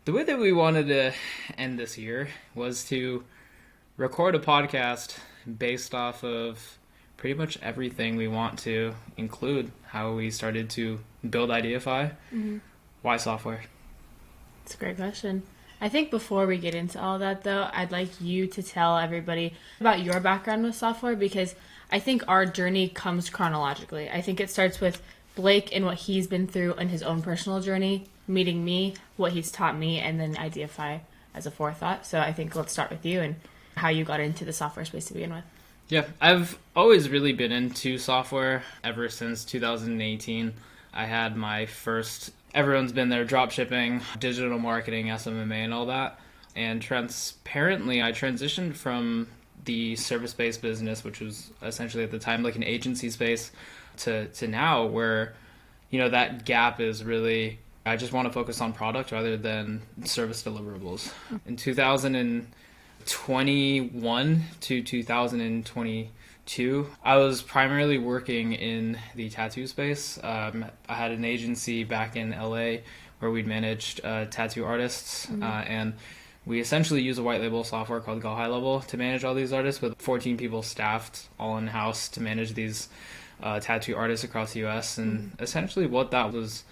The way that we wanted to end this year was to record a podcast based off of pretty much everything we want to include how we started to build Ideaify. Mm-hmm. Why software? It's a great question. I think before we get into all that, though, I'd like you to tell everybody about your background with software, because I think our journey comes chronologically. I think it starts with Blake and what he's been through in his own personal journey, meeting me, what he's taught me, and then Ideaify as a forethought. So I think let's start with you and how you got into the software space to begin with. Yeah, I've always really been into software ever since 2018. I had my first, everyone's been there, drop shipping, digital marketing, SMMA, and all that. And transparently, I transitioned from the service-based business, which was essentially at the time like an agency space, to now where, you know, that gap is really, I just want to focus on product rather than service deliverables. In 2021 to 2022, I was primarily working in the tattoo space. I had an agency back in LA where we'd managed tattoo artists, and we essentially use a white label software called Go High Level to manage all these artists, with 14 people staffed all in-house to manage these tattoo artists across the US. And essentially what that was,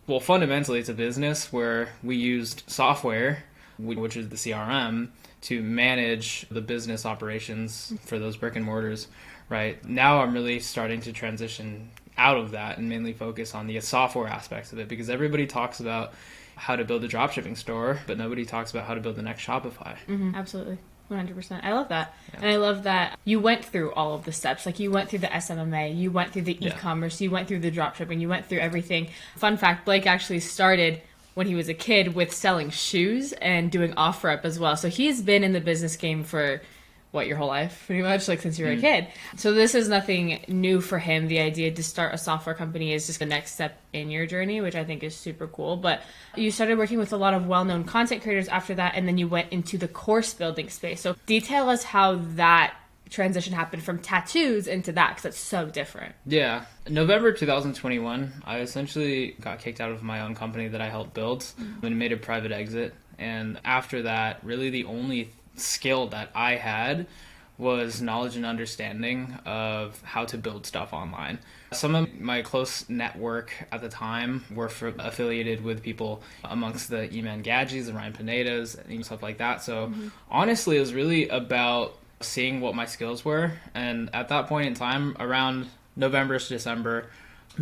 well, fundamentally it's a business where we used software, which is the CRM, to manage the business operations for those brick and mortars, right? Now I'm really starting to transition out of that and mainly focus on the software aspects of it, because everybody talks about how to build a dropshipping store, but nobody talks about how to build the next Shopify. Mm-hmm. Absolutely. 100%. I love that. Yeah. And I love that you went through all of the steps. Like, you went through the SMMA, you went through the e-commerce, you went through the dropshipping, you went through everything. Fun fact, Blake actually started when he was a kid with selling shoes and doing off-rep as well. So he's been in the business game for, what, your whole life, pretty much, like since you were a kid. So this is nothing new for him. The idea to start a software company is just the next step in your journey, which I think is super cool. But you started working with a lot of well-known content creators after that, and then you went into the course building space. So detail us how that transition happened from tattoos into that, because it's so different. Yeah. November 2021, I essentially got kicked out of my own company that I helped build and made a private exit. And after that, really the only skill that I had was knowledge and understanding of how to build stuff online. Some of my close network at the time were affiliated with people amongst the Eman Gadgets, the Ryan Pinedas, and stuff like that. So honestly, it was really about seeing what my skills were. And at that point in time, around November to December,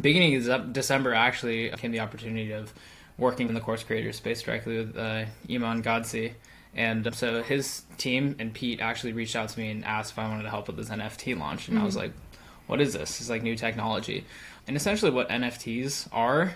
beginning of December, actually came the opportunity of working in the course creator space directly with Eman Gadgets. And so his team and Pete actually reached out to me and asked if I wanted to help with this NFT launch. And I was like, what is this? It's like new technology. And essentially what NFTs are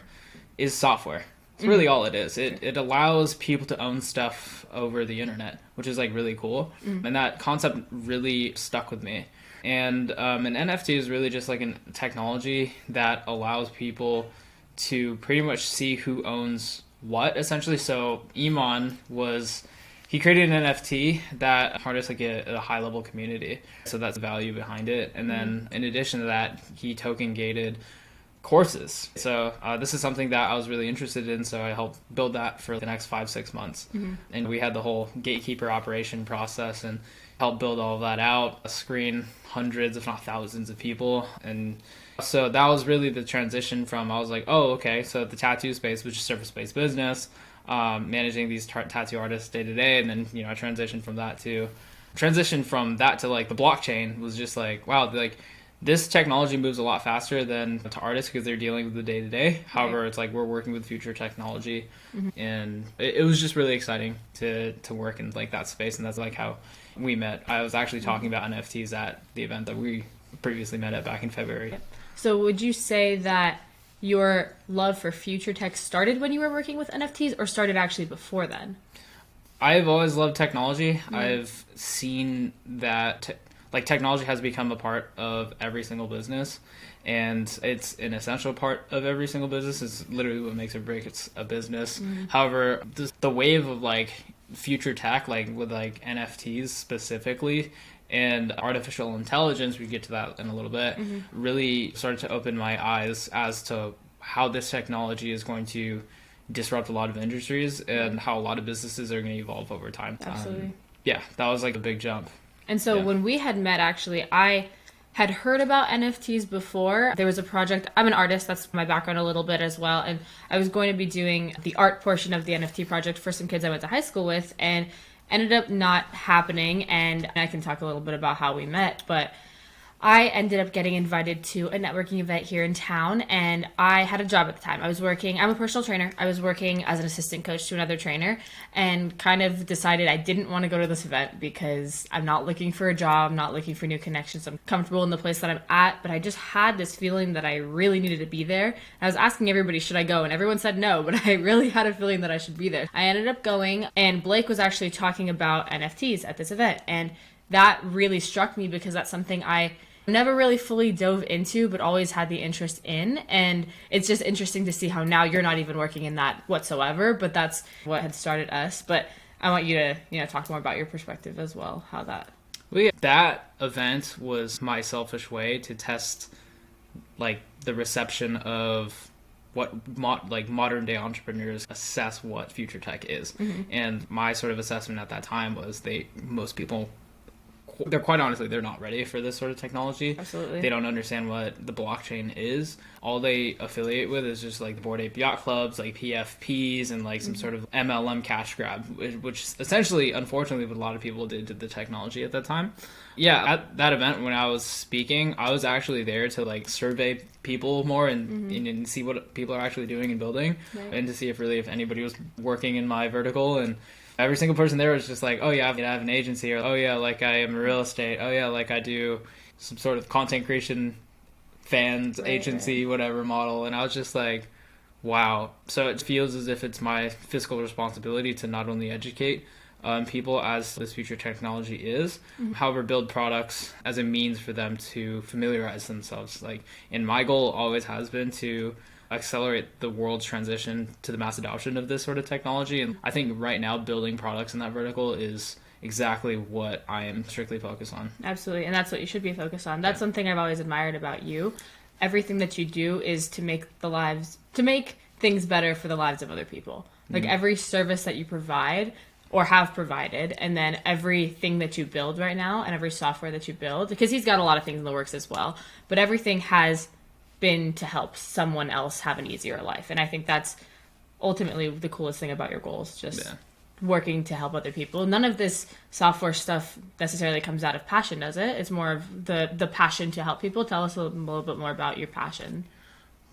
is software. It's really all it is. It allows people to own stuff over the internet, which is like really cool. And that concept really stuck with me. And an NFT is really just like a technology that allows people to pretty much see who owns what, essentially. So Eman he created an NFT that harnessed like a high level community. So that's the value behind it. And then in addition to that, he token gated courses. So this is something that I was really interested in. So I helped build that for the next 5-6 months. And we had the whole gatekeeper operation process and helped build all of that out, screen hundreds, if not thousands of people. And so that was really the transition from, I was like, oh, okay. So the tattoo space, which is service-based business, managing these tattoo artists day to day, and then I transitioned from that to like the blockchain. Was just like, wow, like this technology moves a lot faster than to artists because they're dealing with the day to day. However, it's like we're working with future technology, and it was just really exciting to work in like that space, and that's like how we met. I was actually talking about NFTs at the event that we previously met at back in February. So would you say that your love for future tech started when you were working with NFTs, or started actually before then? I've always loved technology. I've seen that technology has become a part of every single business, and it's an essential part of every single business. It's literally what makes or breaks a business. However, the wave of like future tech, like with like NFTs specifically, and artificial intelligence, we get to that in a little bit, really started to open my eyes as to how this technology is going to disrupt a lot of industries and how a lot of businesses are going to evolve over time. Absolutely. Yeah, that was like a big jump. And so when we had met, actually, I had heard about NFTs before. There was a project. I'm an artist. That's my background a little bit as well. And I was going to be doing the art portion of the NFT project for some kids I went to high school with, and ended up not happening. And I can talk a little bit about how we met, but I ended up getting invited to a networking event here in town, and I had a job at the time. I'm a personal trainer. I was working as an assistant coach to another trainer, and kind of decided I didn't want to go to this event because I'm not looking for a job, not looking for new connections. I'm comfortable in the place that I'm at, but I just had this feeling that I really needed to be there. I was asking everybody, should I go? And everyone said no, but I really had a feeling that I should be there. I ended up going, and Blake was actually talking about NFTs at this event, and that really struck me because that's something I never really fully dove into, but always had the interest in. And it's just interesting to see how now you're not even working in that whatsoever, but that's what had started us. But I want you to, talk more about your perspective as well, how that. Well, yeah, that event was my selfish way to test like the reception of what modern day entrepreneurs assess what future tech is. Mm-hmm. And my sort of assessment at that time was most people, they're quite honestly, they're not ready for this sort of technology. Absolutely. They don't understand what the blockchain is. All they affiliate with is just like the Bored Ape Yacht Clubs, like PFPs, and like some sort of MLM cash grab, which essentially, unfortunately, what a lot of people did to the technology at that time. Yeah, at that event when I was speaking, I was actually there to like survey people more and see what people are actually doing and building, right. And to see if anybody was working in my vertical. And every single person there was just like, oh yeah, I have an agency, or oh yeah, like I am real estate, oh yeah, like I do some sort of content creation fans agency, whatever model. And I was just like, wow. So it feels as if it's my fiscal responsibility to not only educate people as this future technology is, however, build products as a means for them to familiarize themselves. And my goal always has been to accelerate the world's transition to the mass adoption of this sort of technology. And I think right now building products in that vertical is exactly what I am strictly focused on. Absolutely. And that's what you should be focused on. That's something I've always admired about you. Everything that you do is to make things better for the lives of other people. Like every service that you provide or have provided, and then everything that you build right now and every software that you build, because he's got a lot of things in the works as well, but everything has been to help someone else have an easier life. And I think that's ultimately the coolest thing about your goals, just working to help other people. None of this software stuff necessarily comes out of passion, does it? It's more of the passion to help people. Tell us a little bit more about your passion.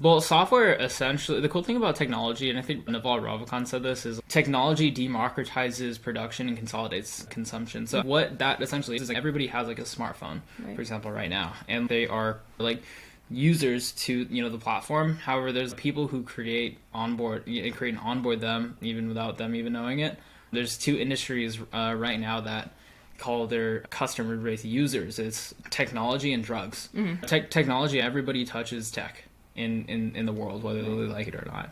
Well, software, essentially, the cool thing about technology, and I think Naval Ravikant said this, is technology democratizes production and consolidates consumption. So what that essentially is, like everybody has like a smartphone, for example, right now, and they are like users to the platform. However, there's people who create and onboard them even without them even knowing it. There's two industries right now that call their customer base users. It's technology and drugs. Technology, everybody touches tech in the world, whether they like it or not.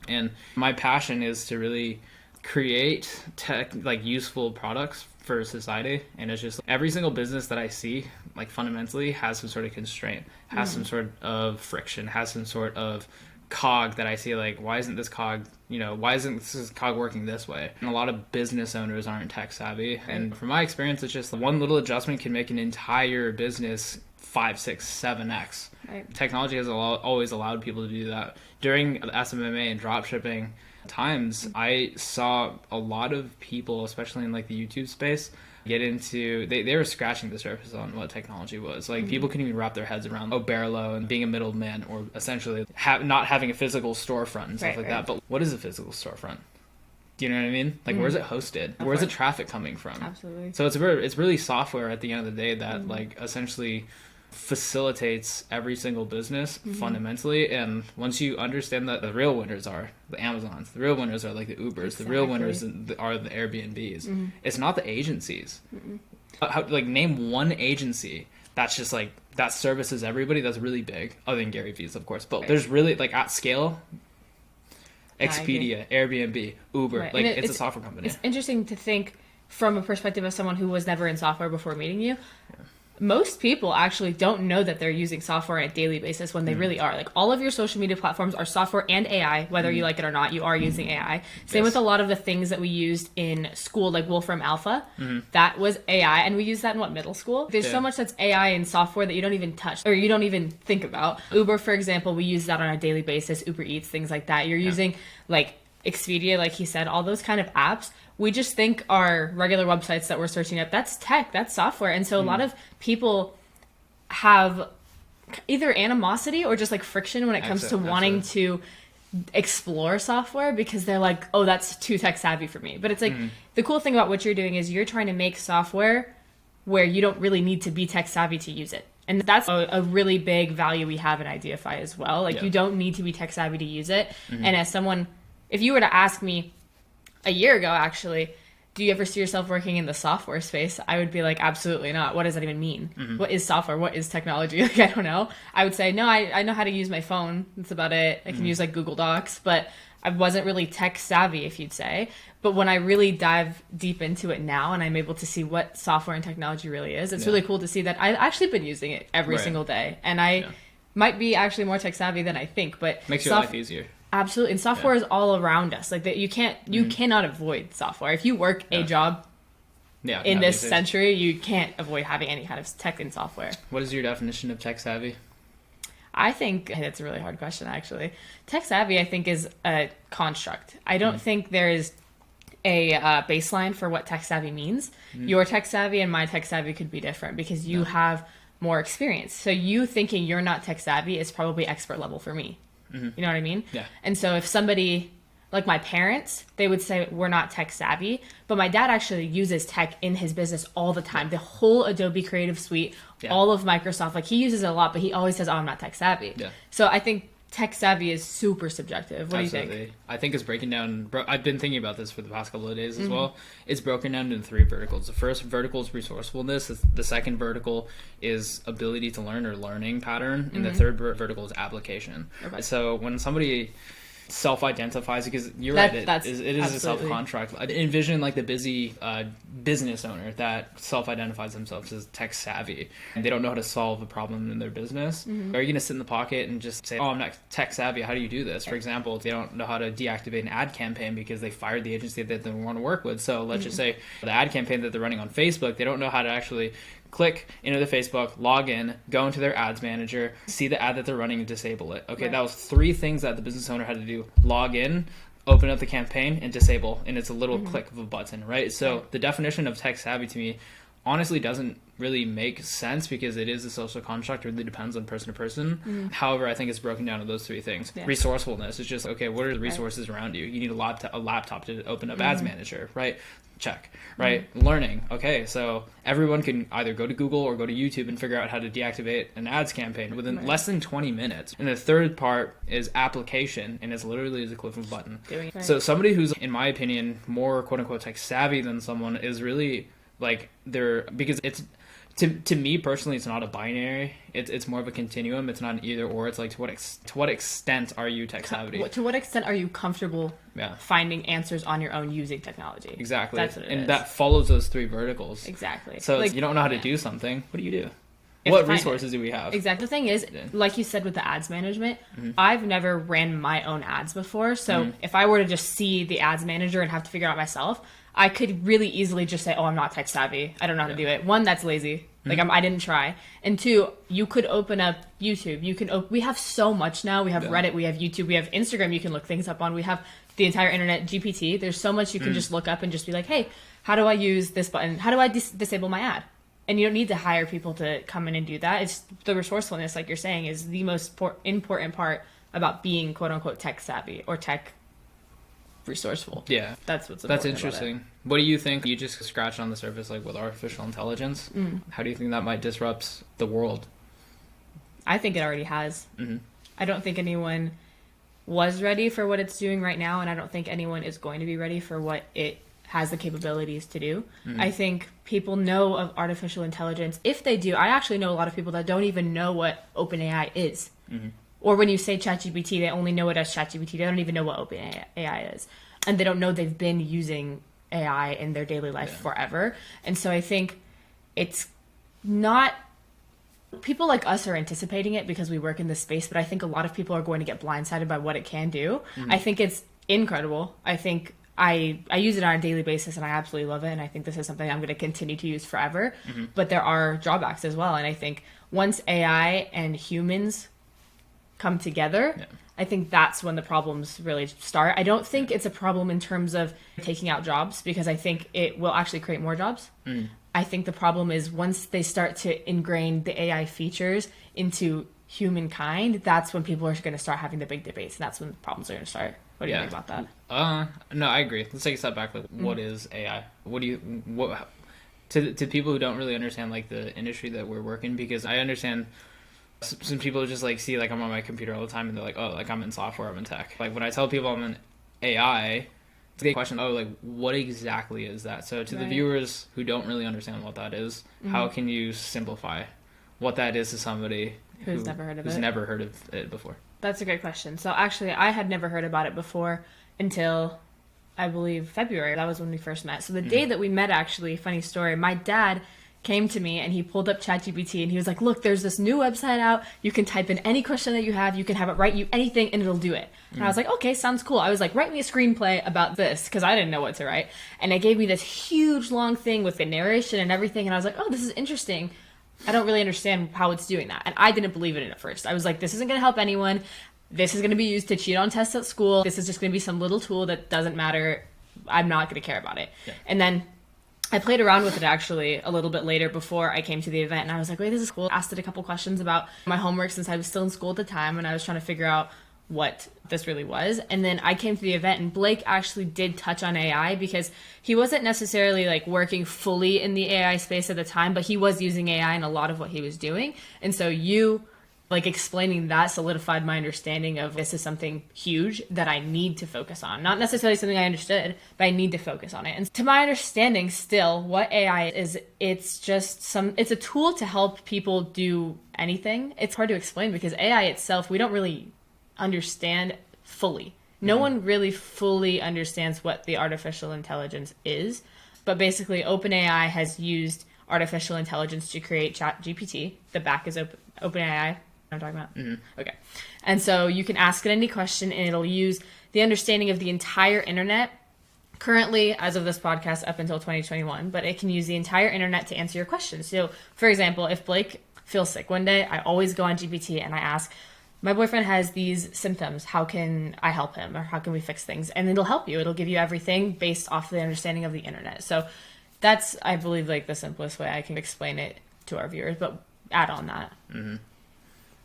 And my passion is to really create useful products for society. And it's just every single business that I see, like fundamentally, has some sort of constraint, has some sort of friction, has some sort of cog that I see, like, why isn't this cog working this way? And a lot of business owners aren't tech savvy. And from my experience, it's just one little adjustment can make an entire business 5, 6, 7x. Right. Technology has always allowed people to do that. During the SMMA and dropshipping times, I saw a lot of people, especially in like the YouTube space, get into they were scratching the surface on what technology was. Like people couldn't even wrap their heads around Barlow and being a middleman, or essentially not having a physical storefront and stuff that. But what is a physical storefront? Do you know what I mean? Like where's it hosted? Where's the traffic coming from? Absolutely. So it's really software at the end of the day that like essentially facilitates every single business fundamentally. And once you understand that the real winners are the Amazons, the real winners are like the Ubers, the real winners are the Airbnbs. It's not the agencies. Name one agency that's just like that services everybody that's really big, other than Gary Vee's of course, but there's really like at scale. Expedia, Airbnb, Uber, it's a software company. It's interesting to think from a perspective of someone who was never in software before meeting you. most people actually don't know that they're using software on a daily basis when they really are. Like, all of your social media platforms are software and AI, whether you like it or not, you are using AI. Same with a lot of the things that we used in school, like Wolfram Alpha. That was AI, and we used that in middle school? There's so much that's AI and software that you don't even touch or you don't even think about. Uber, for example, we use that on a daily basis. Uber Eats, things like that. You're using like Expedia, like he said, all those kind of apps. We just think are regular websites that we're searching up. That's tech, that's software. And so a lot of people have either animosity or just like friction when it comes to wanting to explore software, because they're like, oh, that's too tech savvy for me. But it's like, the cool thing about what you're doing is you're trying to make software where you don't really need to be tech savvy to use it. And that's a really big value we have in Ideaify as well. Like, you don't need to be tech savvy to use it. And as someone, if you were to ask me a year ago, actually, do you ever see yourself working in the software space? I would be like, absolutely not. What does that even mean? What is software? What is technology? Like, I don't know. I would say, no, I know how to use my phone. That's about it. I can use like Google Docs, but I wasn't really tech savvy, if you'd say. But when I really dive deep into it now and I'm able to see what software and technology really is, it's really cool to see that I've actually been using it every single day. And I might be actually more tech savvy than I think, but makes your life easier. Absolutely. And software is all around us. Like, that you cannot avoid software. If you work a job in this century, you can't avoid having any kind of tech and software. What is your definition of tech savvy? I think that's a really hard question, actually. Tech savvy, I think, is a construct. I don't think there is a baseline for what tech savvy means. Your tech savvy and my tech savvy could be different because you have more experience. So you thinking you're not tech savvy is probably expert level for me. You know what I mean? Yeah. And so if somebody, like my parents, they would say we're not tech savvy, but my dad actually uses tech in his business all the time. The whole Adobe Creative Suite, all of Microsoft, like, he uses it a lot, but he always says, oh, I'm not tech savvy. Yeah. So I think tech savvy is super subjective. What do you think? I think it's breaking down. I've been thinking about this for the past couple of days as well. It's broken down into 3 verticals. The first vertical is resourcefulness. The second vertical is ability to learn or learning pattern. And the third vertical is application. Okay. So when somebody self-identifies, because you're right, it is a self-contract. I envision like the busy business owner that self-identifies themselves as tech savvy, and they don't know how to solve a problem in their business. Are you going to sit in the pocket and just say, oh, I'm not tech savvy, how do you do this? For example, they don't know how to deactivate an ad campaign because they fired the agency that they want to work with. So let's just say the ad campaign that they're running on Facebook, they don't know how to actually click into the Facebook, log in, go into their ads manager, see the ad that they're running, and disable it. Okay, that was 3 things that the business owner had to do. Log in, open up the campaign, and disable. And it's a little click of a button, right? So the definition of tech savvy to me honestly doesn't really make sense because it is a social construct. It really depends on person to person. However, I think it's broken down to those 3 things. Resourcefulness is just, okay, what are the resources around you? You need a laptop to open up ads manager, right? Check, right? Learning. Okay, so everyone can either go to Google or go to YouTube and figure out how to deactivate an ads campaign within less than 20 minutes. And the third part is application, and it's literally the click of a button. So somebody who's, in my opinion, more quote-unquote tech savvy than someone is really like, because it's, to me personally, it's not a binary. It's more of a continuum. It's not an either or. It's like, to what extent are you tech savvy? To what extent are you comfortable finding answers on your own using technology? Exactly. That's what it is. That follows those 3 verticals. Exactly. So like, you don't know how to do something. What do you do? What resources do we have? Exactly. The thing is, like you said with the ads management, I've never ran my own ads before. So if I were to just see the ads manager and have to figure it out myself, I could really easily just say, oh, I'm not tech savvy. I don't know how to do it. 1, that's lazy. Like, I didn't try. And 2, you could open up YouTube. We have so much now. We have Reddit. We have YouTube. We have Instagram you can look things up on. We have the entire internet, GPT. There's so much you can just look up and just be like, hey, how do I use this button? How do I disable my ad? And you don't need to hire people to come in and do that. It's the resourcefulness, like you're saying, is the most important part about being quote-unquote tech savvy or tech resourceful. Yeah. That's interesting. What do you think? You just scratched on the surface, like, with artificial intelligence. How do you think that might disrupt the world? I think it already has. I don't think anyone was ready for what it's doing right now, and I don't think anyone is going to be ready for what it has the capabilities to do. I think people know of artificial intelligence. If they do, I actually know a lot of people that don't even know what OpenAI is. Or when you say ChatGPT, they only know it as ChatGPT. They don't even know what OpenAI is. And they don't know they've been using AI in their daily life forever. And so I think it's not People like us are anticipating it because we work in this space, but I think a lot of people are going to get blindsided by what it can do. I think it's incredible. I think I use it on a daily basis and I absolutely love it. And I think this is something I'm going to continue to use forever. But there are drawbacks as well. And I think once AI and humans come together, I think that's when the problems really start. I don't think it's a problem in terms of taking out jobs, because I think it will actually create more jobs. I think the problem is once they start to ingrain the AI features into humankind, that's when people are going to start having the big debates, and that's when the problems are going to start. What do you think about that? No, I agree. Let's take a step back. Like, what is AI? To people who don't really understand like the industry that we're working, because I understand some people just like see like I'm on my computer all the time and they're like, oh, like I'm in software, I'm in tech. Like when I tell people I'm in AI, it's a question, oh, like what exactly is that? So to the viewers who don't really understand what that is, how can you simplify what that is to somebody who's never heard of it before? That's a great question. So actually, I had never heard about it before until, I believe, February. That was when we first met. So the day that we met, actually, funny story, my dad came to me and he pulled up ChatGPT and he was like, look, there's this new website out. You can type in any question that you have. You can have it write you anything and it'll do it. And I was like, okay, sounds cool. I was like, write me a screenplay about this, because I didn't know what to write. And it gave me this huge long thing with the narration and everything. And I was like, oh, this is interesting. I don't really understand how it's doing that. And I didn't believe it at first. I was like, this isn't going to help anyone. This is going to be used to cheat on tests at school. This is just going to be some little tool that doesn't matter. I'm not going to care about it. Yeah. And then I played around with it actually a little bit later before I came to the event. And I was like, wait, this is cool. I asked it a couple questions about my homework since I was still in school at the time. And I was trying to figure out what this really was. And then I came to the event and Blake actually did touch on AI, because he wasn't necessarily like working fully in the AI space at the time, but he was using AI in a lot of what he was doing. And so you like explaining that solidified my understanding of this is something huge that I need to focus on. Not necessarily something I understood, but I need to focus on it. And to my understanding still, what AI is, it's a tool to help people do anything. It's hard to explain because AI itself, we don't really understand fully. No one really fully understands what the artificial intelligence is, but basically OpenAI has used artificial intelligence to create ChatGPT. The back is OpenAI. I'm talking about. Okay. And so you can ask it any question and it'll use the understanding of the entire internet, currently as of this podcast up until 2021, but it can use the entire internet to answer your questions. So for example, if Blake feels sick one day, I always go on GPT and I ask, my boyfriend has these symptoms. How can I help him, or how can we fix things? And it'll help you. It'll give you everything based off the understanding of the internet. So that's, I believe, like the simplest way I can explain it to our viewers, but add on that.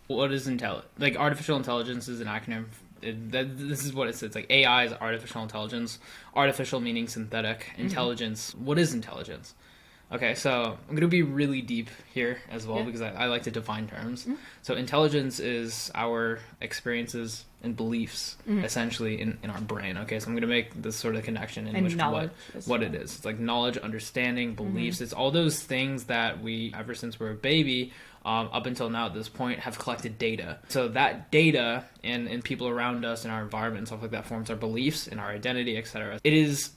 What is like artificial intelligence is an acronym. This is what it says. Like AI is artificial intelligence. Artificial meaning synthetic. Intelligence. What is intelligence? Okay, so I'm going to be really deep here as well, because I like to define terms. So intelligence is our experiences and beliefs, essentially, in our brain. Okay, so I'm going to make this sort of connection in which what it is. It's like knowledge, understanding, beliefs. It's all those things that we, ever since we're a baby, up until now at this point, have collected data. So that data and people around us and our environment and stuff like that forms our beliefs and our identity, etc. It is,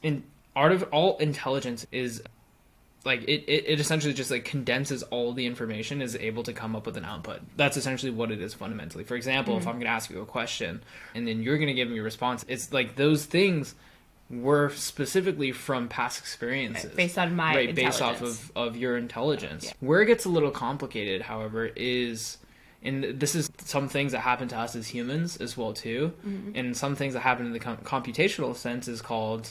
all intelligence is... like it essentially just like condenses all the information, is able to come up with an output. That's essentially what it is fundamentally. For example, if I'm going to ask you a question and then you're going to give me a response, it's like those things were specifically from past experiences, based on my intelligence. Based off of your intelligence. Where it gets a little complicated, however, is, and this is some things that happen to us as humans as well too, and some things that happen in the computational sense is called,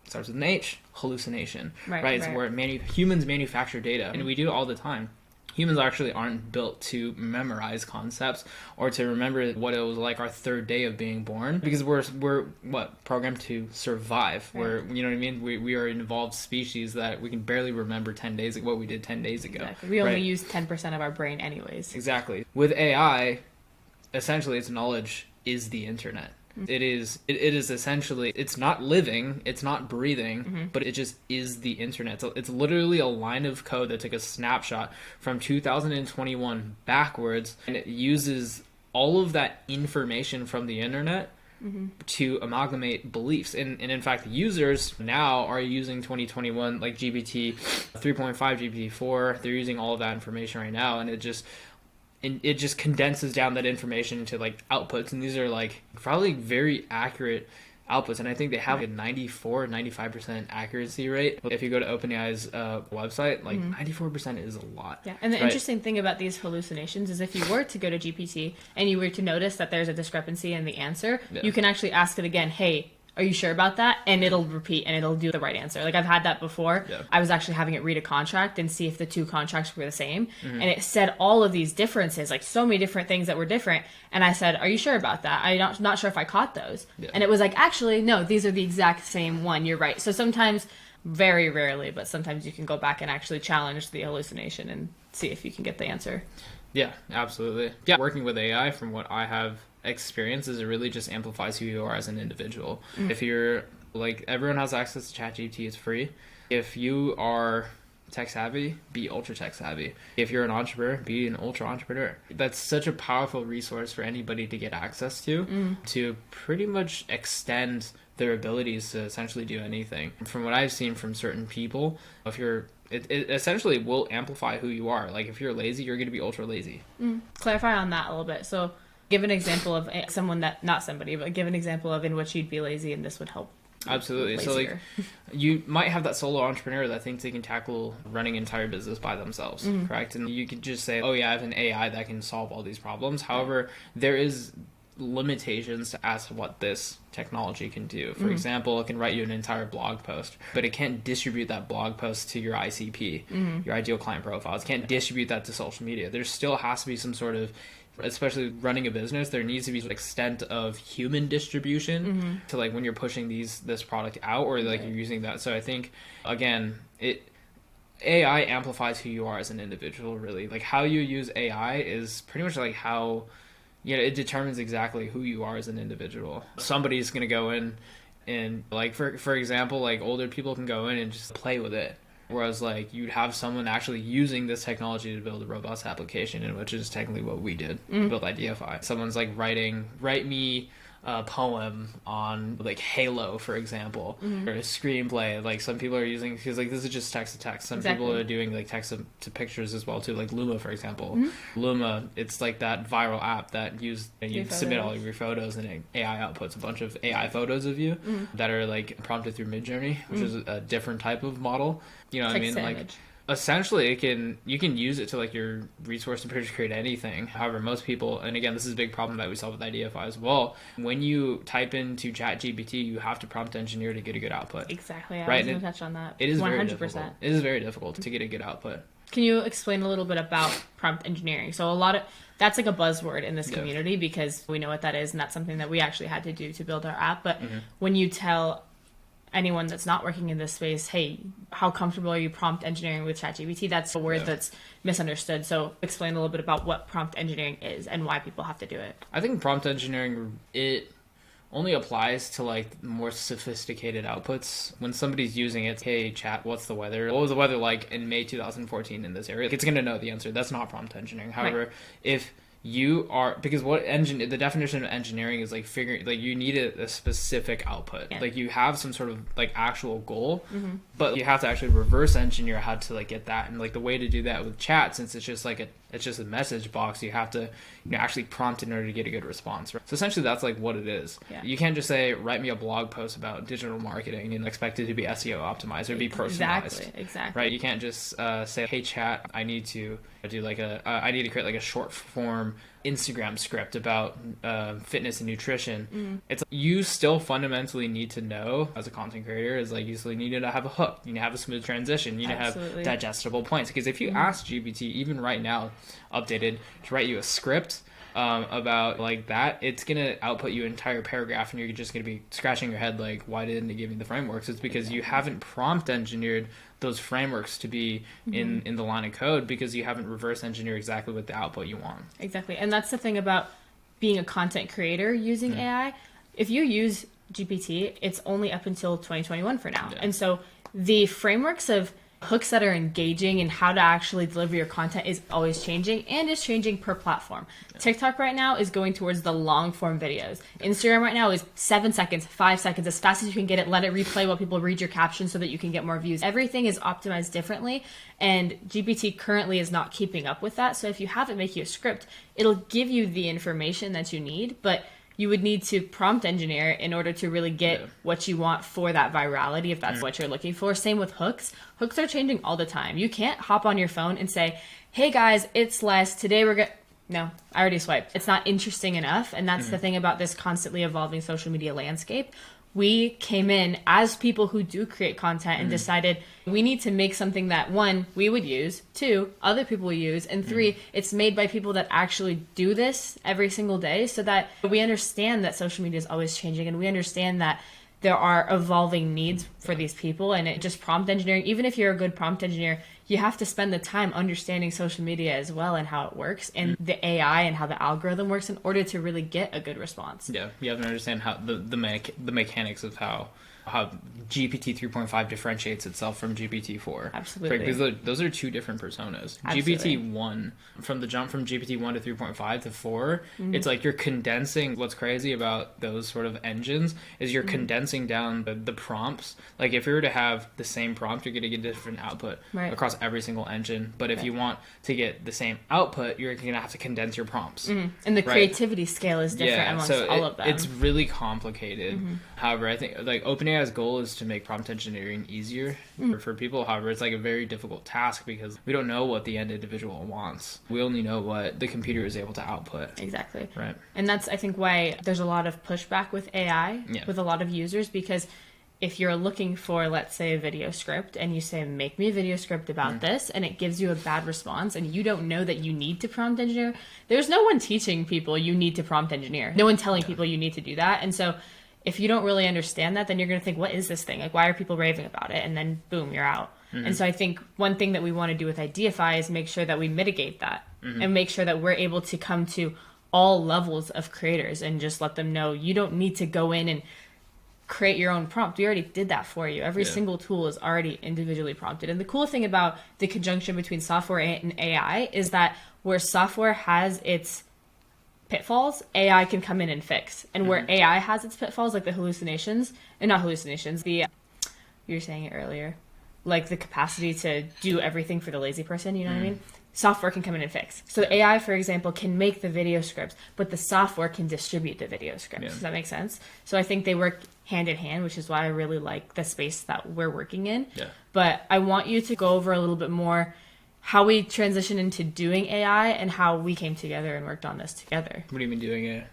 starts with an H, hallucination, right? It's where humans manufacture data, and we do it all the time. Humans actually aren't built to memorize concepts or to remember what it was like our third day of being born, because we're programmed to survive. We're, you know what I mean? We are an evolved species that we can barely remember what we did 10 days ago. Exactly. We only use 10% of our brain anyways. Exactly. With AI, essentially its knowledge is the internet. It is essentially, it's not living, it's not breathing, but it just is the internet. So it's literally a line of code that took a snapshot from 2021 backwards, and it uses all of that information from the internet to amalgamate beliefs. And in fact, users now are using 2021, like GPT 3.5, GPT 4, they're using all of that information right now, and it just and it just condenses down that information into like outputs, and these are like probably very accurate outputs, and I think they have a 95% accuracy rate. If you go to OpenAI's website, like 94% is a lot. Yeah, and the interesting thing about these hallucinations is if you were to go to GPT and you were to notice that there's a discrepancy in the answer, you can actually ask it again, hey, are you sure about that? And it'll repeat and it'll do the right answer. Like I've had that before. Yeah. I was actually having it read a contract and see if the two contracts were the same. And it said all of these differences, like so many different things that were different. And I said, are you sure about that? I'm not sure if I caught those. Yeah. And it was like, actually, no, these are the exact same one. You're right. So sometimes, very rarely, but sometimes you can go back and actually challenge the hallucination and see if you can get the answer. Yeah, absolutely. Yeah, working with AI, from what I have experienced, is it really just amplifies who you are as an individual. If you're like, everyone has access to ChatGPT, it's free. If you are tech savvy, be ultra tech savvy. If you're an entrepreneur, be an ultra entrepreneur. That's such a powerful resource for anybody to get access to pretty much extend their abilities to essentially do anything. From what I've seen from certain people, if you're it essentially will amplify who you are. Like if you're lazy, you're going to be ultra lazy. Clarify on that a little bit. So give an example of someone that, not somebody, but give an example of in which you'd be lazy and this would help. Absolutely. So like you might have that solo entrepreneur that thinks they can tackle running an entire business by themselves, correct? And you could just say, oh yeah, I have an AI that can solve all these problems. However, there is limitations as to what this technology can do. For example, it can write you an entire blog post, but it can't distribute that blog post to your ICP, your ideal client profiles. It can't distribute that to social media. There still has to be some sort of, especially running a business, there needs to be an extent of human distribution to like when you're pushing this product out, or like you're using that. So I think, again, AI amplifies who you are as an individual, really. Like how you use AI is pretty much like how, it determines exactly who you are as an individual. Somebody's going to go in and like, for example, like older people can go in and just play with it. Whereas like you'd have someone actually using this technology to build a robust application, and which is technically what we did to build Ideaify. Someone's like write me a poem on like Halo, for example, or a screenplay. Like some people are using, because like this is just text to text. Some people are doing like text to pictures as well too, like Luma, for example. Luma, it's like that viral app that you submit all of your photos, and AI outputs a bunch of AI photos of you that are like prompted through Midjourney, which is a different type of model. You know what I mean? Like essentially you can use it to like your resource to create anything. However, most people, and again, this is a big problem that we solve with Ideaify as well, when you type into ChatGPT, you have to prompt engineer to get a good output. Exactly. I was going to touch on that. It is 100%. Very difficult. It is very difficult to get a good output. Can you explain a little bit about prompt engineering? So that's like a buzzword in this community because we know what that is, and that's something that we actually had to do to build our app. But when you tell anyone that's not working in this space, hey, how comfortable are you prompt engineering with ChatGPT? That's a word that's misunderstood. So explain a little bit about what prompt engineering is and why people have to do it. I think prompt engineering, it only applies to like more sophisticated outputs. When somebody's using it, hey chat, what's the weather? What was the weather like in May 2014 in this area? It's going to know the answer. That's not prompt engineering. However, if you are, because the definition of engineering is like figuring, like you need a specific output. Like you have some sort of like actual goal, but you have to actually reverse engineer how to like get that. And like the way to do that with chat, since it's just like it's just a message box, you have to actually prompt in order to get a good response. Right? So essentially that's like what it is. You can't just say, write me a blog post about digital marketing and expect it to be SEO optimized or be personalized. Exactly. Right? You can't just say, hey chat, I need to do like I need to create like a short form Instagram script about fitness and nutrition. It's you still fundamentally need to know as a content creator is like you still need to have a hook, you need to have a smooth transition, you need to have digestible points. Because if you ask GPT even right now updated to write you a script about like that, it's gonna output you an entire paragraph and you're just gonna be scratching your head like, why didn't it give me the frameworks? It's because you haven't prompt engineered those frameworks to be in the line of code, because you haven't reverse engineered exactly what the output you want. Exactly. And that's the thing about being a content creator using AI. If you use GPT, it's only up until 2021 for now. And so the frameworks of hooks that are engaging and how to actually deliver your content is always changing and is changing per platform. TikTok right now is going towards the long form videos. Instagram right now is 7 seconds, 5 seconds, as fast as you can get it. Let it replay while people read your captions so that you can get more views. Everything is optimized differently, and GPT currently is not keeping up with that. So if you have it make you a script, it'll give you the information that you need, but you would need to prompt engineer in order to really get what you want for that virality, if that's what you're looking for. Same with hooks. Hooks are changing all the time. You can't hop on your phone and say, hey guys, it's Les. Today we're going to... No, I already swiped. It's not interesting enough. And that's the thing about this constantly evolving social media landscape. We came in as people who do create content and decided we need to make something that, one, we would use, two, other people will use, and three, it's made by people that actually do this every single day, so that we understand that social media is always changing, and we understand that there are evolving needs for these people. And it just prompt engineering, even if you're a good prompt engineer, you have to spend the time understanding social media as well and how it works and the AI and how the algorithm works in order to really get a good response. Yeah, you have to understand how the mechanics of how GPT 3.5 differentiates itself from GPT 4. Absolutely. Right, because those are two different personas. Absolutely. GPT 1, from the jump from GPT 1 to 3.5 to 4, it's like you're condensing. What's crazy about those sort of engines is you're condensing down the prompts. Like if you were to have the same prompt, you're going to get different output across every single engine. But if you want to get the same output, you're going to have to condense your prompts. And the creativity scale is different amongst all of them. It's really complicated. However, I think like OpenAI's goal is to make prompt engineering easier for people. However, it's like a very difficult task because we don't know what the end individual wants. We only know what the computer is able to output. Exactly. Right. And that's, I think, why there's a lot of pushback with AI with a lot of users, because if you're looking for, let's say, a video script and you say, make me a video script about this, and it gives you a bad response and you don't know that you need to prompt engineer, there's no one teaching people you need to prompt engineer. No one telling people you need to do that. And so if you don't really understand that, then you're going to think, what is this thing? Like, why are people raving about it? And then boom, you're out. And so I think one thing that we want to do with Ideaify is make sure that we mitigate that and make sure that we're able to come to all levels of creators and just let them know you don't need to go in and create your own prompt. We already did that for you. Every single tool is already individually prompted. And the cool thing about the conjunction between software and AI is that where software has its pitfalls, AI can come in and fix. And where AI has its pitfalls, like the hallucinations, and not hallucinations, you were saying it earlier, like the capacity to do everything for the lazy person, you know what I mean? Software can come in and fix. So AI, for example, can make the video scripts, but the software can distribute the video scripts. Does that make sense? So I think they work hand in hand, which is why I really like the space that we're working in. But I want you to go over a little bit more how we transitioned into doing AI and how we came together and worked on this together. What do you mean doing it?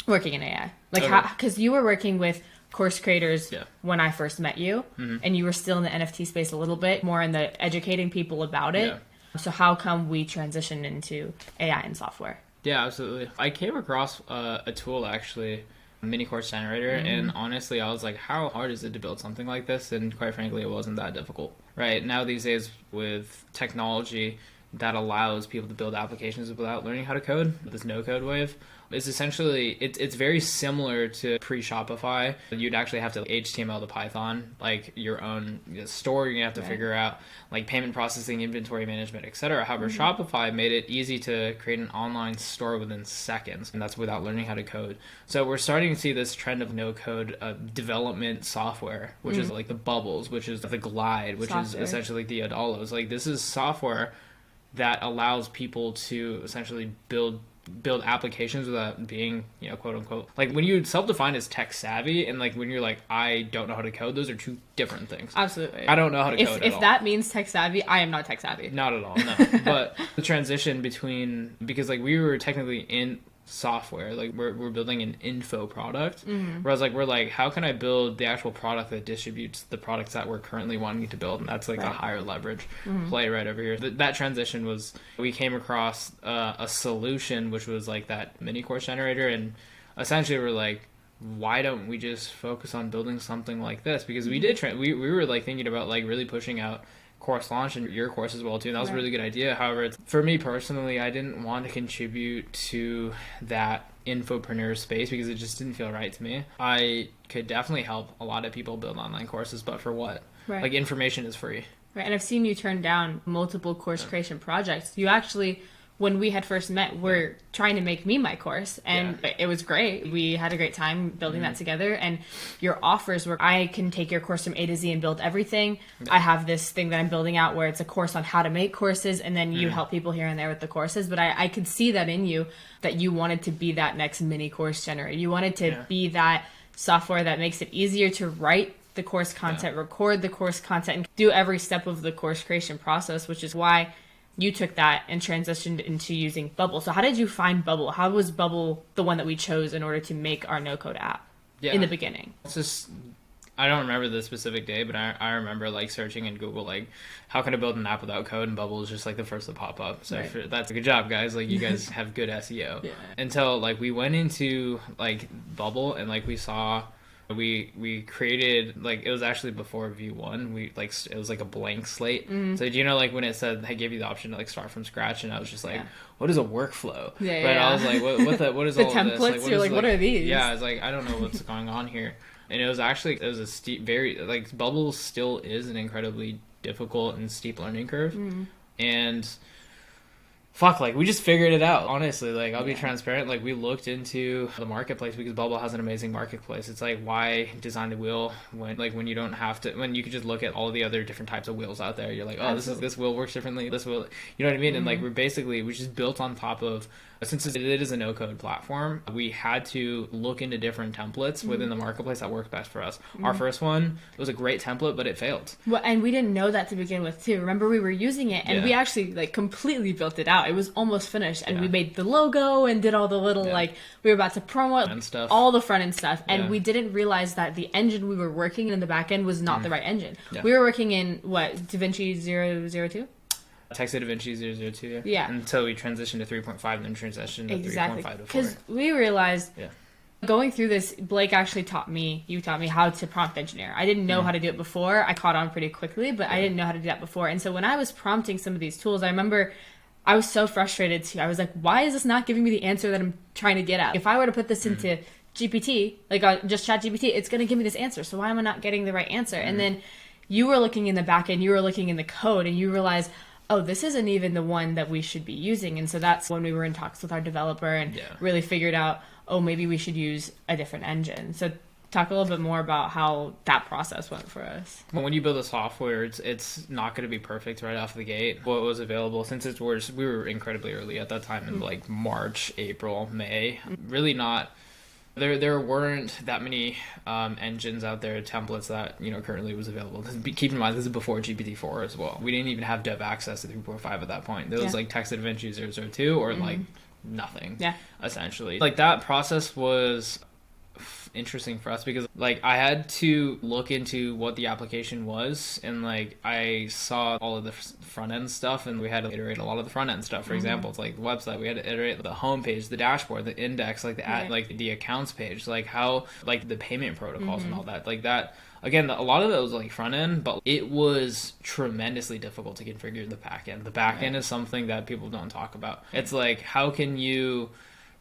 Working in AI. Like, how, because you were working with course creators when I first met you, and you were still in the NFT space a little bit, more in the educating people about it. So how come we transitioned into AI and software? Yeah, absolutely. I came across a tool, actually, a mini course generator, and honestly, I was like, how hard is it to build something like this? And quite frankly, it wasn't that difficult. Right now, these days, with technology that allows people to build applications without learning how to code, this no-code wave, is essentially, it's very similar to pre-Shopify. You'd actually have to HTML to Python, like your own store. You're going to have to figure out like payment processing, inventory management, etc. However, Shopify made it easy to create an online store within seconds, and that's without learning how to code. So we're starting to see this trend of no-code development software, which is like the Bubbles, which is the Glide, which is essentially the Adalos. Like, this is software that allows people to essentially build applications without being, quote unquote, like when you self-define as tech savvy and like when you're like, I don't know how to code, those are two different things. Absolutely. I don't know how to code at all. If that means tech savvy, I am not tech savvy. Not at all, no. But the transition between, because like we were technically in software, like we're building an info product, whereas like we're like, how can I build the actual product that distributes the products that we're currently wanting to build? And that's like a higher leverage play right over here. That transition was, we came across a solution which was like that mini course generator, and essentially we're like, why don't we just focus on building something like this? Because we did we were like thinking about like really pushing out course launch and your course as well too, and that was a really good idea. However, for me personally, I didn't want to contribute to that infopreneur space because it just didn't feel right to me. I could definitely help a lot of people build online courses, but for what? Like, information is free. Right, and I've seen you turn down multiple course creation projects. You actually, when we had first met, were trying to make me my course, and it was great. We had a great time building that together, and your offers were, I can take your course from A to Z and build everything. I have this thing that I'm building out where it's a course on how to make courses, and then you help people here and there with the courses. But I could see that in you, that you wanted to be that next mini course generator. You wanted to be that software that makes it easier to write the course content, record the course content, and do every step of the course creation process, which is why you took that and transitioned into using Bubble. So how did you find Bubble? How was Bubble the one that we chose in order to make our no-code app in the beginning? It's just, I don't remember the specific day, but I remember like searching in Google, like, how can I build an app without code? And Bubble is just like the first to pop up. So that's a good job, guys. Like, you guys have good SEO. Until like we went into like Bubble and like we saw, we created, like, it was actually before V1. We like, it was like a blank slate. So do you know, like when it said I gave you the option to like start from scratch, and I was just like, what is a workflow? I was like, what is the all templates? Of this? You're like, what are these? I was like, I don't know what's going on here. And it was a steep, very, like, Bubble still is an incredibly difficult and steep learning curve. And fuck, like, we just figured it out, honestly. Like, I'll be transparent. Like, we looked into the marketplace because Bubble has an amazing marketplace. It's like, why design the wheel when you don't have to, when you could just look at all the other different types of wheels out there. You're like, oh, this wheel works differently. This wheel, you know what I mean? And like, we just built on top of, since it is a no-code platform, we had to look into different templates within the marketplace that worked best for us. Our first one, it was a great template, but it failed. Well, and we didn't know that to begin with, too. Remember, we were using it, and we actually, like, completely built it out. It was almost finished, and we made the logo and did all the little, like, we were about to promo And stuff. all the front-end stuff, and we didn't realize that the engine we were working in the back end was not the right engine. We were working in, what, DaVinci 002? Texas DaVinci 002, yeah. Until we transitioned to 3.5 and then transitioned to 3.5 to 4. Because we realized going through this, Blake actually taught me how to prompt engineer. I didn't know how to do it before. I caught on pretty quickly, but I didn't know how to do that before. And so when I was prompting some of these tools, I remember I was so frustrated too. I was like, why is this not giving me the answer that I'm trying to get at? If I were to put this into GPT, like just ChatGPT, it's going to give me this answer. So why am I not getting the right answer? And then you were looking in the back end, you were looking in the code, and you realized, oh, this isn't even the one that we should be using. And so that's when we were in talks with our developer and really figured out, oh, maybe we should use a different engine. So talk a little bit more about how that process went for us. Well, when you build a software, it's not going to be perfect right off the gate. What was available, since we were incredibly early at that time in like March, April, May, really not. There weren't that many engines out there, templates that currently was available. Keep in mind, this is before GPT-4 as well. We didn't even have dev access to 3.5 at that point. There was like Texas DaVinci 002 or like nothing, essentially. Like, that process was interesting for us because like I had to look into what the application was, and like I saw all of the front end stuff, and we had to iterate a lot of the front end stuff. For example, it's like the website, we had to iterate the home page, the dashboard, the index, like the accounts page, like how, like the payment protocols and all that. Like that, again, a lot of it was like front end, but it was tremendously difficult to configure the back end. The back end is something that people don't talk about. It's like, how can you,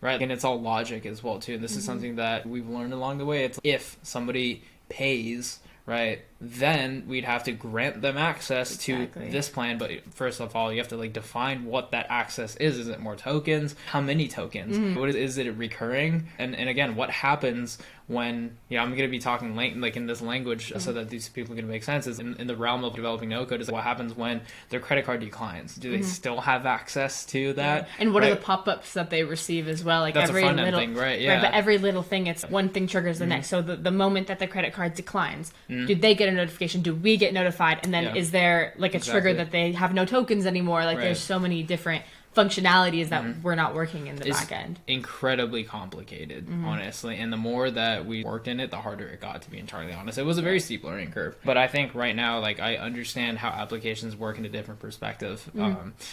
right? And it's all logic as well too. And this is something that we've learned along the way. It's if somebody pays, right, then we'd have to grant them access to this plan. But first of all, you have to like define what that access is. Is it more tokens? How many tokens? What is it recurring? And again, what happens when, I'm going to be talking like in this language so that these people can make sense, is in the realm of developing no code, is what happens when their credit card declines. Do they still have access to that? And what are the pop-ups that they receive as well? Like, that's every a front end little thing, right? Yeah. Right, but every little thing, it's one thing triggers the next. So the moment that the credit card declines, do they get a notification? Do we get notified? And then is there like a trigger that they have no tokens anymore? Like, there's so many different functionalities that we're not working in the back end. Incredibly complicated, honestly. And the more that we worked in it, the harder it got, to be entirely honest. It was a very steep learning curve. But I think right now, like, I understand how applications work in a different perspective.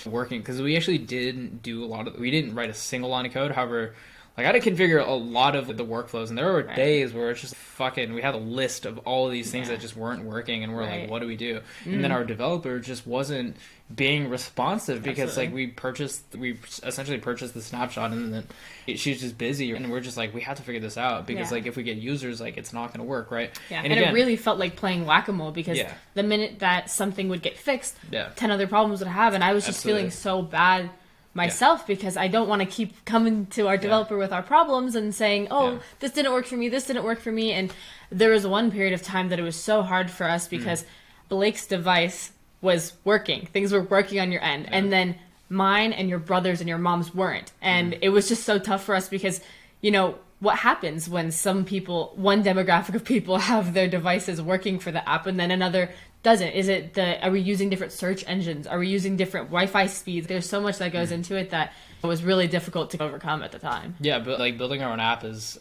Working, because we actually didn't do we didn't write a single line of code. However, like I had to configure a lot of the workflows, and there were days where it's just fucking, we had a list of all of these things that just weren't working, and we're like, what do we do? And then our developer just wasn't being responsive because like we essentially purchased the snapshot, and then she's just busy, and we're just like, we have to figure this out because like if we get users, like it's not going to work, right? And again, it really felt like playing whack-a-mole because the minute that something would get fixed, 10 other problems would have, and I was just feeling so bad myself because I don't want to keep coming to our developer with our problems and saying, this didn't work for me, this didn't work for me. And there was one period of time that it was so hard for us because Blake's device was working. Things were working on your end. And then mine and your brother's and your mom's weren't. And it was just so tough for us because, you know, what happens when some people, one demographic of people have their devices working for the app and then another doesn't? Is it are we using different search engines? Are we using different Wi-Fi speeds? There's so much that goes into it that it was really difficult to overcome at the time. Yeah, but like building our own app is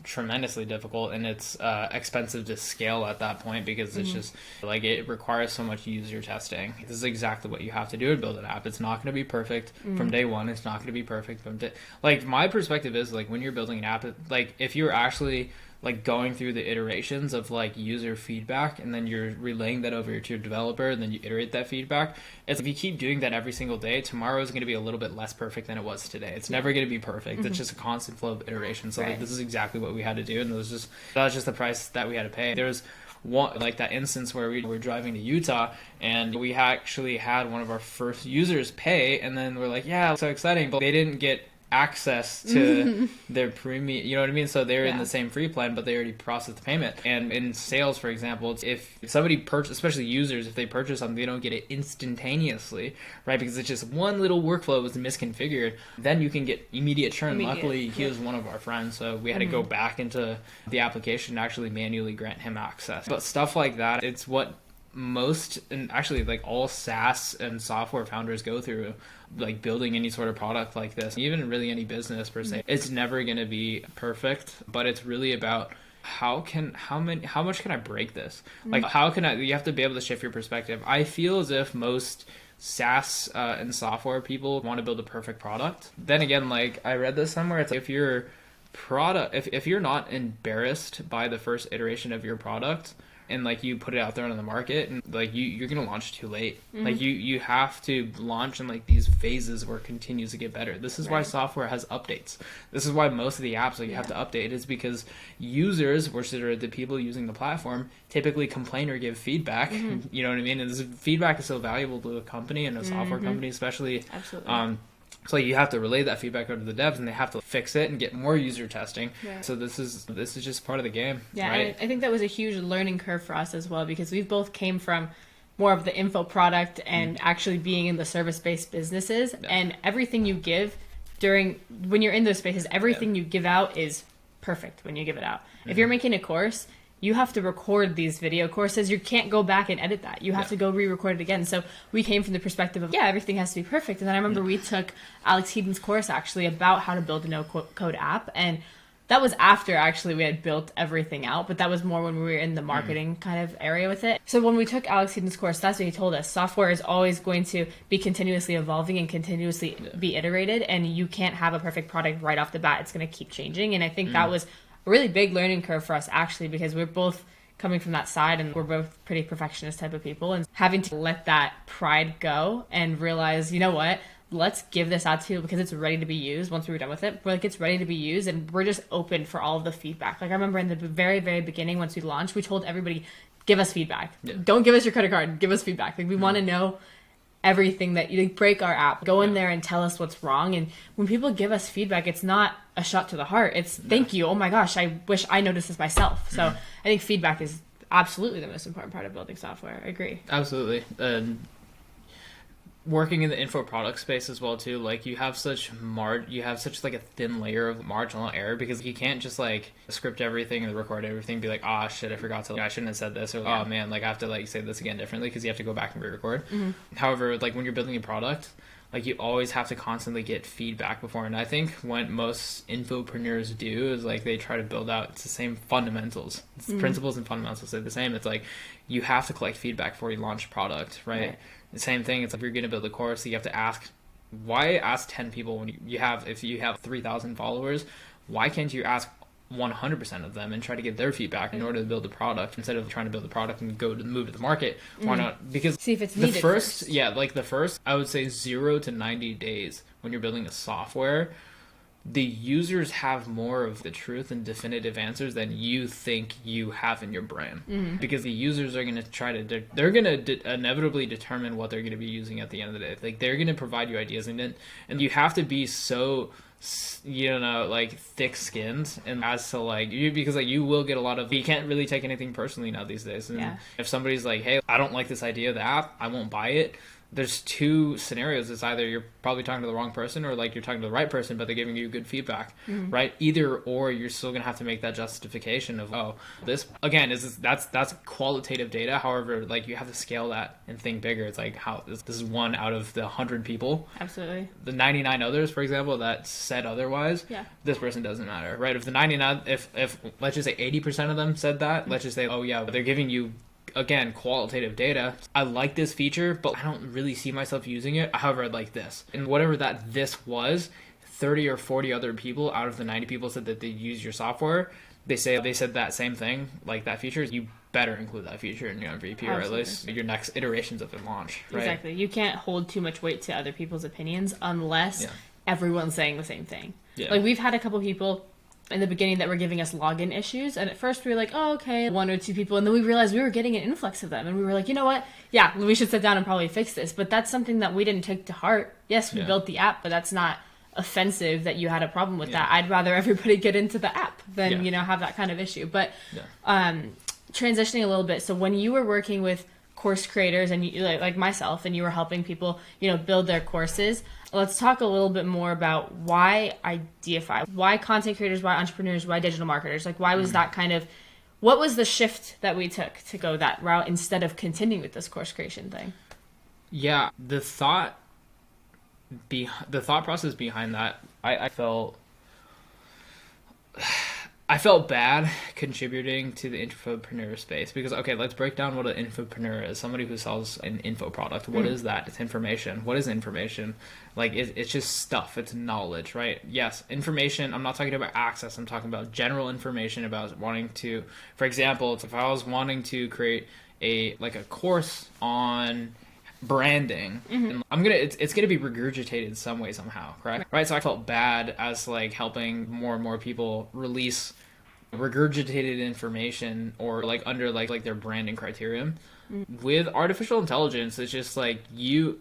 tremendously difficult, and it's expensive to scale at that point because it's just like it requires so much user testing. This is exactly what you have to do to build an app. It's not going to be perfect from day one. It's not going to be perfect from like my perspective is like when you're building an app, like if you're actually like going through the iterations of like user feedback and then you're relaying that over to your developer and then you iterate that feedback. It's if you keep doing that every single day, tomorrow is going to be a little bit less perfect than it was today. It's never going to be perfect. It's just a constant flow of iteration. So like, this is exactly what we had to do, and that was just the price that we had to pay. There was one like that instance where we were driving to Utah and we actually had one of our first users pay, and then we're like, yeah, so exciting, but they didn't get access to their premium, you know what I mean? So they're in the same free plan, but they already processed the payment. And in sales, for example, if somebody purchases, especially users, if they purchase something, they don't get it instantaneously, right? Because it's just one little workflow was misconfigured, then you can get immediate churn. Luckily, he was one of our friends, so we had to go back into the application and actually manually grant him access. But stuff like that, it's what most, and actually like all SaaS and software founders go through, like building any sort of product like this, even really any business per se. It's never going to be perfect, but it's really about how much can I break this? Like you have to be able to shift your perspective. I feel as if most SaaS and software people want to build a perfect product. Then again, like I read this somewhere, it's like if your product, if you're not embarrassed by the first iteration of your product, and like you put it out there on the market, and like you're gonna launch too late. Like you have to launch in like these phases where it continues to get better. This is why software has updates. This is why most of the apps like you have to update, is because users, which are the people using the platform, typically complain or give feedback. You know what I mean? And this feedback is so valuable to a company and a software company especially. Absolutely. So you have to relay that feedback over to the devs, and they have to fix it and get more user testing. So this is just part of the game. Right? I think that was a huge learning curve for us as well, because we both came from more of the info product and actually being in the service-based businesses. And everything you give when you're in those spaces, everything you give out is perfect when you give it out. If you're making a course, you have to record these video courses. You can't go back and edit that. You have to go re-record it again. So we came from the perspective of, everything has to be perfect. And then I remember we took Alex Heaton's course actually about how to build a no-code app. And that was after actually we had built everything out, but that was more when we were in the marketing kind of area with it. So when we took Alex Heaton's course, that's what he told us. Software is always going to be continuously evolving and continuously be iterated. And you can't have a perfect product right off the bat. It's going to keep changing. And I think that was a really big learning curve for us actually, because we're both coming from that side and we're both pretty perfectionist type of people, and having to let that pride go and realize, you know what, let's give this out to you because it's ready to be used. Once we were done with it, we're like, it's ready to be used, and we're just open for all of the feedback. Like I remember in the very, very beginning, once we launched, we told everybody, give us feedback. Don't give us your credit card, give us feedback. Like we want to know everything that you break our app. Go in there and tell us what's wrong. And when people give us feedback, it's not a shot to the heart. It's thank you. Oh my gosh, I wish I noticed this myself. So I think feedback is absolutely the most important part of building software. I agree. Absolutely. Working in the info product space as well too, like you have such like a thin layer of marginal error, because you can't just like script everything and record everything, be like, oh shit, I forgot to, I shouldn't have said this, or oh man, like I have to like say this again differently, because you have to go back and re-record. However, like when you're building a product, like you always have to constantly get feedback before. And I think what most infopreneurs do is like they try to build out, it's the same fundamentals. It's principles and fundamentals are the same. It's like you have to collect feedback before you launch a product, right? The same thing. It's like if you're going to build a course, you have to ask, why ask 10 people when if you have 3,000 followers? why can't you ask 100% of them and try to get their feedback in order to build the product instead of trying to build the product and move to the market? Why not? Because see if it's needed first. the first, I would say 0 to 90 days when you're building a software, the users have more of the truth and definitive answers than you think you have in your brain. Because the users are going to they're going to inevitably determine what they're going to be using at the end of the day. Like, they're going to provide you ideas, and you have to be so, like, thick-skinned and as to, like, because, like, you will get a lot of, you can't really take anything personally now these days. And if somebody's like, hey, I don't like this idea of the app, I won't buy it, there's two scenarios. It's either you're probably talking to the wrong person, or like you're talking to the right person, but they're giving you good feedback, right? Either or, you're still gonna have to make that justification of, oh, this again that's qualitative data. However, like, you have to scale that and think bigger. It's like, how this is one out of the 100 people. Absolutely. The 99 others, for example, that said otherwise. This person doesn't matter, right? If the 99, if let's just say 80% of them said that, let's just say, oh yeah, they're giving you, again, qualitative data. I like this feature, but I don't really see myself using it. However, I like this. And whatever this was, 30 or 40 other people out of the 90 people said that they use your software. They said that same thing, like that feature. You better include that feature in your MVP, or at least your next iterations of the launch. Right? Exactly. You can't hold too much weight to other people's opinions unless everyone's saying the same thing. Like, we've had a couple people in the beginning that were giving us login issues, and at first we were like, oh, okay, 1 or 2 people, and then we realized we were getting an influx of them, and we were like, you know what, yeah, we should sit down and probably fix this. But that's something that we didn't take to heart. Yes, we built the app, but that's not offensive that you had a problem with that. I'd rather everybody get into the app than have that kind of issue. But transitioning a little bit, so when you were working with course creators and you, like myself, and you were helping people build their courses, let's talk a little bit more about why Ideaify, why content creators, why entrepreneurs, why digital marketers. Like, why was that kind of, what was the shift that we took to go that route instead of continuing with this course creation thing? Yeah, the thought process behind that, I felt bad contributing to the infopreneur space, because, okay, let's break down what an infopreneur is. Somebody who sells an info product. What is that? It's information. What is information? Like, it's just stuff. It's knowledge, right? Yes, information. I'm not talking about access. I'm talking about general information about wanting to, for example, if I was wanting to create a course on branding, and it's gonna be regurgitated some way somehow, correct? Right. So I felt bad as, like, helping more and more people release regurgitated information, or like under like their branding criterion. With artificial intelligence, it's just like you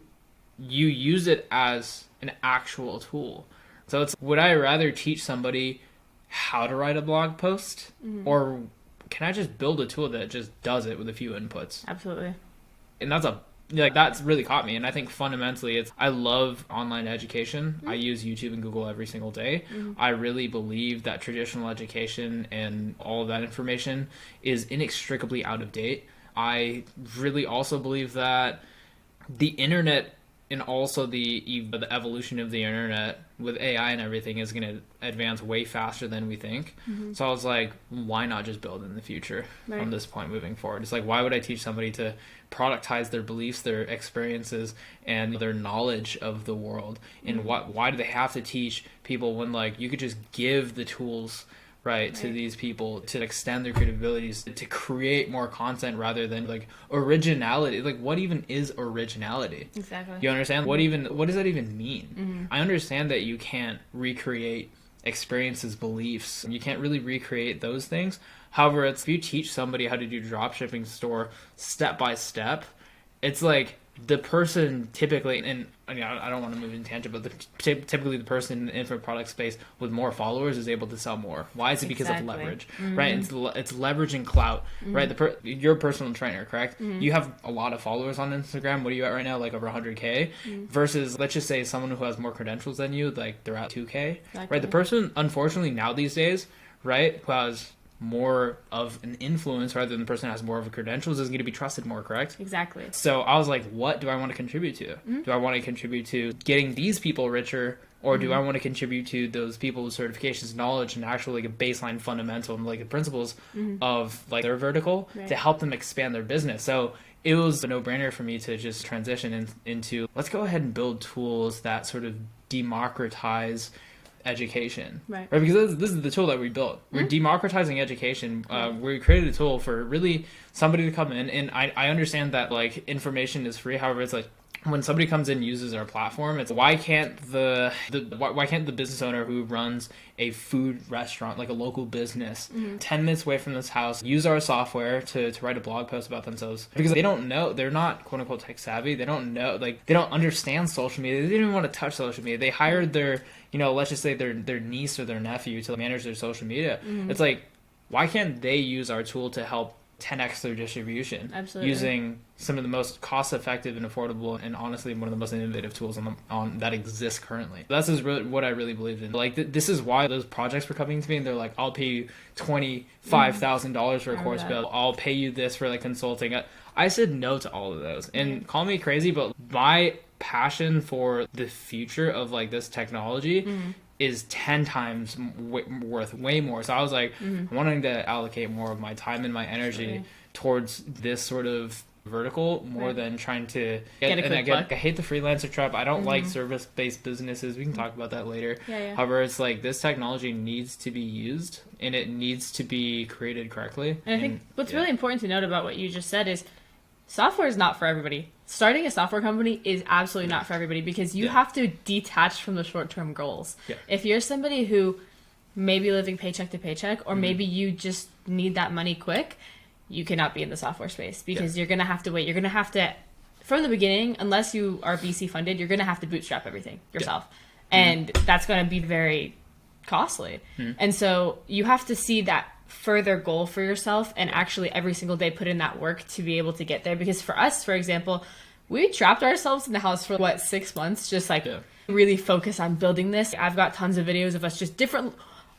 use it as an actual tool. So it's, would I rather teach somebody how to write a blog post, or can I just build a tool that just does it with a few inputs? Absolutely. And that's really caught me. And I think fundamentally I love online education. I use YouTube and Google every single day. I really believe that traditional education and all of that information is inextricably out of date. I really also believe that the internet, and also the evolution of the internet with AI and everything, is going to advance way faster than we think. So I was like, why not just build in the future from this point moving forward? It's like, why would I teach somebody to productize their beliefs, their experiences, and their knowledge of the world? And why do they have to teach people when, like, you could just give the tools to these people to extend their creative abilities, to create more content rather than, like, originality? Like, what even is originality? Exactly. You understand? What does that even mean? I understand that you can't recreate experiences, beliefs. You can't really recreate those things. However, if you teach somebody how to do dropshipping store step by step, it's like the person typically, and I don't want to move in tangent, but typically the person in the info product space with more followers is able to sell more. Why is it? Because of leverage, right? It's leveraging clout, right? You're a personal trainer, correct? You have a lot of followers on Instagram. What are you at right now? Like over 100K versus, let's just say, someone who has more credentials than you, like they're at 2K, right? The person, unfortunately, now these days, right, who has more of an influence rather than the person who has more of a credentials is going to be trusted more, correct? Exactly. So I was like, what do I want to contribute to? Do I want to contribute to getting these people richer, or do I want to contribute to those people with certifications, knowledge, and actually like a baseline fundamental and like the principles of like their vertical to help them expand their business? So it was a no-brainer for me to just transition into, let's go ahead and build tools that sort of democratize education, right? Because this is the tool that we built. We're democratizing education. We created a tool for really somebody to come in, and I understand that like information is free. However, it's like when somebody comes in and uses our platform, it's why can't the business owner who runs a food restaurant, like a local business, 10 minutes away from this house, use our software to write a blog post about themselves? Because they don't know, they're not quote unquote tech savvy. They don't know, like they don't understand social media. They didn't even want to touch social media. They hired their, let's just say their niece or their nephew to manage their social media. It's like, why can't they use our tool to help 10x their distribution? Absolutely. Using some of the most cost-effective and affordable and honestly one of the most innovative tools on that exists currently. That's really what I really believed in. Like this is why those projects were coming to me, and they're like, I'll pay you $25,000 for a course bill. I'll pay you this for like consulting. I said no to all of those, and call me crazy, but my passion for the future of like this technology is 10 times worth way more. So I was like, wanting to allocate more of my time and my energy towards this sort of vertical more than trying to get a quick buck. I hate the freelancer trap. I don't like service-based businesses. We can talk about that later. However, it's like this technology needs to be used and it needs to be created correctly. And I think what's really important to note about what you just said is software is not for everybody. Starting a software company is absolutely not for everybody because you have to detach from the short-term goals. If you're somebody who may be living paycheck to paycheck, or maybe you just need that money quick, you cannot be in the software space because you're going to have to wait. You're going to have to, from the beginning, unless you are VC funded, you're going to have to bootstrap everything yourself. And that's going to be very costly. And so you have to see that further goal for yourself and actually every single day put in that work to be able to get there. Because for us, for example, we trapped ourselves in the house for 6 months, just like really focus on building this. I've got tons of videos of us just different.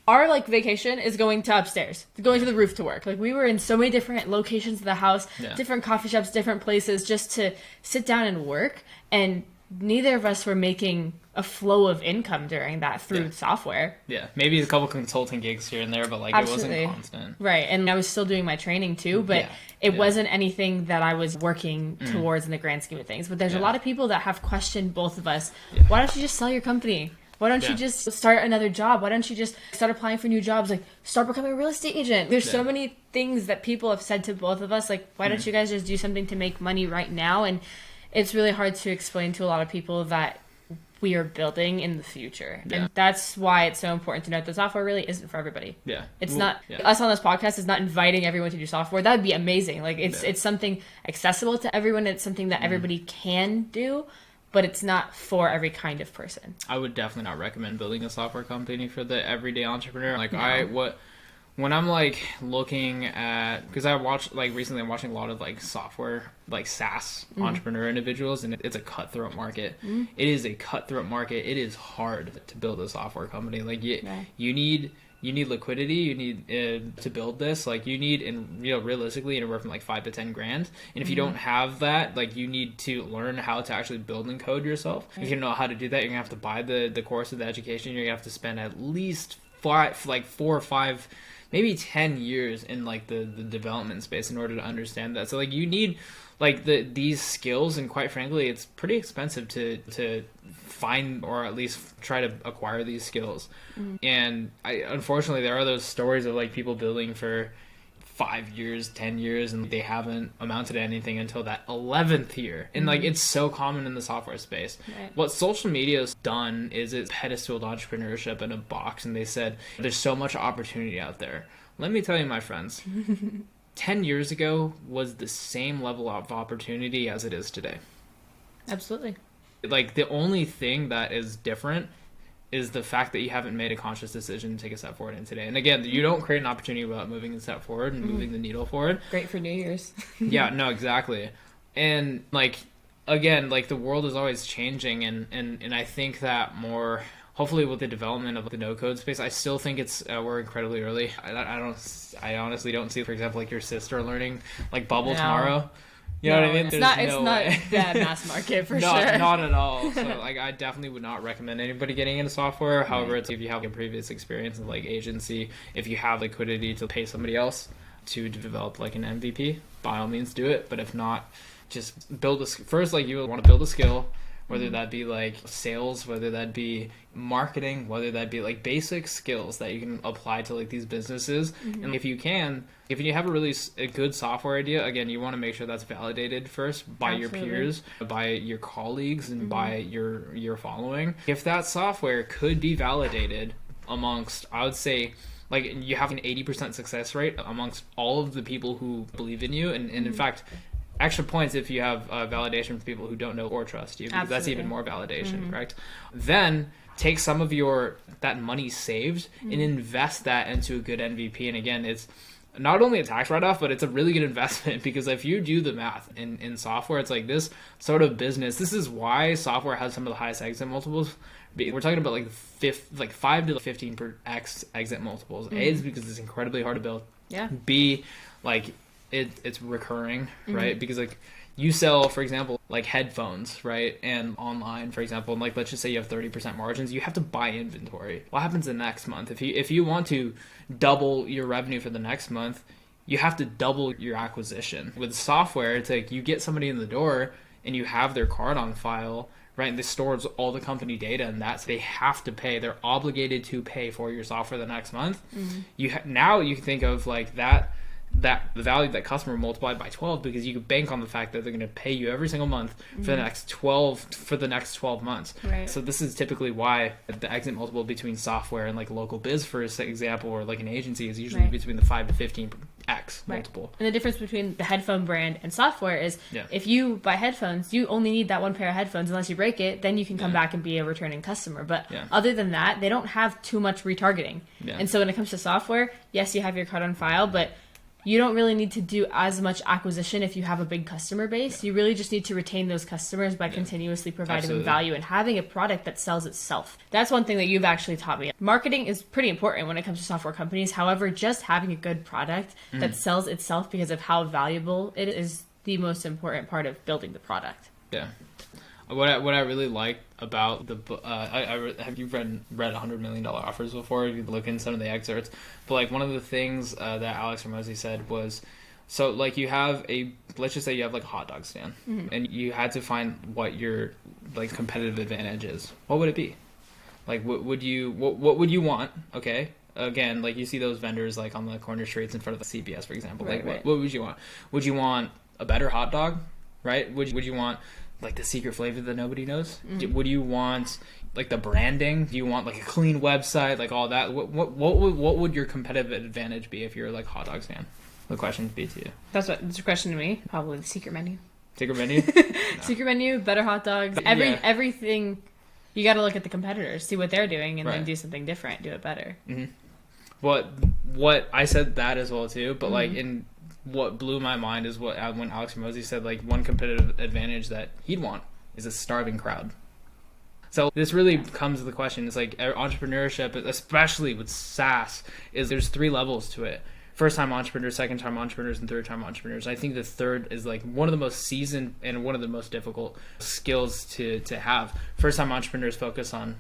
Our like vacation is going to upstairs, going to the roof to work. Like we were in so many different locations of the house, different coffee shops, different places just to sit down and work. And neither of us were making a flow of income during that through software. Maybe a couple consulting gigs here and there, but like it wasn't constant. Right. And I was still doing my training too, but it wasn't anything that I was working towards in the grand scheme of things. But there's a lot of people that have questioned both of us. Why don't you just sell your company? Why don't you just start another job? Why don't you just start applying for new jobs? Like, start becoming a real estate agent. There's so many things that people have said to both of us. Like, why don't you guys just do something to make money right now? And it's really hard to explain to a lot of people that we are building in the future. And that's why it's so important to note that software really isn't for everybody. It's not, us on this podcast is not inviting everyone to do software. That would be amazing. Like, it's something accessible to everyone. It's something that everybody can do. But it's not for every kind of person. I would definitely not recommend building a software company for the everyday entrepreneur. Like when I'm like looking at, because recently I'm watching a lot of like software, like SaaS entrepreneur individuals, and it's a cutthroat market. It is a cutthroat market. It is hard to build a software company. Like you need liquidity. You need to build this. Like you need, and realistically, anywhere from like $5 to $10 grand. And if you don't have that, like you need to learn how to actually build and code yourself. If you know how to do that, you're gonna have to buy the course of the education. You're gonna have to spend at least 4 or 5, maybe 10 years in like the development space in order to understand that. So like you need like these skills, and quite frankly, it's pretty expensive to find or at least try to acquire these skills. And unfortunately there are those stories of like people building for 5 years, 10 years, and they haven't amounted to anything until that 11th year. And like it's so common in the software space. What social media has done is it's pedestaled entrepreneurship in a box, and they said there's so much opportunity out there. Let me tell you, my friends, 10 years ago was the same level of opportunity as it is today. Absolutely. Like the only thing that is different is the fact that you haven't made a conscious decision to take a step forward in today. And again, you don't create an opportunity without moving a step forward and moving the needle forward. Great for New Year's. No, exactly. And like, again, like the world is always changing, and I think that more, hopefully with the development of the no-code space, I still think we're incredibly early. I honestly don't see, for example, like your sister learning like Bubble tomorrow. You know what I mean? It's not that mass market for sure. Not at all. So like I definitely would not recommend anybody getting into software. However, it's if you have a previous experience in like agency, if you have liquidity to pay somebody else to develop like an MVP, by all means do it. But if not, just build first, like you want to build a skill, whether that be like sales, whether that be marketing, whether that be like basic skills that you can apply to like these businesses. And if you have a good software idea, again, you want to make sure that's validated first by your peers, by your colleagues, and by your following. If that software could be validated amongst, I would say, like, you have an 80% success rate amongst all of the people who believe in you, and in fact, extra points if you have validation from people who don't know or trust you, because that's even more validation, correct? Then take some of that money saved and invest that into a good MVP. And again, it's not only a tax write-off, but it's a really good investment, because if you do the math in software, it's like this sort of business. This is why software has some of the highest exit multiples. We're talking about like 5 to 15x exit multiples. A is because it's incredibly hard to build. Yeah. B, like it's recurring, right? Because like you sell, for example, like headphones, right? And online, for example, and like let's just say you have 30% margins, you have to buy inventory. What happens the next month? If you want to double your revenue for the next month, you have to double your acquisition. With software, it's like you get somebody in the door and you have their card on file, right? And this stores all the company data, and they have to pay. They're obligated to pay for your software the next month. Now you can think of like the value of that customer multiplied by 12, because you can bank on the fact that they're going to pay you every single month for the next 12 months. Right. So this is typically why the exit multiple between software and like local biz, for example, or like an agency, is usually between the 5 to 15x multiple. And the difference between the headphone brand and software is if you buy headphones, you only need that one pair of headphones. Unless you break it, then you can come back and be a returning customer. But other than that, they don't have too much retargeting. And so when it comes to software, yes, you have your card on file, but you don't really need to do as much acquisition if you have a big customer base. You really just need to retain those customers by continuously providing them value and having a product that sells itself. That's one thing that you've actually taught me. Marketing is pretty important when it comes to software companies. However, just having a good product that sells itself because of how valuable it is the most important part of building the product. Yeah. What I really like about the have you read $100 Million Offers before? You look in some of the excerpts, but like one of the things that Alex Hormozi said was, so like let's just say you have like a hot dog stand, and you had to find what your like competitive advantage is. What would it be? Like what would you want? Okay. Again, like you see those vendors like on the corner streets in front of the CVS, for example. What would you want? Would you want a better hot dog? Right? Would you want like the secret flavor that nobody knows? Would you want like the branding? Do you want like a clean website, like all that? What would your competitive advantage be if you're like a hot dog stand? The question would be to you. That's a question to me. Probably the secret menu. Secret menu? No. Secret menu, better hot dogs, everything. You got to look at the competitors, see what they're doing, and then do something different, do it better. What I said that as well too, but like what blew my mind is when Alex Hormozi said like one competitive advantage that he'd want is a starving crowd. So this really comes to the question. It's like entrepreneurship, especially with SaaS, is there's 3 levels to it. First-time entrepreneurs, second-time entrepreneurs, and third-time entrepreneurs. I think the third is like one of the most seasoned and one of the most difficult skills to have. First-time entrepreneurs focus on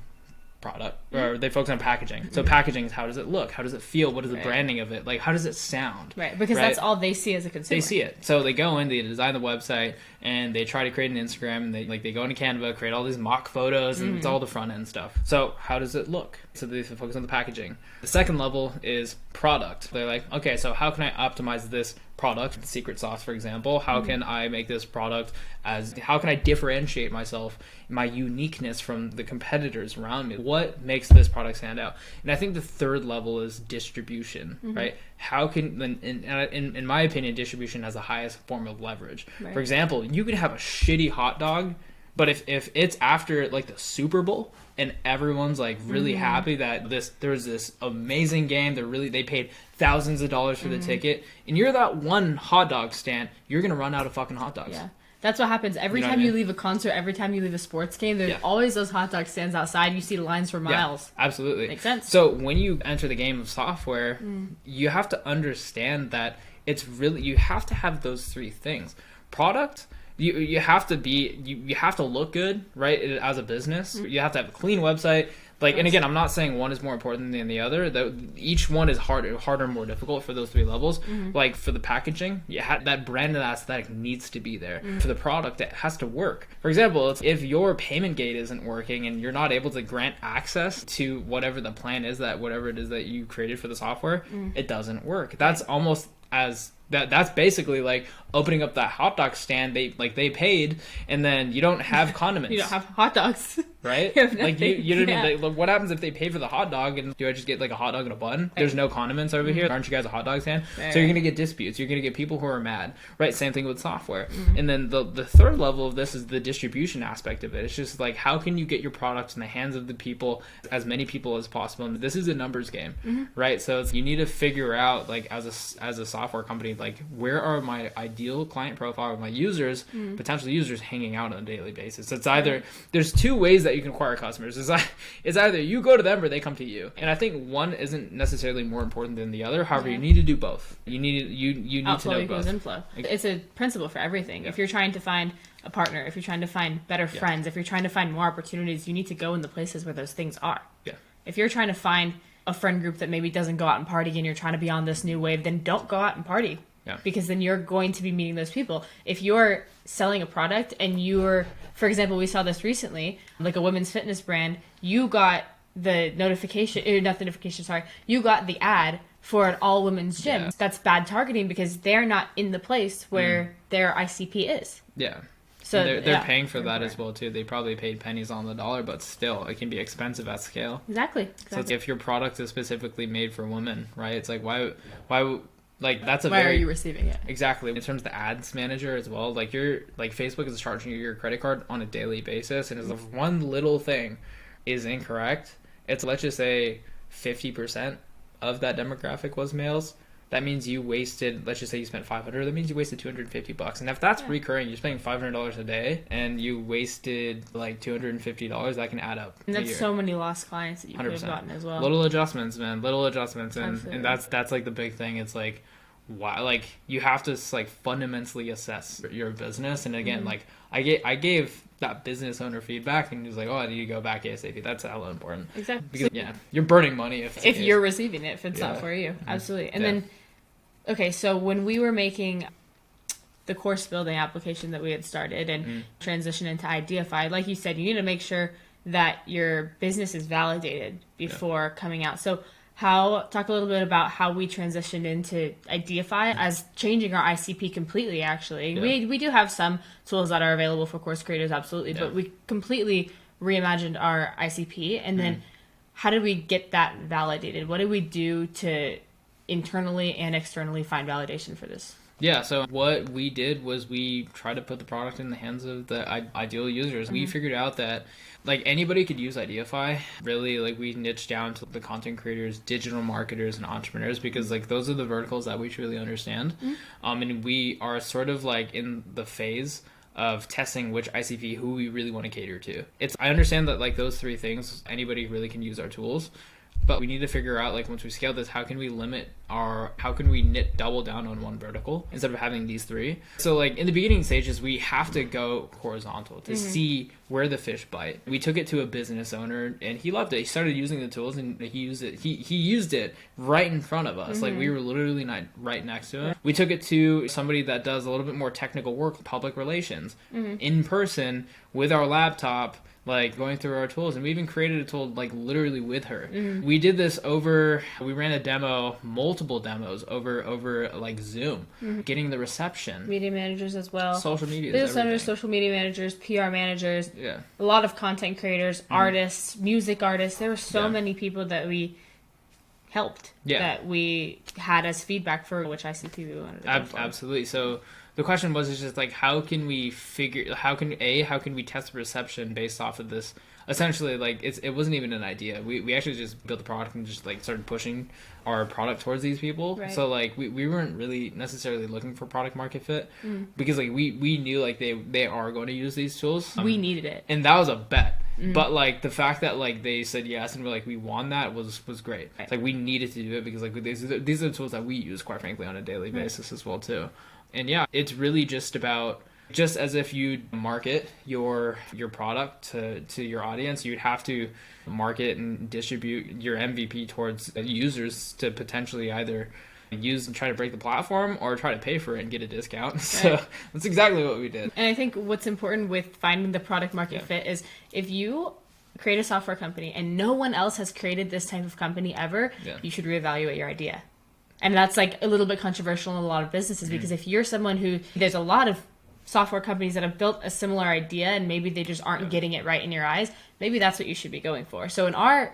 product, or they focus on packaging. So packaging is, how does it look? How does it feel? What is the branding of it? Like, how does it sound? Right, because that's all they see as a consumer. They see it. So they go in, they design the website, and they try to create an Instagram, and they go into Canva, create all these mock photos, and it's all the front end stuff. So how does it look? So they focus on the packaging. The second level is product. They're like, okay, so how can I optimize this product, the secret sauce, for example? How can I make this product how can I differentiate myself, my uniqueness from the competitors around me? What makes this product stand out? And I think the third level is distribution, right? How can, in my opinion, distribution has the highest form of leverage. Right. For example, you could have a shitty hot dog, but if it's after like the Super Bowl and everyone's like really happy that there's this amazing game, they paid thousands of dollars for the ticket, and you're that one hot dog stand, you're gonna run out of fucking hot dogs. Yeah. That's what happens every time you leave a concert, every time you leave a sports game. There's always those hot dog stands outside. You see lines for miles. Yeah, absolutely. Makes sense. So when you enter the game of software, you have to understand that you have to have those 3 things. Product, you have to look good, right? As a business, you have to have a clean website. Like, and again, I'm not saying one is more important than the other. Each one is harder, more difficult for those 3 levels. Like for the packaging, that brand and aesthetic needs to be there. For the product, it has to work. For example, if your payment gate isn't working and you're not able to grant access to whatever the plan is, whatever it is that you created for the software, it doesn't work. That's almost as that's basically like opening up that hot dog stand. They paid, and then you don't have condiments. You don't have hot dogs, right? Like you didn't. Like, what happens if they pay for the hot dog and do I just get like a hot dog and a bun? There's no condiments over here. Aren't you guys a hot dog stand? So you're gonna get disputes. You're gonna get people who are mad, right? Same thing with software. And then the third level of this is the distribution aspect of it. It's just like, how can you get your products in the hands of the people, as many people as possible? And this is a numbers game, right? So you need to figure out, like, as a software company, like, where are my ideal client profile of my users, potential users, hanging out on a daily basis. It's either there's 2 ways that you can acquire customers. It's either you go to them or they come to you. And I think one isn't necessarily more important than the other. However, you need to do both. You need to know both. Inflow. It's a principle for everything. If you're trying to find a partner, if you're trying to find better friends, if you're trying to find more opportunities, you need to go in the places where those things are. If you're trying to find a friend group that maybe doesn't go out and party and you're trying to be on this new wave, then don't go out and party. Because then you're going to be meeting those people. If you're selling a product and for example, we saw this recently, like a women's fitness brand, you got the you got the ad for an all women's gym. That's bad targeting because they're not in the place where their ICP is. So they're paying for that as well too. They probably paid pennies on the dollar, but still, it can be expensive at scale. Exactly. So if your product is specifically made for women, right? It's like why like that's why are you receiving it? Exactly. In terms of the ads manager as well, like Facebook is charging you your credit card on a daily basis, and if one little thing is incorrect, it's, let's just say 50% of that demographic was males. That means you wasted, let's just say you spent $500, that means you wasted $250. And if that's recurring, you're spending $500 a day and you wasted like $250, that can add up. And that's so many lost clients that you could have gotten as well. Little adjustments, man. Little adjustments. And that's like the big thing. It's like, why, like, you have to like fundamentally assess your business. And again, like I gave that business owner feedback, and he was like, "Oh, I need to go back ASAP." That's hella important. Exactly. Because you're burning money if you're receiving it, if it's not for you. Absolutely. And then, okay, so when we were making the course building application that we had started and transition into Ideaify, like you said, you need to make sure that your business is validated before coming out. So talk a little bit about how we transitioned into Ideaify as changing our ICP completely, actually. Yeah. We do have some tools that are available for course creators, absolutely, but we completely reimagined our ICP. And then how did we get that validated? What did we do to internally and externally find validation for this? Yeah, so what we did was we tried to put the product in the hands of the ideal users. We figured out that like anybody could use Ideaify. Really, like we niched down to the content creators, digital marketers, and entrepreneurs, because like those are the verticals that we truly understand. And we are sort of like in the phase of testing which ICP, who we really want to cater to. I understand that like those 3 things, anybody really can use our tools. But we need to figure out, like, once we scale this, how can we double down on one vertical instead of having these 3? So, like, in the beginning stages, we have to go horizontal to see where the fish bite. We took it to a business owner, and he loved it. He started using the tools, and he used it. He used it right in front of us. Like, we were literally right next to him. We took it to somebody that does a little bit more technical work, public relations, in person, with our laptop, like going through our tools, and we even created a tool like literally with her. We did this we ran a demo, multiple demos over like Zoom, getting the reception. Media managers as well. Social media. Business owners, social media managers, PR managers. Yeah. A lot of content creators, artists, music artists. There were so many people that we helped that we had as feedback for which ICP we wanted to go for. Absolutely. So the question was just like, how can we test the reception based off of this? Essentially, like it wasn't even an idea. We actually just built the product and just like started pushing our product towards these people. Right. So like we weren't really necessarily looking for product market fit because like we knew like they are going to use these tools. We needed it, and that was a bet. But like the fact that like they said yes and we're like we won that was great. Right. It's like we needed to do it because like these are the tools that we use quite frankly on a daily basis as well too. And yeah, it's really just about just as if you market your product to your audience, you'd have to market and distribute your MVP towards users to potentially either use and try to break the platform or try to pay for it and get a discount. So that's exactly what we did. And I think what's important with finding the product market fit is if you create a software company and no one else has created this type of company ever, you should reevaluate your idea. And that's like a little bit controversial in a lot of businesses because if you're someone who, there's a lot of software companies that have built a similar idea and maybe they just aren't getting it right in your eyes, maybe that's what you should be going for. So in our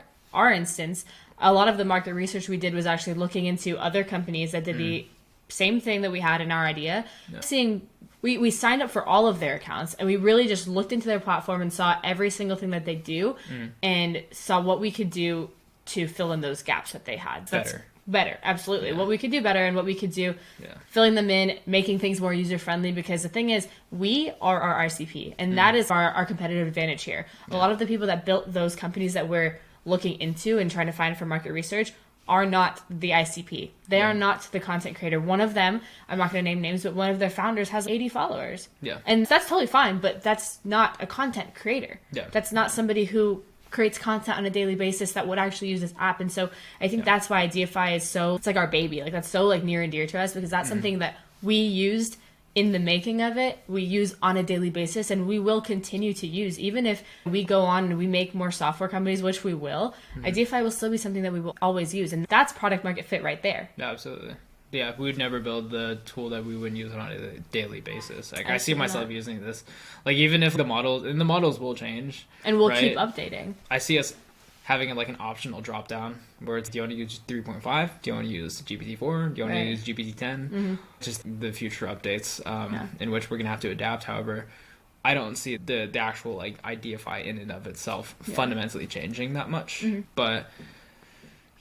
instance, a lot of the market research we did was actually looking into other companies that did the same thing that we had in our idea, seeing we signed up for all of their accounts and we really just looked into their platform and saw every single thing that they do and saw what we could do to fill in those gaps that they had. Better, absolutely. What we could do better and what we could do, filling them in, making things more user-friendly, because the thing is, we are our ICP, and that is our competitive advantage here. A lot of the people that built those companies that we're looking into and trying to find for market research are not the ICP. They are not the content creator. One of them, I'm not going to name names, but one of their founders has 80 followers. And that's totally fine, but that's not a content creator. That's not somebody who creates content on a daily basis that would actually use this app. And so I think that's why Ideaify is so, it's like our baby. Like that's so like near and dear to us because that's something that we used in the making of it, we use on a daily basis, and we will continue to use. Even if we go on and we make more software companies, which we will, Ideaify will still be something that we will always use. And that's product market fit right there. Yeah, absolutely. Yeah, we would never build the tool that we wouldn't use on a daily basis. Like I see myself using this. Like even if the models will change. And we'll keep updating. I see us having like an optional drop down where it's, do you want to use 3.5? Do you want to use GPT-4? Do you want to use GPT-10? Just the future updates in which we're going to have to adapt. However, I don't see the actual like Ideaify in and of itself fundamentally changing that much. But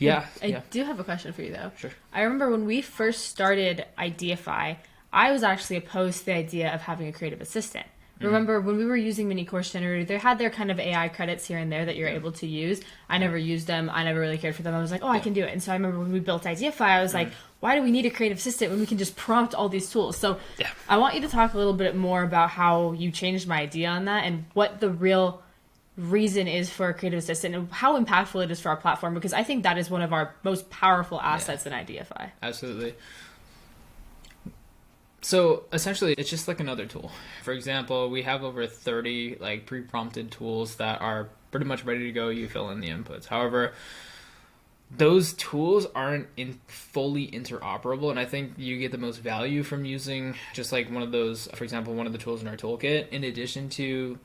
I do have a question for you though. Sure. I remember when we first started Ideaify, I was actually opposed to the idea of having a creative assistant. Remember when we were using Mini Course Generator, they had their kind of AI credits here and there that you're able to use. I never used them. I never really cared for them. I was like, I can do it. And so I remember when we built Ideaify, I was like, why do we need a creative assistant when we can just prompt all these tools? So I want you to talk a little bit more about how you changed my idea on that and what the real reason is for a creative assistant and how impactful it is for our platform, because I think that is one of our most powerful assets in Ideaify. Absolutely. So essentially it's just like another tool. For example, we have over 30 like pre-prompted tools that are pretty much ready to go. You fill in the inputs. However, those tools aren't fully interoperable, and I think you get the most value from using just like one of those, for example, one of the tools in our toolkit, in addition to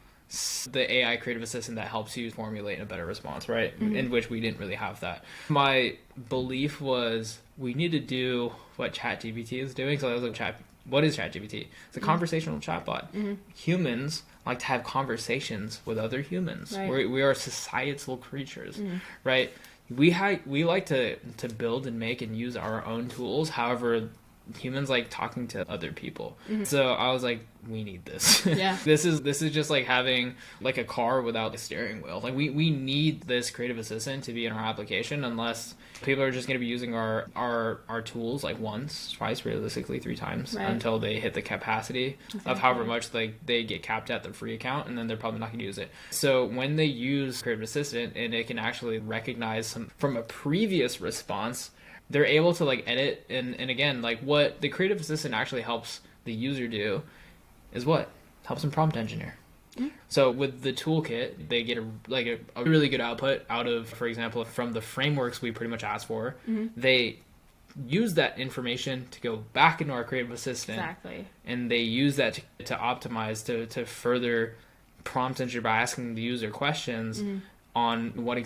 the AI creative assistant that helps you formulate a better response, right? In which we didn't really have that. My belief was we need to do what ChatGPT is doing. So I was like, what is ChatGPT? It's a conversational chatbot. Humans like to have conversations with other humans. We are societal creatures, right? We like to build and make and use our own tools. However, humans like talking to other people. So I was like, we need this. This is just like having like a car without a steering wheel. Like we need this creative assistant to be in our application, unless people are just going to be using our tools like once, twice, realistically 3 times until they hit the capacity of however much like they get capped at the free account, and then they're probably not going to use it. So when they use creative assistant and it can actually recognize some from a previous response, they're able to like edit and again, like what the creative assistant actually helps the user do is what helps them prompt engineer. So with the toolkit, they get a really good output out of, for example, from the frameworks we pretty much asked for. They use that information to go back into our creative assistant. And they use that to optimize, to further prompt engineer by asking the user questions on what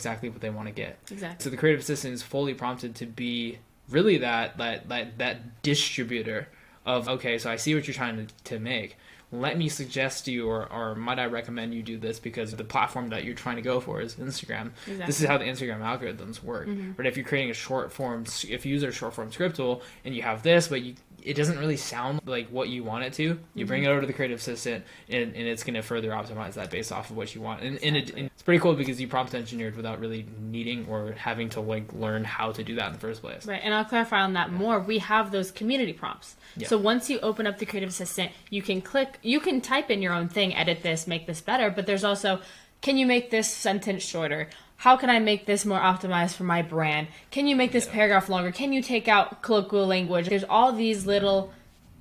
they want to get. So the creative assistant is fully prompted to be really that distributor of, okay, so I see what you're trying to make. Let me suggest to you, or might I recommend you do this because the platform that you're trying to go for is Instagram. This is how the Instagram algorithms work. But if you're creating if you use a short form script tool and you have this, but it doesn't really sound like what you want it to, you bring it over to the creative assistant, and it's going to further optimize that based off of what you want. And it's pretty cool because you prompt engineered without really needing or having to like learn how to do that in the first place. Right, and I'll clarify on that more. We have those community prompts. So once you open up the creative assistant, you can type in your own thing, edit this, make this better, but there's also, can you make this sentence shorter? How can I make this more optimized for my brand? Can you make this paragraph longer? Can you take out colloquial language? There's all these little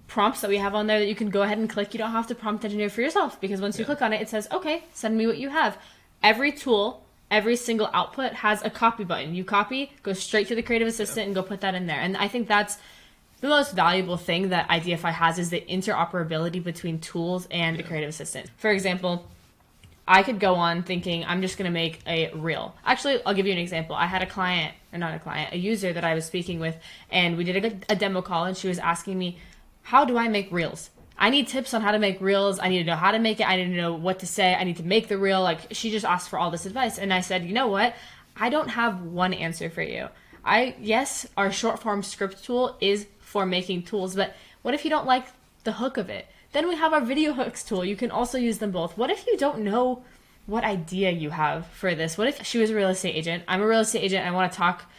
prompts that we have on there that you can go ahead and click. You don't have to prompt engineer for yourself, because once you click on it, it says, okay, send me what you have. Every tool, every single output has a copy button. You copy, go straight to the creative assistant and go put that in there. And I think that's the most valuable thing that Ideaify has, is the interoperability between tools and the creative assistant. For example, I could go on thinking I'm just going to make a reel. Actually, I'll give you an example. I had a user that I was speaking with, and we did a demo call, and she was asking me, how do I make reels? I need tips on how to make reels. I need to know how to make it. I need to know what to say. I need to make the reel. Like, she just asked for all this advice. And I said, you know what? I don't have one answer for you. Yes, our short form script tool is for making tools, but what if you don't like the hook of it? Then we have our video hooks tool. You can also use them both. What if you don't know what idea you have for this? What if she was a real estate agent? I'm a real estate agent. I want to talk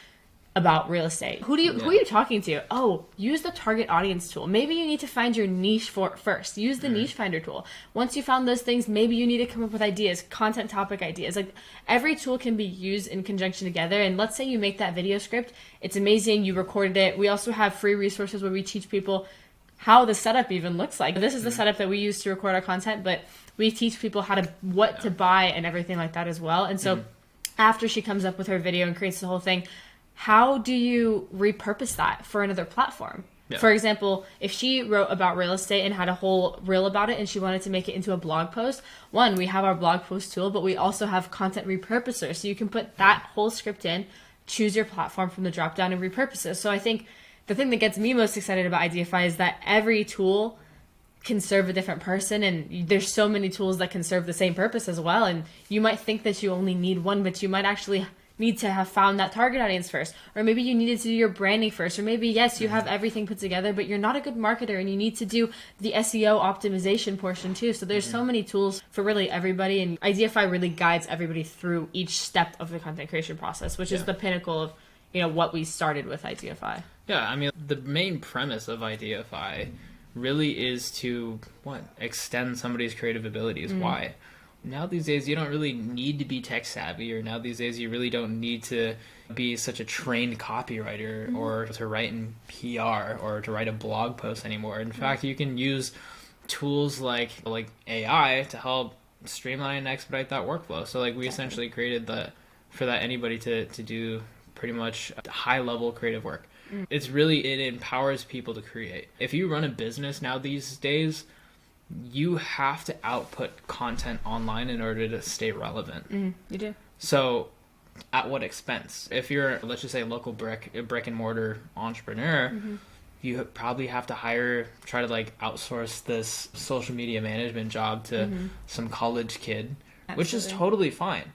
about real estate. Who are you talking to? Oh, use the target audience tool. Maybe you need to find your niche first. Use the niche finder tool. Once you found those things, maybe you need to come up with ideas, content topic ideas. Like, every tool can be used in conjunction together. And let's say you make that video script. It's amazing. You recorded it. We also have free resources where we teach people how the setup even looks like. This is the setup that we use to record our content, but we teach people what to buy and everything like that as well. And so after she comes up with her video and creates the whole thing, how do you repurpose that for another platform? For example, if she wrote about real estate and had a whole reel about it and she wanted to make it into a blog post, we have our blog post tool, but we also have content repurposer. So you can put that whole script in, choose your platform from the drop down, and repurpose it. So I think the thing that gets me most excited about Ideaify is that every tool can serve a different person, and there's so many tools that can serve the same purpose as well. And you might think that you only need one, but you might actually need to have found that target audience first, or maybe you needed to do your branding first, or maybe yes, you have everything put together, but you're not a good marketer and you need to do the SEO optimization portion too. So there's so many tools for really everybody, and Ideaify really guides everybody through each step of the content creation process, which is the pinnacle of what we started with Ideaify. Yeah, I mean, the main premise of Ideaify really is to extend somebody's creative abilities. Why? Now these days you don't really need to be tech savvy, or now these days you really don't need to be such a trained copywriter or to write in PR or to write a blog post anymore. In fact, you can use tools like AI to help streamline and expedite that workflow. So we essentially created for anybody to do pretty much high level creative work. It empowers people to create. If you run a business now these days, you have to output content online in order to stay relevant. You do. So at what expense? If you're, let's just say, a local brick and mortar entrepreneur, you probably have to try to outsource this social media management job to some college kid, which is totally fine.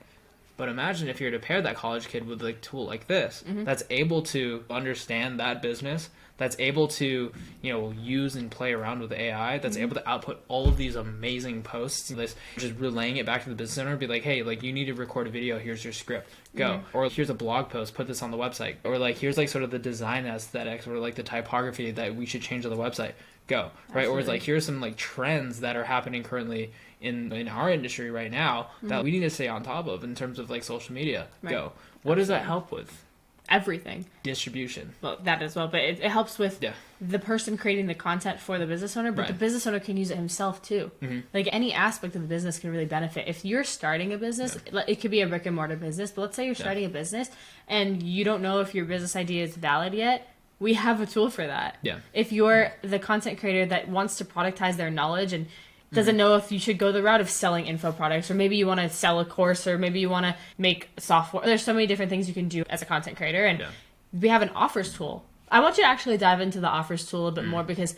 But imagine if you were to pair that college kid with a tool like this, that's able to understand that business, that's able to, use and play around with AI, that's able to output all of these amazing posts, just relaying it back to the business owner, be like, hey, you need to record a video, here's your script, go. Or here's a blog post, put this on the website. Or here's sort of the design aesthetics or the typography that we should change on the website, go. Right? Absolutely. Or here's some trends that are happening currently in our industry right now that we need to stay on top of in terms of social media, go. What does that help with? Everything. Distribution. Well, that as well, but it helps with the person creating the content for the business owner, but the business owner can use it himself too. Any aspect of the business can really benefit. If you're starting a business, it could be a brick and mortar business, but let's say you're starting a business and you don't know if your business idea is valid yet, we have a tool for that. Yeah. If you're the content creator that wants to productize their knowledge and doesn't know if you should go the route of selling info products, or maybe you want to sell a course, or maybe you want to make software. There's so many different things you can do as a content creator, and we have an offers tool. I want you to actually dive into the offers tool a bit more, because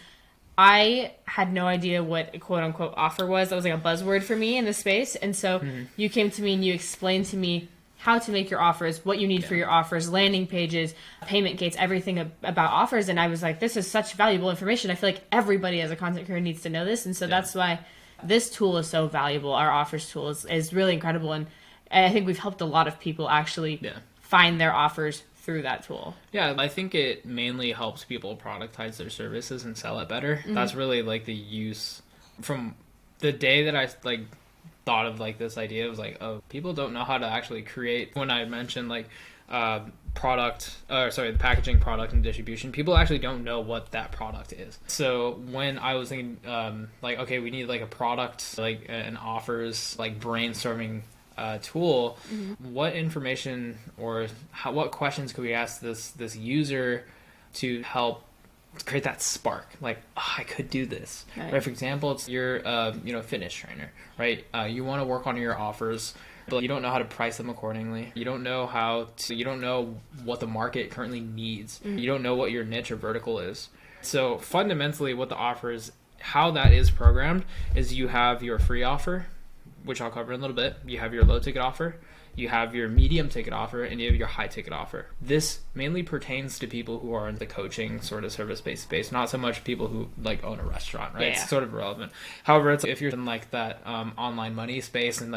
I had no idea what a quote unquote offer was. That was a buzzword for me in the space. And so you came to me and you explained to me how to make your offers, what you need for your offers, landing pages, payment gates, everything about offers. And I was like, this is such valuable information. I feel like everybody as a content creator needs to know this. And so that's why this tool is so valuable. Our offers tool is really incredible. And I think we've helped a lot of people actually find their offers through that tool. Yeah, I think it mainly helps people productize their services and sell it better. That's really like the use from the day that I like thought of like this idea. It was like, oh, people don't know how to actually create. When I mentioned like the packaging, product, and distribution, people actually don't know what that product is. So when I was thinking like, okay, we need like a product, like an offers, like brainstorming tool, what information or what questions could we ask this user to help create that spark, like, oh, I could do this, right? For example, it's your fitness trainer, right? You want to work on your offers, but you don't know how to price them accordingly. You don't know you don't know what the market currently needs. You don't know what your niche or vertical is. So fundamentally what the offer is, how that is programmed is you have your free offer, which I'll cover in a little bit. You have your low ticket offer, you have your medium ticket offer, and you have your high ticket offer. This mainly pertains to people who are in the coaching sort of service-based space, not so much people who like own a restaurant, right? It's sort of irrelevant. However, it's if you're in like that online money space and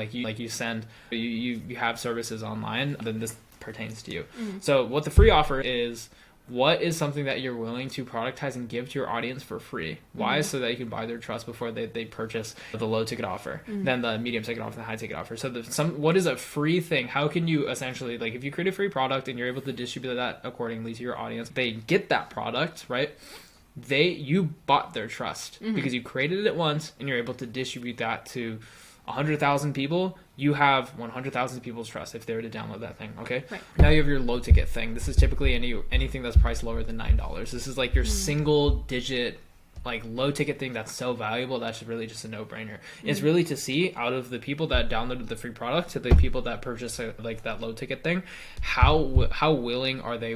you have services online, then this pertains to you. So what the free offer is, what is something that you're willing to productize and give to your audience for free? Why? So that you can buy their trust before they purchase the low ticket offer, then the medium ticket offer, the high ticket offer. So what is a free thing? How can you essentially, like, if you create a free product and you're able to distribute that accordingly to your audience, they get that product, right? You bought their trust because you created it once and you're able to distribute that to 100,000 people. You have 100,000 people's trust if they were to download that thing, okay? Right. Now you have your low ticket thing. This is typically anything that's priced lower than $9. This is like your single digit, like low ticket thing that's so valuable. That's really just a no-brainer. It's really to see out of the people that downloaded the free product to the people that purchase like that low ticket thing, how willing are they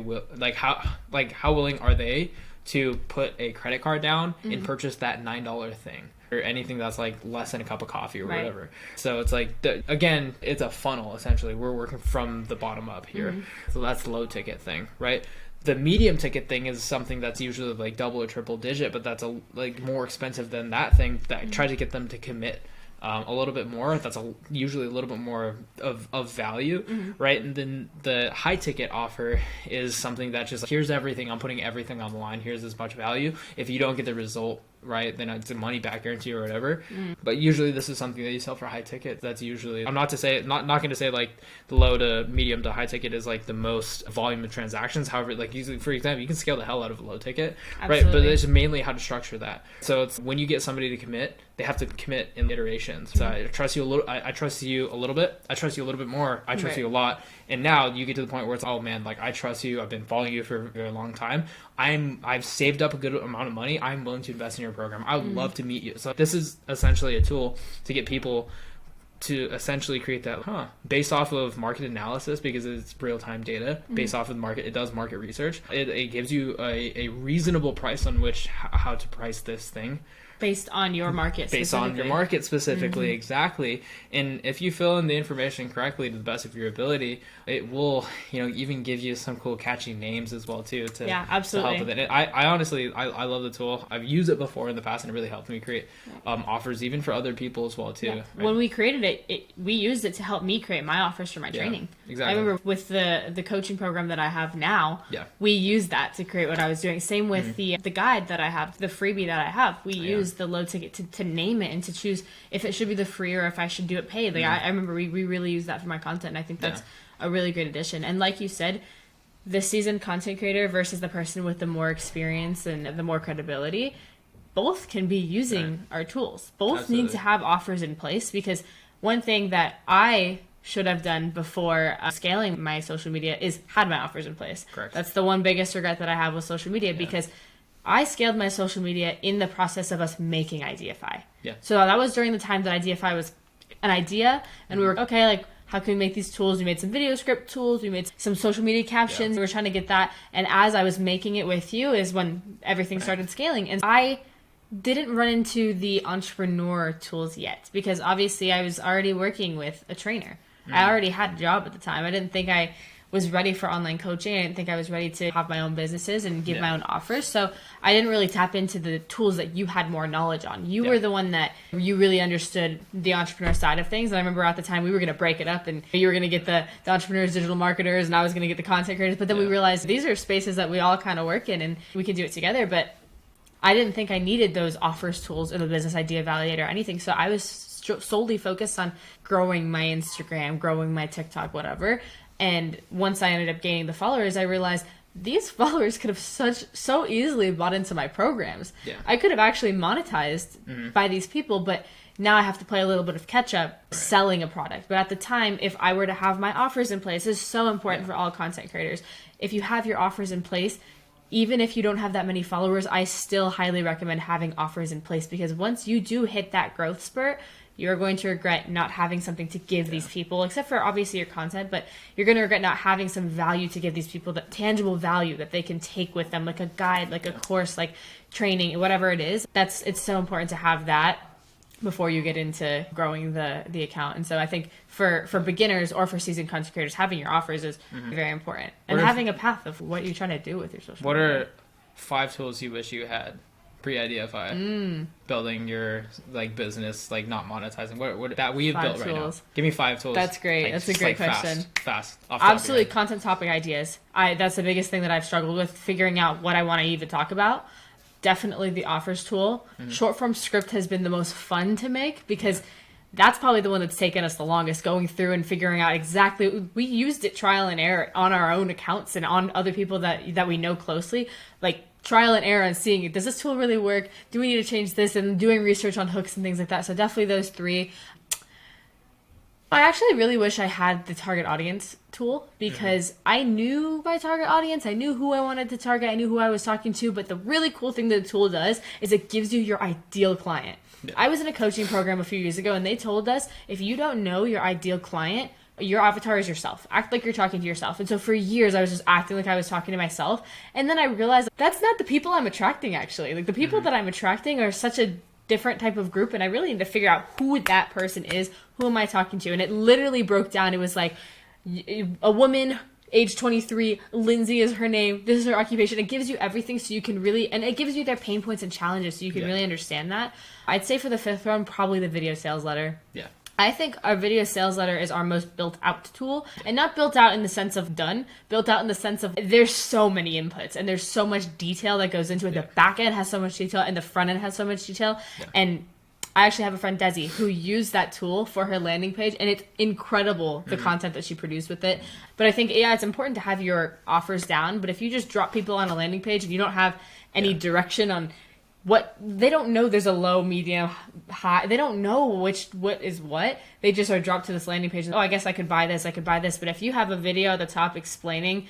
how willing are they to put a credit card down and purchase that $9 thing, or anything that's like less than a cup of coffee or whatever. So it's like, again, it's a funnel essentially. We're working from the bottom up here. So that's the low ticket thing, right? The medium ticket thing is something that's usually like double or triple digit, but that's like more expensive than that thing that tries to get them to commit a little bit more. That's usually a little bit more of value, right? And then the high ticket offer is something that just like, here's everything, I'm putting everything on the line, here's as much value. If you don't get the result, right, then it's a money back guarantee or whatever. But usually this is something that you sell for high ticket. That's usually, I'm not going to say like the low to medium to high ticket is like the most volume of transactions. However, like usually, for example, you can scale the hell out of a low ticket, right? But it's mainly how to structure that. So it's when you get somebody to commit, they have to commit in iterations. So I trust you a little. I trust you a little bit. I trust you a little bit more. I trust you a lot. And now you get to the point where it's, oh man, like I trust you. I've been following you for a very long time. I've saved up a good amount of money. I'm willing to invest in your program. I would love to meet you. So this is essentially a tool to get people to essentially create that, based off of market analysis, because it's real-time data, based off of the market. It does market research. It gives you a reasonable price on which how to price this thing. Based on your market specifically. Exactly. And if you fill in the information correctly to the best of your ability, it will, even give you some cool catchy names as well too to help with it. I honestly love the tool. I've used it before in the past and it really helped me create offers even for other people as well too. Right? When we created it, we used it to help me create my offers for my training. Exactly. I remember with the coaching program that I have now, we used that to create what I was doing. Same with the guide that I have, the freebie that I have. We use the low ticket to name it and to choose if it should be the free or if I should do it paid. Like I remember we really use that for my content, and I think that's a really great addition. And like you said, the seasoned content creator versus the person with the more experience and the more credibility, both can be using our tools. Both need to have offers in place, because one thing that I should have done before scaling my social media is had my offers in place. Correct. That's the one biggest regret that I have with social media, because I scaled my social media in the process of us making Ideaify. So that was during the time that Ideaify was an idea, and we were, okay, like, how can we make these tools? We made some video script tools, we made some social media captions, we were trying to get that. And as I was making it with you is when everything started scaling. And I didn't run into the entrepreneur tools yet, because obviously I was already working with a trainer. I already had a job at the time. I didn't think I was ready for online coaching. I didn't think I was ready to have my own businesses and give my own offers. So I didn't really tap into the tools that you had more knowledge on. You were the one that you really understood the entrepreneur side of things. And I remember at the time we were going to break it up, and you were going to get the entrepreneurs, digital marketers, and I was going to get the content creators. But then we realized these are spaces that we all kind of work in and we can do it together. But I didn't think I needed those offers tools or the business idea validator or anything. So I was solely focused on growing my Instagram, growing my TikTok, whatever. And once I ended up gaining the followers, I realized these followers could have so easily bought into my programs. Yeah. I could have actually monetized by these people, but now I have to play a little bit of catch up selling a product. But at the time, if I were to have my offers in place, this is so important for all content creators. If you have your offers in place, even if you don't have that many followers, I still highly recommend having offers in place, because once you do hit that growth spurt, you're going to regret not having something to give these people, except for obviously your content, but you're going to regret not having some value to give these people, that tangible value that they can take with them, like a guide, like a course, like training, whatever it is. It's so important to have that before you get into growing the account. And so I think for beginners or for seasoned content creators, having your offers is very important. And having a path of what you're trying to do with your social media. What are 5 tools you wish you had pre-Ideaify, building your business, not monetizing, what that we've built right now? Give me 5 tools. That's great. That's a great question. Fast. Absolutely. Content topic ideas. That's the biggest thing that I've struggled with, figuring out what I want to even talk about. Definitely the offers tool. Short form script has been the most fun to make, because that's probably the one that's taken us the longest, going through and figuring out exactly. We used it trial and error on our own accounts and on other people that we know closely, trial and error and seeing, does this tool really work? Do we need to change this? And doing research on hooks and things like that. So definitely those 3. I actually really wish I had the target audience tool, because I knew my target audience. I knew who I wanted to target. I knew who I was talking to. But the really cool thing that the tool does is it gives you your ideal client. Yeah. I was in a coaching program a few years ago, and they told us, if you don't know your ideal client, your avatar is yourself. Act like you're talking to yourself. And so for years, I was just acting like I was talking to myself. And then I realized that's not the people I'm attracting, actually. The people that I'm attracting are such a different type of group. And I really need to figure out who that person is. Who am I talking to? And it literally broke down. It was like a woman, age 23, Lindsay is her name. This is her occupation. It gives you everything so you can really, and it gives you their pain points and challenges so you can really understand that. I'd say for the 5th one, probably the video sales letter. Yeah. I think our video sales letter is our most built out tool, and not built out in the sense of done, built out in the sense of there's so many inputs and there's so much detail that goes into it. The back end has so much detail and the front end has so much detail. And I actually have a friend, Desi, who used that tool for her landing page, and it's incredible, the content that she produced with it. But I think, it's important to have your offers down, but if you just drop people on a landing page and you don't have any direction on what, they don't know there's a low, medium, high, they don't know what is what, they just are dropped to this landing page and, I guess I could buy this. But if you have a video at the top explaining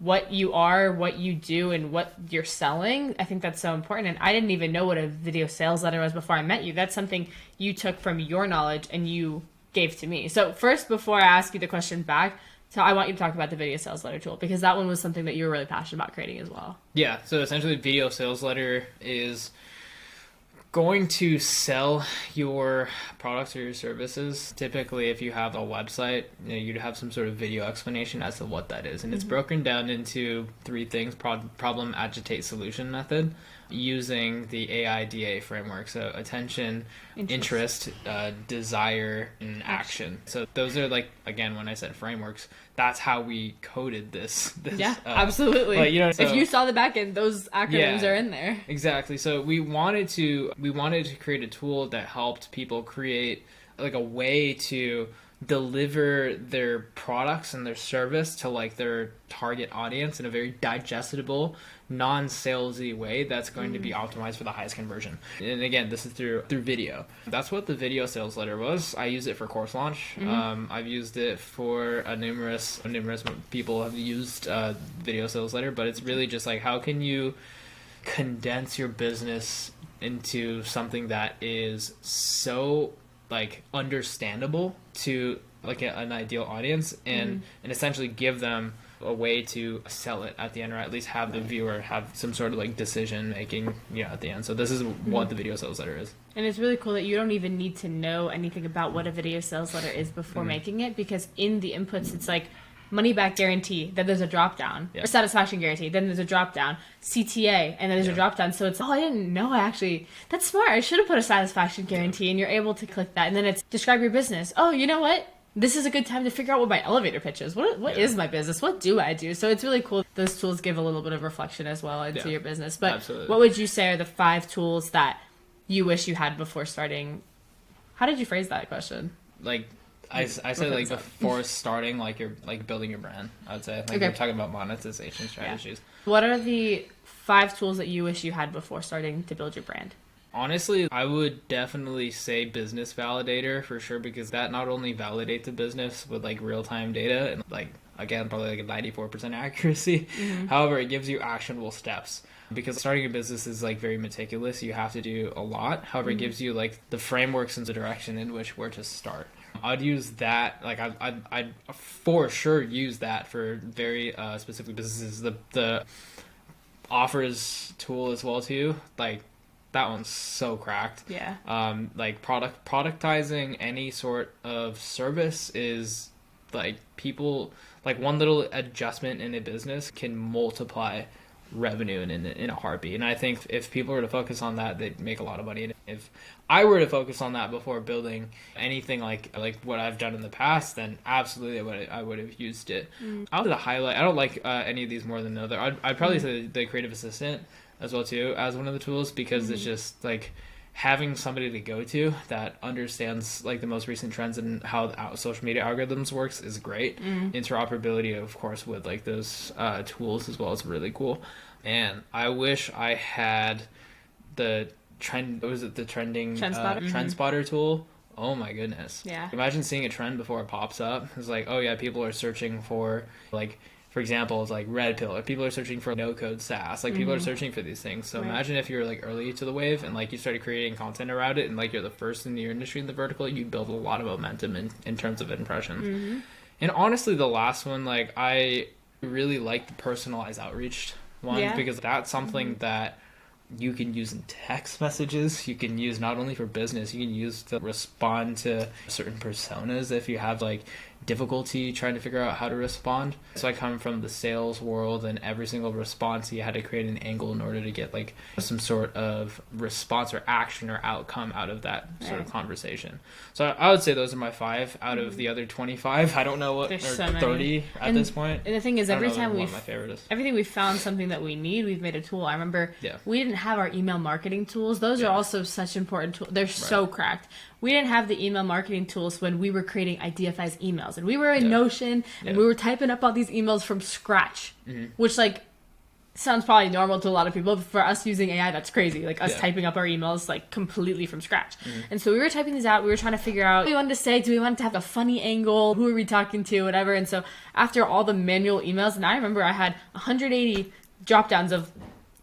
what you are, what you do, and what you're selling, I think that's so important. And I didn't even know what a video sales letter was before I met you. That's something you took from your knowledge and you gave to me. So first, before I ask you the question back, so I want you to talk about the video sales letter tool, because that one was something that you were really passionate about creating as well. Yeah, so essentially video sales letter is going to sell your products or your services. Typically, if you have a website, you'd have some sort of video explanation as to what that is. And it's broken down into 3 things: problem, agitate, solution method, using the AIDA framework. So attention, interest, desire, and action. So those are again, when I said frameworks, that's how we coded this yeah, absolutely. But, if you saw the back end, those acronyms are in there. Exactly. So we wanted to create a tool that helped people create a way to deliver their products and their service to their target audience in a very digestible, non-salesy way that's going to be optimized for the highest conversion. And again, this is through video. That's what the video sales letter was. I use it for course launch. I've used it for numerous people have used video sales letter, but it's really just how can you condense your business into something that is so understandable to an ideal audience, and essentially give them a way to sell it at the end, or at least have the viewer have some sort of like decision making, at the end. So this is what the video sales letter is. And it's really cool that you don't even need to know anything about what a video sales letter is before making it, because in the inputs, it's like money back guarantee, then there's a drop down, or satisfaction guarantee, then there's a drop down, CTA, and then there's a drop down. So it's, I didn't know, that's smart. I should have put a satisfaction guarantee, and you're able to click that. And then it's describe your business. Oh, you know what? This is a good time to figure out what my elevator pitch is. What is my business? What do I do? So it's really cool. Those tools give a little bit of reflection as well into your business. But absolutely. What would you say are the 5 tools that you wish you had before starting? How did you phrase that question? Like, I said like before starting, like you're like building your brand, I would say. Like we're talking about monetization strategies. Yeah. What are the 5 tools that you wish you had before starting to build your brand? Honestly, I would definitely say business validator for sure, because that not only validates the business with like real-time data and like, again, probably like a 94% accuracy. However, it gives you actionable steps, because starting a business is like very meticulous. You have to do a lot. However, it gives you like the frameworks and the direction in which where to start. I'd use that, like I'd for sure use that for very specific businesses. The offers tool as well too, like that one's so cracked. Yeah. Like productizing any sort of service is like people, like one little adjustment in a business can multiply revenue in a heartbeat. And I think if people were to focus on that, they'd make a lot of money. And if I were to focus on that before building anything like what I've done in the past, then absolutely I would have used it. I would highlight, I don't like any of these more than the other. I'd probably say the creative assistant as well too as one of the tools, because it's just like having somebody to go to that understands like the most recent trends and how social media algorithms works is great. Interoperability, of course, with like those tools as well is really cool. And I wish I had the trend spotter tool. Oh my goodness. Yeah. Imagine seeing a trend before it pops up. It's like, oh yeah, people are searching for like, for example, it's like red pill, or people are searching for no-code SaaS. Like people are searching for these things. So imagine if you're like early to the wave and like you started creating content around it, and like you're the first in your industry in the vertical, you build a lot of momentum in terms of impressions. And honestly, the last one, like I really like the personalized outreach one, because that's something that you can use in text messages. You can use not only for business, you can use to respond to certain personas if you have like difficulty trying to figure out how to respond. So I come from the sales world, and every single response you had to create an angle in order to get like some sort of response or action or outcome out of that sort of conversation. So I would say those are my 5 out of the other 25. I don't know what, There's or so 30 at this point. And the thing is, every time my favorite is. everything we've found something that we need, we've made a tool. I remember we didn't have our email marketing tools. Those are also such important tools. They're so cracked. We didn't have the email marketing tools when we were creating Ideaify's emails, and we were in Notion, and we were typing up all these emails from scratch, which like sounds probably normal to a lot of people, but for us using AI, that's crazy. Like us typing up our emails like completely from scratch. And so we were typing these out. We were trying to figure out what we wanted to say. Do we want to have a funny angle? Who are we talking to? Whatever. And so after all the manual emails, and I remember I had 180 drop downs of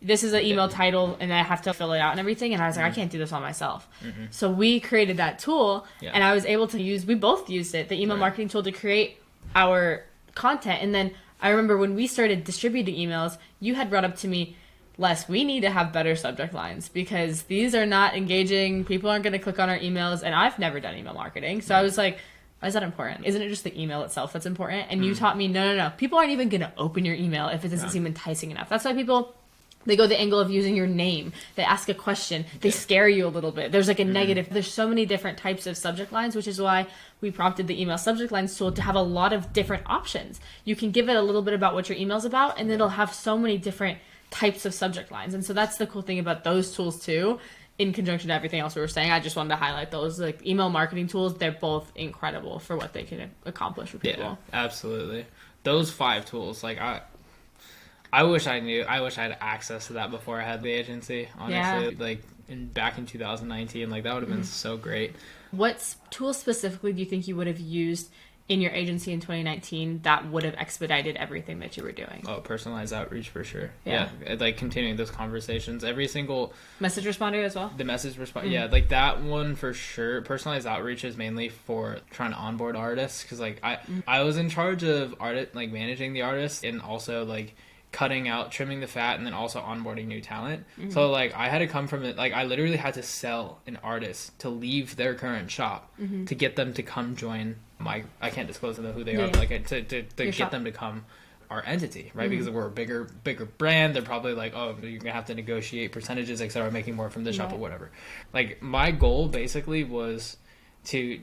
this is an email title, and I have to fill it out and everything. And I was like, I can't do this all myself. So we created that tool, and I was able to we both used it, the email marketing tool, to create our content. And then I remember when we started distributing emails, you had brought up to me, Les, we need to have better subject lines, because these are not engaging. People aren't going to click on our emails, and I've never done email marketing. So I was like, why is that important? Isn't it just the email itself that's important? And you taught me, no. People aren't even going to open your email if it doesn't seem enticing enough. That's why people... They go the angle of using your name. They ask a question. They scare you a little bit. There's like a negative. There's so many different types of subject lines, which is why we prompted the email subject lines tool to have a lot of different options. You can give it a little bit about what your email's about, and it'll have so many different types of subject lines. And so that's the cool thing about those tools too, in conjunction to everything else we were saying. I just wanted to highlight those, like email marketing tools. They're both incredible for what they can accomplish with people. Yeah, absolutely. Those 5 tools, like I wish I had access to that before I had the agency, honestly. Like back in 2019, like that would have been so great. What tool specifically do you think you would have used in your agency in 2019 that would have expedited everything that you were doing? Oh, personalized outreach for sure. Yeah. Like continuing those conversations. Every single message responder as well. The message response. Yeah, like that one for sure. Personalized outreach is mainly for trying to onboard artists, because like I was in charge of like managing the artists, and also like trimming the fat, and then also onboarding new talent. So like I had to come from it, like I literally had to sell an artist to leave their current shop to get them to come join I can't disclose to them who they are, but like to get shop. Them to come our entity, right? Because we're a bigger brand. They're probably like, oh, you're gonna have to negotiate percentages, etc., making more from the shop or whatever. Like my goal basically was to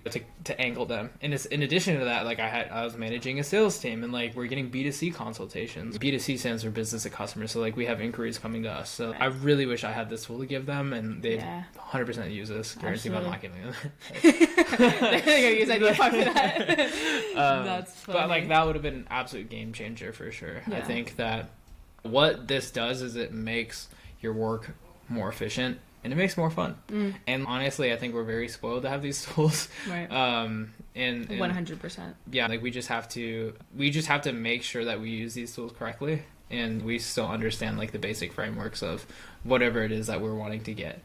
angle them, and it's, in addition to that, like I was managing a sales team, and like we're getting B2C consultations. B2C stands for business to customers, so like we have inquiries coming to us. So I really wish I had this tool to give them, and they'd 100% use this. Guarantee I'm not giving them. They're gonna use Ideaify for that. That's funny. But like that would have been an absolute game changer for sure. I think that what this does is it makes your work more efficient, and it makes it more fun. And honestly, I think we're very spoiled to have these tools. Right. And 100%. Yeah, like we just have to make sure that we use these tools correctly, and we still understand like the basic frameworks of whatever it is that we're wanting to get.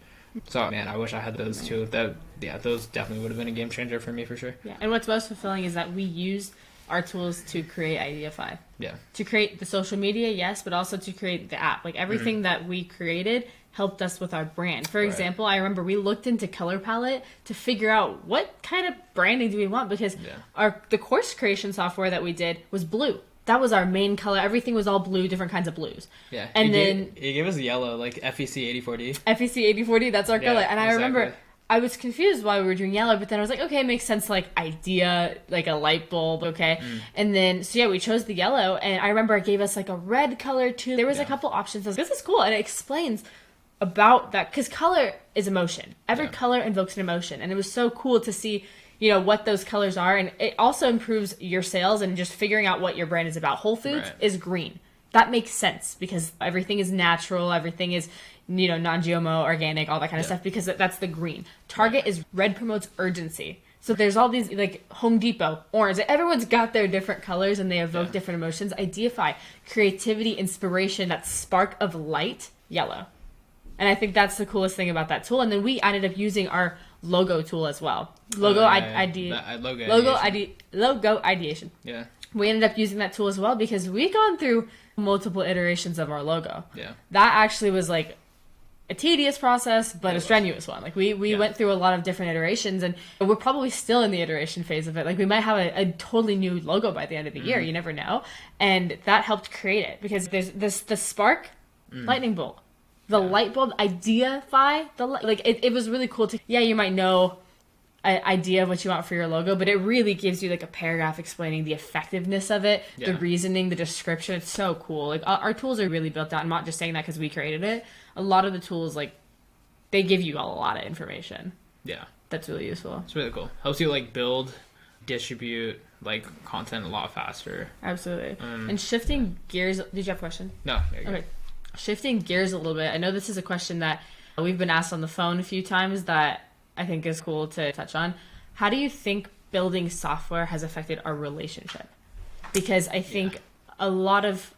So man, I wish I had those too. Those definitely would have been a game changer for me for sure. Yeah. And what's most fulfilling is that we use our tools to create Ideaify. Yeah. To create the social media, yes, but also to create the app. Like everything that we created helped us with our brand. For example, I remember we looked into color palette to figure out what kind of branding do we want, because the course creation software that we did was blue. That was our main color. Everything was all blue, different kinds of blues. Yeah. And it gave us yellow, like FEC 84D. FEC 84D, that's our color. And I remember I was confused why we were doing yellow, but then I was like, okay, it makes sense, like idea, like a light bulb, okay? And then, so yeah, we chose the yellow, and I remember it gave us like a red color too. There was a couple options. I was like, this is cool, and it explains about that, because color is emotion. Every color invokes an emotion, and it was so cool to see, you know, what those colors are, and it also improves your sales and just figuring out what your brand is about. Whole Foods is green. That makes sense because everything is natural, everything is, you know, non-GMO, organic, all that kind of stuff, because that's the green. Target is red, promotes urgency. So there's all these, like Home Depot, orange. Everyone's got their different colors and they evoke different emotions. Ideaify, creativity, inspiration, that spark of light, yellow. And I think that's the coolest thing about that tool. And then we ended up using our logo tool as well. Logo ideation. Yeah. We ended up using that tool as well because we'd gone through multiple iterations of our logo. Yeah. That actually was like a tedious process, but a strenuous one. Like we went through a lot of different iterations, and we're probably still in the iteration phase of it. Like we might have a totally new logo by the end of the year. You never know. And that helped create it because there's the spark lightning bolt. The light bulb, Ideaify, it was really cool to, you might know an idea of what you want for your logo, but it really gives you like a paragraph explaining the effectiveness of it, the reasoning, the description. It's so cool. Like our tools are really built out. I'm not just saying that because we created it. A lot of the tools, like, they give you a lot of information. Yeah. That's really useful. It's really cool. Helps you like build, distribute like content a lot faster. Absolutely. And shifting gears, did you have a question? No. Okay. Shifting gears a little bit, I know this is a question that we've been asked on the phone a few times that I think is cool to touch on. How do you think building software has affected our relationship? Because I think a lot of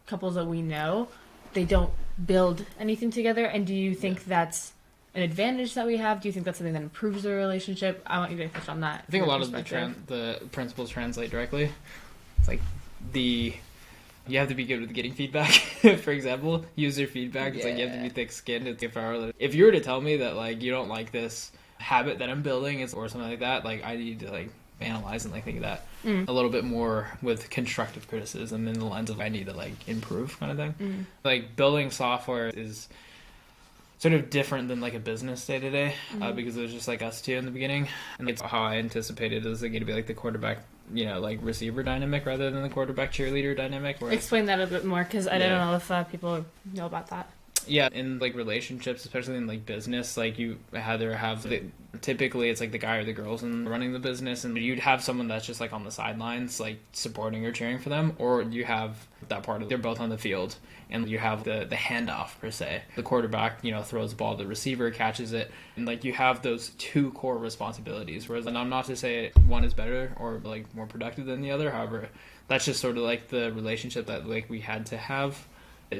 couples that we know, they don't build anything together. And do you think that's an advantage that we have? Do you think that's something that improves the relationship? I want you to touch on that. I think a lot of the principles translate directly. It's like you have to be good with getting feedback. For example, user feedback. It's like you have to be thick-skinned. If you were to tell me that like you don't like this habit that I'm building or something like that, like I need to like analyze and like think of that a little bit more with constructive criticism in the lens of I need to like improve kind of thing. Like building software is sort of different than like a business day to day because it was just like us two in the beginning, and it's how I anticipated it was going to be like the quarterback, like receiver dynamic rather than the quarterback cheerleader dynamic. Explain that a bit more because I don't know if people know about that. Yeah, in like relationships, especially in like business, like you either have typically it's like the guy or the girls in running the business, and you'd have someone that's just like on the sidelines, like supporting or cheering for them, or you have that part of they're both on the field, and you have the handoff per se. The quarterback, throws the ball, the receiver catches it, and like you have those two core responsibilities. Whereas, and I'm not to say one is better or like more productive than the other. However, that's just sort of like the relationship that like we had to have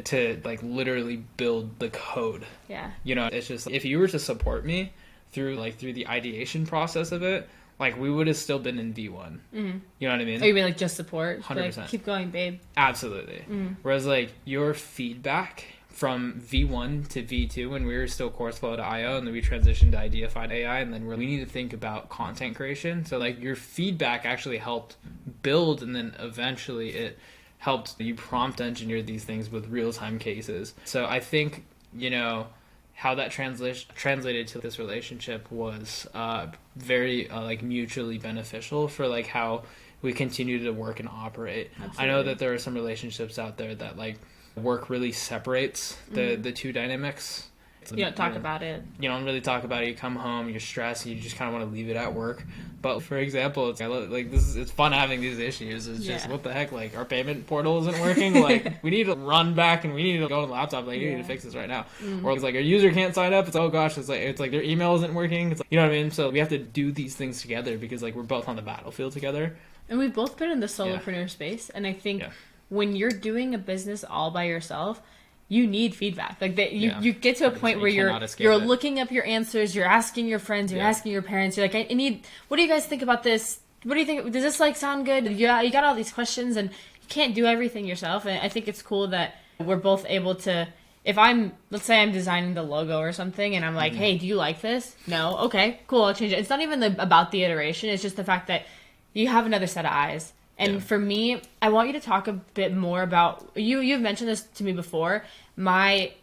to like literally build the code. Yeah. It's just if you were to support me through the ideation process of it, like we would have still been in V1. Mm-hmm. You know what I mean? Oh, you mean like just support? 100%. Like, keep going, babe. Absolutely. Mm-hmm. Whereas like your feedback from V1 to V2 when we were still course flow to IO, and then we transitioned to Ideaify AI, and then we need to think about content creation. So like your feedback actually helped build, and then eventually it helped you prompt engineer these things with real-time cases. So I think, how that translated to this relationship was very like mutually beneficial for like how we continue to work and operate. Absolutely. I know that there are some relationships out there that like work really separates the two dynamics. You don't talk about it. You don't really talk about it. You come home, you're stressed, and you just kind of want to leave it at work. But for example, it's fun having these issues. It's just what the heck, like our payment portal isn't working. Like we need to run back and we need to go on the laptop. Like you need to fix this right now. Or it's like our user can't sign up. It's it's like their email isn't working. It's like, you know what I mean? So we have to do these things together because like we're both on the battlefield together. And we've both been in the solopreneur space, and I think when you're doing a business all by yourself, you need feedback. Like that, you get to a point where you're looking up your answers, you're asking your friends, you're asking your parents. You're like, what do you guys think about this? What do you think? Does this like sound good? Yeah, you got all these questions, and you can't do everything yourself. And I think it's cool that we're both able to. If let's say I'm designing the logo or something, and I'm like, hey, do you like this? No, okay, cool, I'll change it. It's not even about the iteration. It's just the fact that you have another set of eyes. And for me, I want you to talk a bit more about, you've mentioned this to me before, my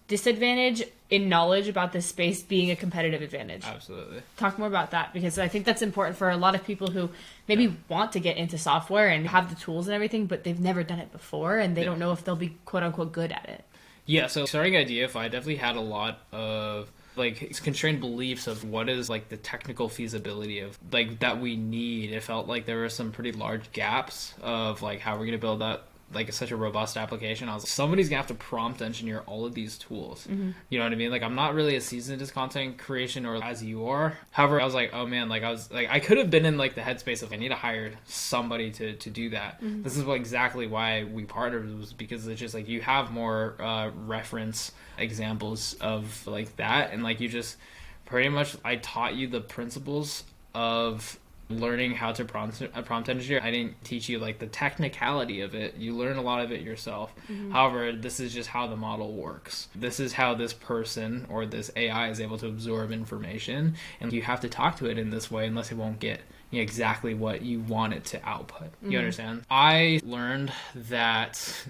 disadvantage in knowledge about this space being a competitive advantage. Absolutely. Talk more about that, because I think that's important for a lot of people who maybe want to get into software and have the tools and everything, but they've never done it before, and they don't know if they'll be quote unquote good at it. Yeah, so starting Ideaify, I definitely had a lot of like constrained beliefs of what is like the technical feasibility of like that we need. It felt like there were some pretty large gaps of like how we're going to build that like such a robust application. I was like, somebody's gonna have to prompt engineer all of these tools. You know what I mean? Like I'm not really as seasoned as content creation or as you are. However, I was like, oh man, like I could have been in like the headspace of I need to hire somebody to do that. This is exactly why we partnered, was because it's just like you have more reference examples of like that, and like you just pretty much I taught you the principles of learning how to prompt engineer. I didn't teach you like the technicality of it. You learn a lot of it yourself. However, this is just how the model works. This is how this person or this AI is able to absorb information, and you have to talk to it in this way, unless it won't get exactly what you want it to output. You understand? I learned that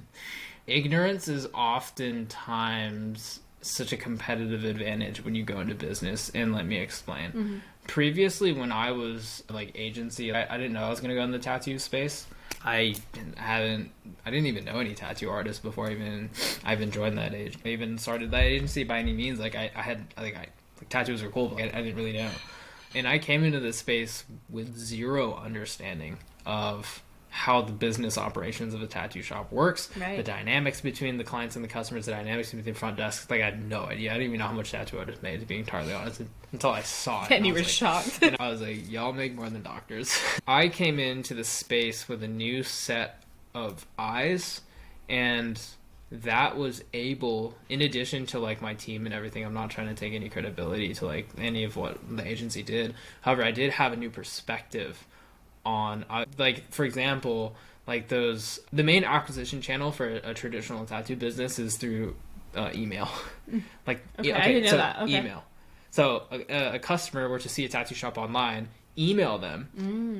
ignorance is oftentimes such a competitive advantage when you go into business, and let me explain. Previously, when I was like agency, I didn't know I was going to go in the tattoo space. I didn't even know any tattoo artists before I even joined that age. I even started that agency by any means. Like tattoos are cool, but I didn't really know. And I came into this space with zero understanding of how the business operations of a tattoo shop works, the dynamics between the clients and the customers, the dynamics between the front desk. Like I had no idea. I didn't even know how much tattoo artists made, to be entirely honest, until I saw it. And you were shocked. And I was like, y'all make more than doctors. I came into the space with a new set of eyes, and that was able, in addition to like my team and everything, I'm not trying to take any credibility to like any of what the agency did. However, I did have a new perspective on like, for example, like the main acquisition channel for a traditional tattoo business is through email. Like I didn't know that. Email. So a customer were to see a tattoo shop online, email them,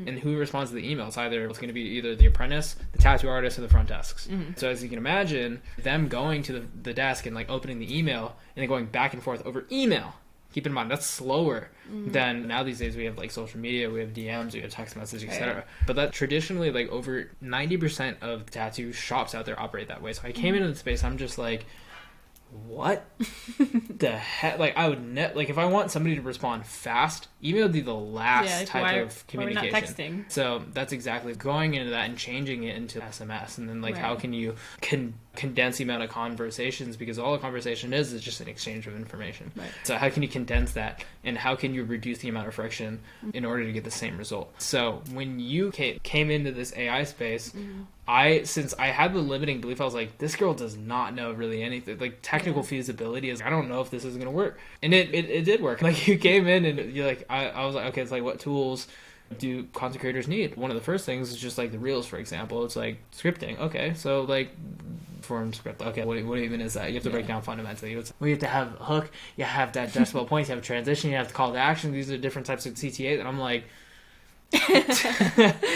and who responds to the email? It's going to be either the apprentice, the tattoo artist, or the front desks. So as you can imagine, them going to the desk and like opening the email and then going back and forth over email. Keep in mind, that's slower than now these days. We have like social media, we have DMs, we have text messages, etc. But that traditionally, like over 90% of tattoo shops out there operate that way. So I came into the space, I'm just like, what the heck? Like, I would like, if I want somebody to respond fast, email would be the last type of communication. Why are we not texting? So that's exactly going into that and changing it into SMS. And then, like, how can you condense the amount of conversations? Because all a conversation is just an exchange of information. Right. So how can you condense that? And how can you reduce the amount of friction in order to get the same result? So when you came into this AI space, since I had the limiting belief, I was like, this girl does not know really anything. Like, technical feasibility is, I don't know if this is going to work. And it did work. Like, you came in and you're like, I was like, okay, it's like, what tools do content creators need? One of the first things is just like the reels, for example. It's like scripting. Okay, so like form script. Okay, what even is that? You have to break down fundamentally. You have to have a hook, you have that decimal points, you have a transition, you have the call to action. These are different types of CTA. And I'm like,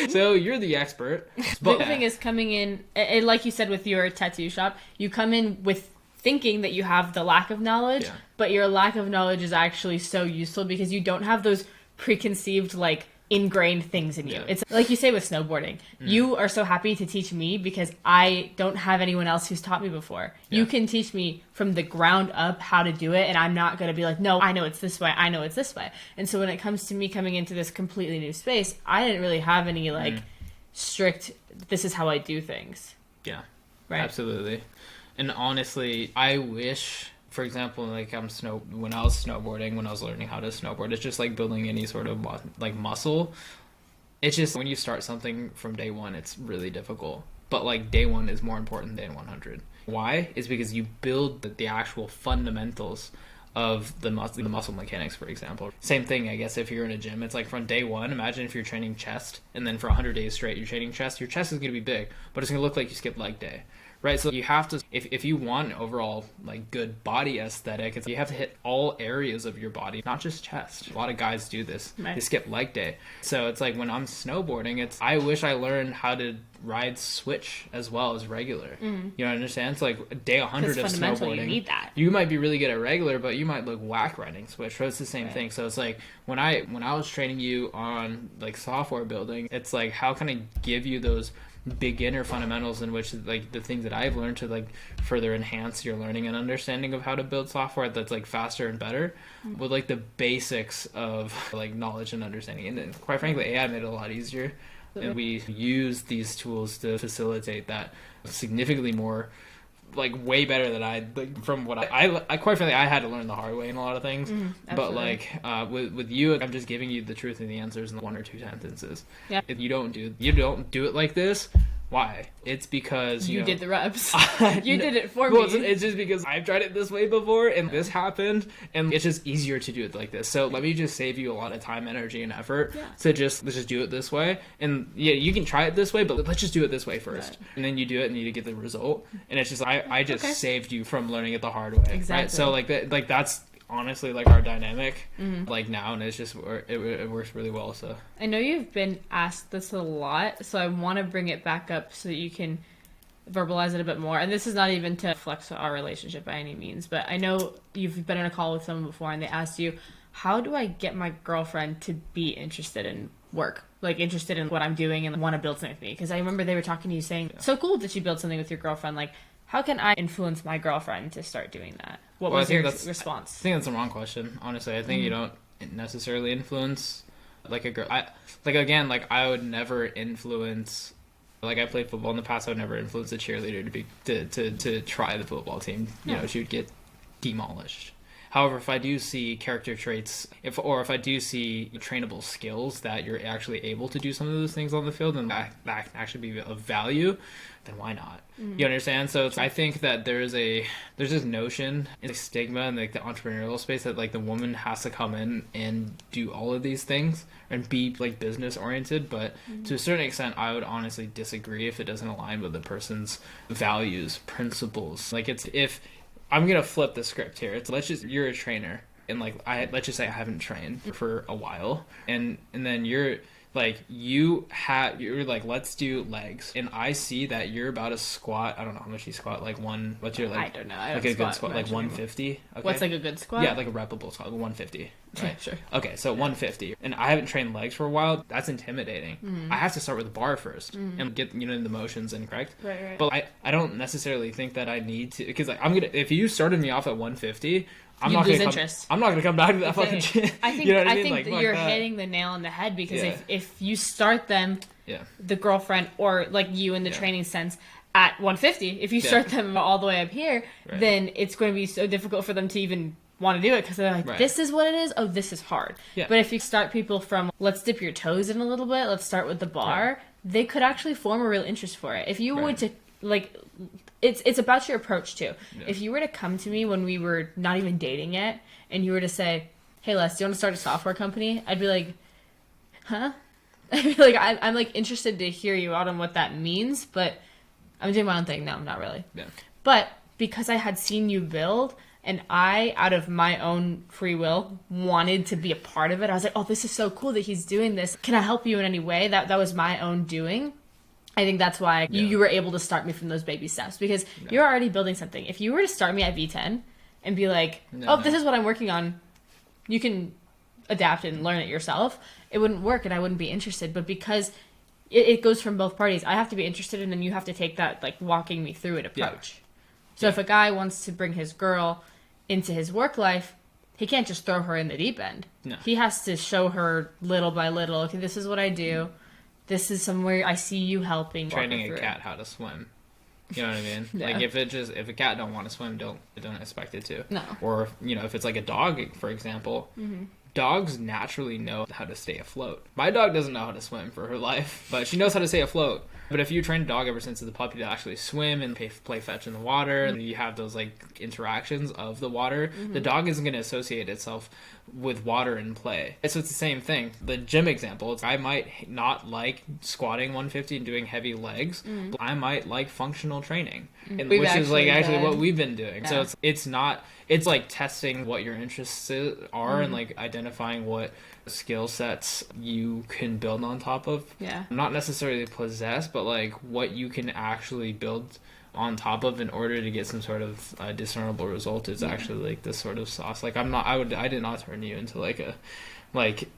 so you're the expert. But the thing is, coming in, and like you said with your tattoo shop, you come in with thinking that you have the lack of knowledge, but your lack of knowledge is actually so useful because you don't have those preconceived, like, ingrained things in you. It's like you say with snowboarding. You are so happy to teach me because I don't have anyone else who's taught me before. You can teach me from the ground up how to do it, and I'm not going to be like, no, I know it's this way, I know it's this way. And so when it comes to me coming into this completely new space, I didn't really have any like strict, this is how I do things. Yeah, right. Absolutely. And honestly, I wish, for example, like when I was snowboarding, when I was learning how to snowboard, it's just like building any sort of like muscle. It's just when you start something from day one, it's really difficult. But like day one is more important than 100. Why? Is because you build the actual fundamentals of the muscle mechanics, for example. Same thing, I guess, if you're in a gym. It's like from day one, imagine if you're training chest, and then for 100 days straight, you're training chest. Your chest is going to be big, but it's going to look like you skipped leg day. Right, so you have to, if you want an overall like good body aesthetic, you have to hit all areas of your body, not just chest. A lot of guys do this. Right. They skip leg day. So it's like when I'm snowboarding, I wish I learned how to ride switch as well as regular. You know what I understand? It's like day 100 of snowboarding. You need that. You might be really good at regular, but you might look whack riding switch. So it's the same thing. So it's like when I was training you on like software building, it's like, how can I give you those beginner fundamentals in which like the things that I've learned to like further enhance your learning and understanding of how to build software that's like faster and better with like the basics of like knowledge and understanding. And then, quite frankly, AI made it a lot easier, and we use these tools to facilitate that significantly more, like way better than from what I quite frankly, I had to learn the hard way in a lot of things. But like with you, I'm just giving you the truth and the answers in 1 or 2 sentences. If you don't do it like this, why? It's because you did the reps. You did it for me. It's just because I've tried it this way before and this happened, and it's just easier to do it like this. So let me just save you a lot of time, energy, and effort to let's just do it this way. And yeah, you can try it this way, but let's just do it this way first. And then you do it and you get the result. And it's just I just saved you from learning it the hard way. Exactly. Right? So like that's honestly like our dynamic like now, and it's just it works really well. So I know you've been asked this a lot, so I want to bring it back up so that you can verbalize it a bit more. And this is not even to flex our relationship by any means, but I know you've been in a call with someone before and they asked you, how do I get my girlfriend to be interested in work, like interested in what I'm doing and want to build something with me? Because I remember they were talking to you saying, so cool that you build something with your girlfriend, like how can I influence my girlfriend to start doing that? What was your response? I think that's the wrong question, honestly. I think you don't necessarily influence like a girl. I would never influence. Like, I played football in the past. I would never influence a cheerleader to try the football team. You know, she would get demolished. However, if I do see character traits, if I do see trainable skills that you're actually able to do some of those things on the field, and that can actually be of value, then why not? You understand? So I think that there's this notion, it's a stigma in like the entrepreneurial space that like the woman has to come in and do all of these things and be like business oriented. But to a certain extent, I would honestly disagree if it doesn't align with the person's values, principles. Like if I'm gonna flip the script here. You're a trainer, and like let's just say I haven't trained for a while, and then you're like let's do legs, and I see that you're about to squat. I don't know how much you squat. Like what's your like? I don't know. I like don't a good squat, like 150. Okay. What's like a good squat? Yeah, like a reputable squat, like 150. right? Sure. Okay, so 150, and I haven't trained legs for a while. That's intimidating. I have to start with the bar first and get the motions in correct. Right. But I don't necessarily think that I need to, because like if you started me off at 150. I'm You'd not lose gonna interest. I'm not gonna come back to that fucking shit. I think you know what I mean? think Like, that fuck you're that. hitting the nail on the head, because Yeah. if you start them, the girlfriend or like you in the training sense at 150, if you start them all the way up here, then it's going to be so difficult for them to even want to do it, because they're like, this is what it is. Oh, this is hard. But if you start people from, let's dip your toes in a little bit, let's start with the bar, they could actually form a real interest for it. If you were to like, it's about your approach too. If you were to come to me when we were not even dating yet, and you were to say, hey Les, do you want to start a software company? I'd be like, huh? I'd be like, I'm like interested to hear you out on what that means, but I'm doing my own thing. No, I'm not really. But because I had seen you build, and I, out of my own free will, wanted to be a part of it, I was like, oh, this is so cool that he's doing this. Can I help you in any way? That was my own doing. I think that's why you were able to start me from those baby steps, because you're already building something. If you were to start me at V10 and be like, this is what I'm working on, you can adapt and learn it yourself, it wouldn't work and I wouldn't be interested. But because it goes from both parties, I have to be interested, and then you have to take that like walking me through it approach. So if a guy wants to bring his girl into his work life, he can't just throw her in the deep end. He has to show her little by little, okay, this is what I do. This is somewhere I see you helping. Training a cat how to swim. You know what I mean? Like if a cat don't want to swim, don't expect it to. No. Or if it's like a dog, for example, dogs naturally know how to stay afloat. My dog doesn't know how to swim for her life, but she knows how to stay afloat. But if you train a dog ever since it's a puppy to actually swim and play fetch in the water, and you have those like interactions of the water, the dog isn't going to associate itself with water and play. So it's the same thing. The gym example, I might not like squatting 150 and doing heavy legs, but I might like functional training, which is like actually what we've been doing. So it's like testing what your interests are and like identifying what skill sets you can build on top of. Not necessarily possess, but like what you can actually build on top of in order to get some sort of discernible result is actually like this sort of sauce. Like I did not turn you into like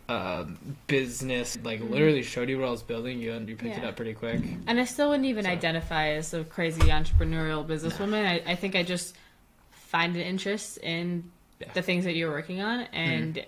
a business, like literally showed you what I was building, you picked it up pretty quick. And I still wouldn't even identify as a crazy entrepreneurial businesswoman. I think I just find an interest in the things that you're working on, and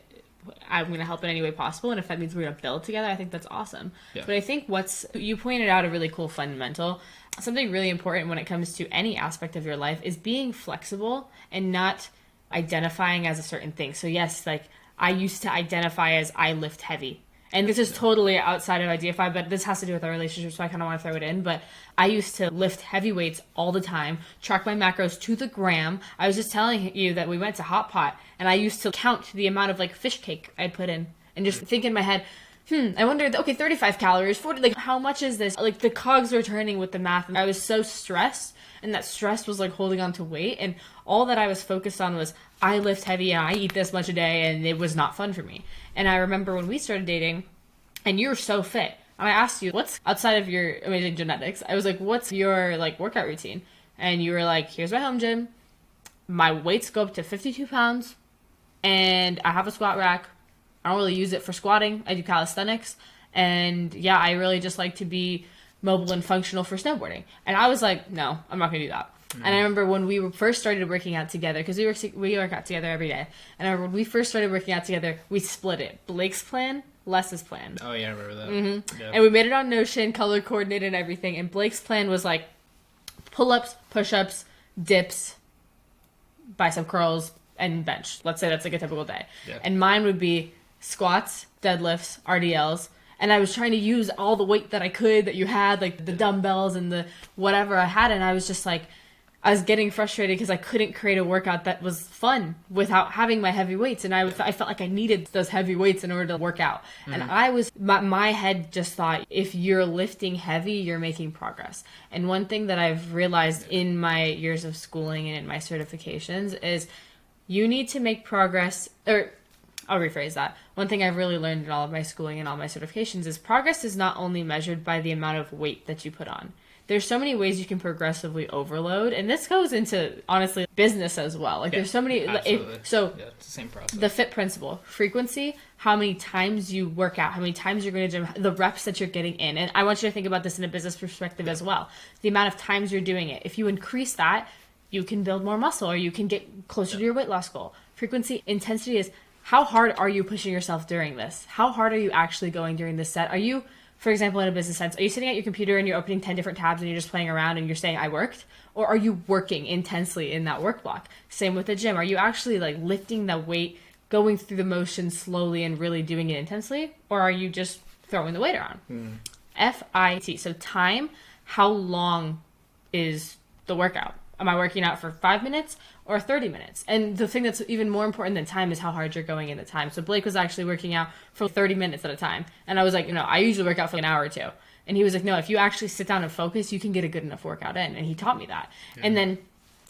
I'm going to help in any way possible. And if that means we're going to build together, I think that's awesome. But I think you pointed out a really cool fundamental. Something really important when it comes to any aspect of your life is being flexible and not identifying as a certain thing. So yes, like I used to identify as I lift heavy. And this is totally outside of Ideaify, but this has to do with our relationship, so I kind of want to throw it in. But I used to lift heavy weights all the time, track my macros to the gram. I was just telling you that we went to Hot Pot, and I used to count the amount of like fish cake I'd put in, and just think in my head, I wonder, okay, 35 calories, 40, like how much is this? Like the cogs were turning with the math, and I was so stressed, and that stress was like holding on to weight, and all that I was focused on was I lift heavy and I eat this much a day, and it was not fun for me. And I remember when we started dating, and you were so fit, and I asked you, what's outside of your amazing genetics? I was like, what's your like workout routine? And you were like, here's my home gym. My weights go up to 52 pounds, and I have a squat rack. I don't really use it for squatting. I do calisthenics, and yeah, I really just like to be mobile and functional for snowboarding. And I was like, no, I'm not gonna do that. And I remember when we first started working out together, because we work out together every day. And I remember when we first started working out together, we split it. Blake's plan, Les's plan. Oh yeah, I remember that. Yeah. And we made it on Notion, color coordinated and everything. And Blake's plan was like pull-ups, push-ups, dips, bicep curls, and bench. Let's say that's like a typical day. Yeah. And mine would be squats, deadlifts, RDLs. And I was trying to use all the weight that I could, that you had, like the dumbbells and the whatever I had. And I was just like, I was getting frustrated because I couldn't create a workout that was fun without having my heavy weights. And I felt like I needed those heavy weights in order to work out. And my head just thought, if you're lifting heavy, you're making progress. And one thing that I've realized in my years of schooling and in my certifications is you need to make progress, or I'll rephrase that. One thing I've really learned in all of my schooling and all my certifications is progress is not only measured by the amount of weight that you put on. there's so many ways you can progressively overload. And this goes into, honestly, business as well. Like there's so many. Absolutely. It's the same process. The FIT principle, frequency, how many times you work out, how many times you're going to gym, the reps that you're getting in. And I want you to think about this in a business perspective as well. The amount of times you're doing it. If you increase that, you can build more muscle or you can get closer to your weight loss goal. Frequency, intensity is how hard are you pushing yourself during this? How hard are you actually going during this set? Are you, for example, in a business sense, are you sitting at your computer and you're opening 10 different tabs and you're just playing around and you're saying, I worked? Or are you working intensely in that work block? Same with the gym. Are you actually like lifting the weight, going through the motion slowly and really doing it intensely? Or are you just throwing the weight around? FIT. So time, how long is the workout? Am I working out for 5 minutes or 30 minutes? And the thing that's even more important than time is how hard you're going in the time. So Blake was actually working out for 30 minutes at a time. And I was like, I usually work out for an hour or two. And he was like, no, if you actually sit down and focus, you can get a good enough workout in. And he taught me that. Yeah. And then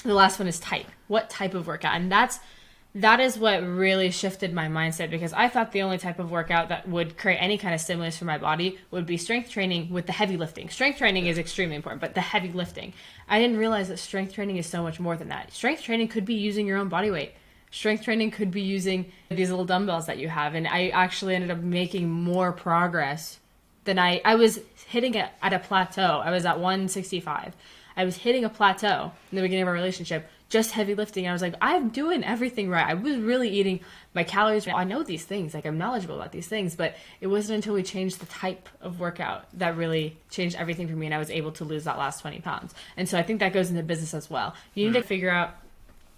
the last one is type. What type of workout? And that is what really shifted my mindset, because I thought the only type of workout that would create any kind of stimulus for my body would be strength training with the heavy lifting. Strength training is extremely important, but the heavy lifting. I didn't realize that strength training is so much more than that. Strength training could be using your own body weight. Strength training could be using these little dumbbells that you have. And I actually ended up making more progress than I was hitting it at a plateau. I was at 165. I was hitting a plateau in the beginning of our relationship, just heavy lifting. I was like, I'm doing everything right. I was really eating my calories. I know these things, like I'm knowledgeable about these things, but it wasn't until we changed the type of workout that really changed everything for me. And I was able to lose that last 20 pounds. And so I think that goes into business as well. You need to figure out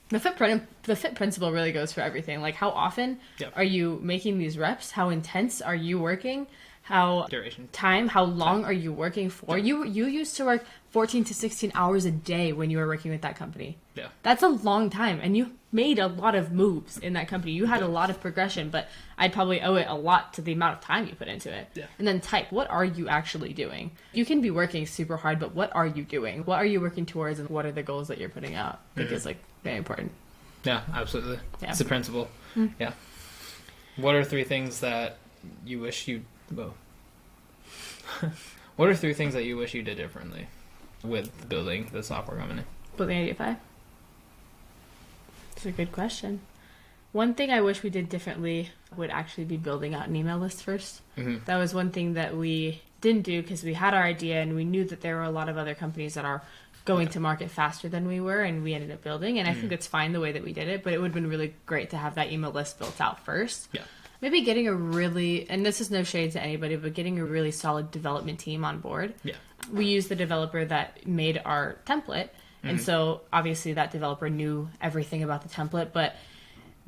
the FIT principle really goes for everything. Like how often are you making these reps? How intense are you working? How duration, time, how long are you working for? You used to work 14 to 16 hours a day when you were working with that company. Yeah. That's a long time. And you made a lot of moves in that company. You had a lot of progression, but I'd probably owe it a lot to the amount of time you put into it. Yeah. And then type, what are you actually doing? You can be working super hard, but what are you doing? What are you working towards, and what are the goals that you're putting out? I think is like very important. Yeah, absolutely. Yeah. It's a principle. Yeah. What are 3 things that you wish you... Whoa. What are 3 things that you wish you did differently with building the software company? Building Ideaify? That's a good question. One thing I wish we did differently would actually be building out an email list first. That was one thing that we didn't do because we had our idea and we knew that there were a lot of other companies that are going to market faster than we were, and we ended up building. And I think it's fine the way that we did it, but it would have been really great to have that email list built out first. Yeah. Maybe getting a really, and this is no shade to anybody, but getting a really solid development team on board. Yeah. We used the developer that made our template. And so obviously that developer knew everything about the template, but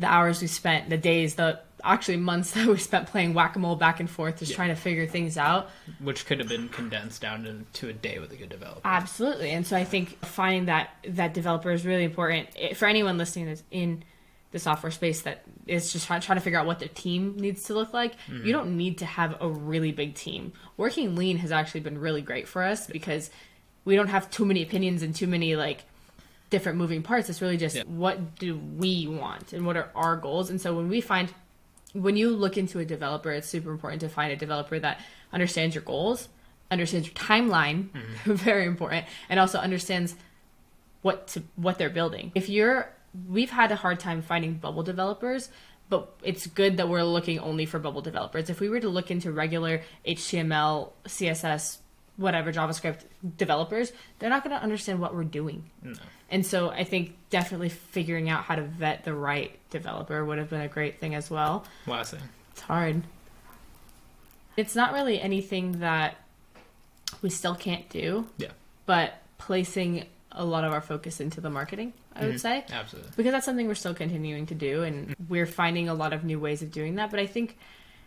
the hours we spent, the days, the actually months that we spent playing whack-a-mole back and forth, just trying to figure things out. Which could have been condensed down to a day with a good developer. Absolutely. And so I think finding that developer is really important for anyone listening that's in the software space that is just trying to figure out what their team needs to look like. You don't need to have a really big team. Working lean has actually been really great for us because we don't have too many opinions and too many like different moving parts. It's really just what do we want and what are our goals. And so when you look into a developer, it's super important to find a developer that understands your goals, understands your timeline, very important, and also understands what they're building. We've had a hard time finding bubble developers, but it's good that we're looking only for bubble developers. If we were to look into regular HTML, CSS, whatever, JavaScript developers, they're not going to understand what we're doing. No. And so I think definitely figuring out how to vet the right developer would have been a great thing as well. Last thing. It's hard. It's not really anything that we still can't do. Yeah. But placing a lot of our focus into the marketing, I would say. Absolutely. Because that's something we're still continuing to do, and we're finding a lot of new ways of doing that. But I think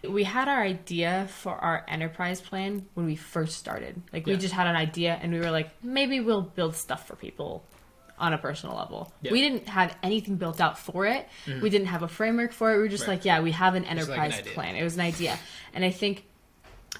we had our idea for our enterprise plan when we first started. Like, we just had an idea, and we were like, maybe we'll build stuff for people on a personal level. Yeah. We didn't have anything built out for it. We didn't have a framework for it. We were just like, we have an enterprise plan. It was an idea. And I think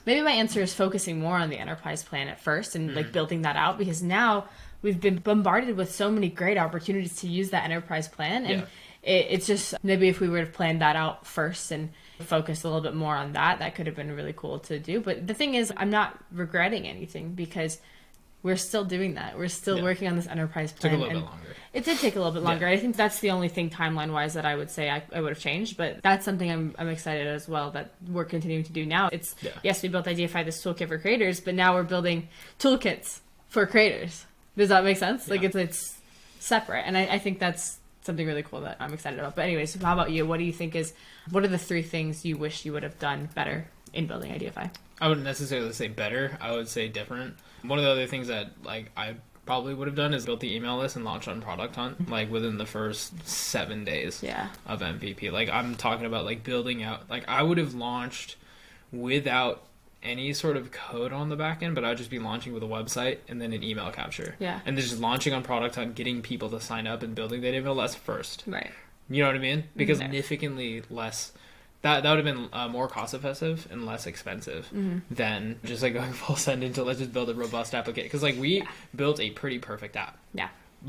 maybe my answer is focusing more on the enterprise plan at first and like building that out, because now we've been bombarded with so many great opportunities to use that enterprise plan. And it's just, maybe if we would have planned that out first and focused a little bit more on that, that could have been really cool to do. But the thing is, I'm not regretting anything, because we're still doing that. We're still working on this enterprise plan. Took a little bit longer. It did take a little bit longer. I think that's the only thing timeline-wise that I would say I would have changed, but that's something I'm excited as well that we're continuing to do now. It's, yes, we built Ideaify, this toolkit for creators, but now we're building toolkits for creators. Does that make sense? Like, it's separate, and I think that's something really cool that I'm excited about. But anyways, how about you? What do you think what are the 3 things you wish you would have done better in building Ideaify? I wouldn't necessarily say better. I would say different. One of the other things that, like, I probably would have done is built the email list and launched on Product Hunt, like, within the first 7 days of MVP. Like, I'm talking about, like, building out, like, I would have launched without any sort of code on the back end, but I'd just be launching with a website and then an email capture. Yeah. And then just launching on Product Hunt, getting people to sign up and building that email list first. Right. You know what I mean? Because significantly less... That would have been more cost effective and less expensive than just, like, going full send into let's just build a robust application. Because, like, we built a pretty perfect app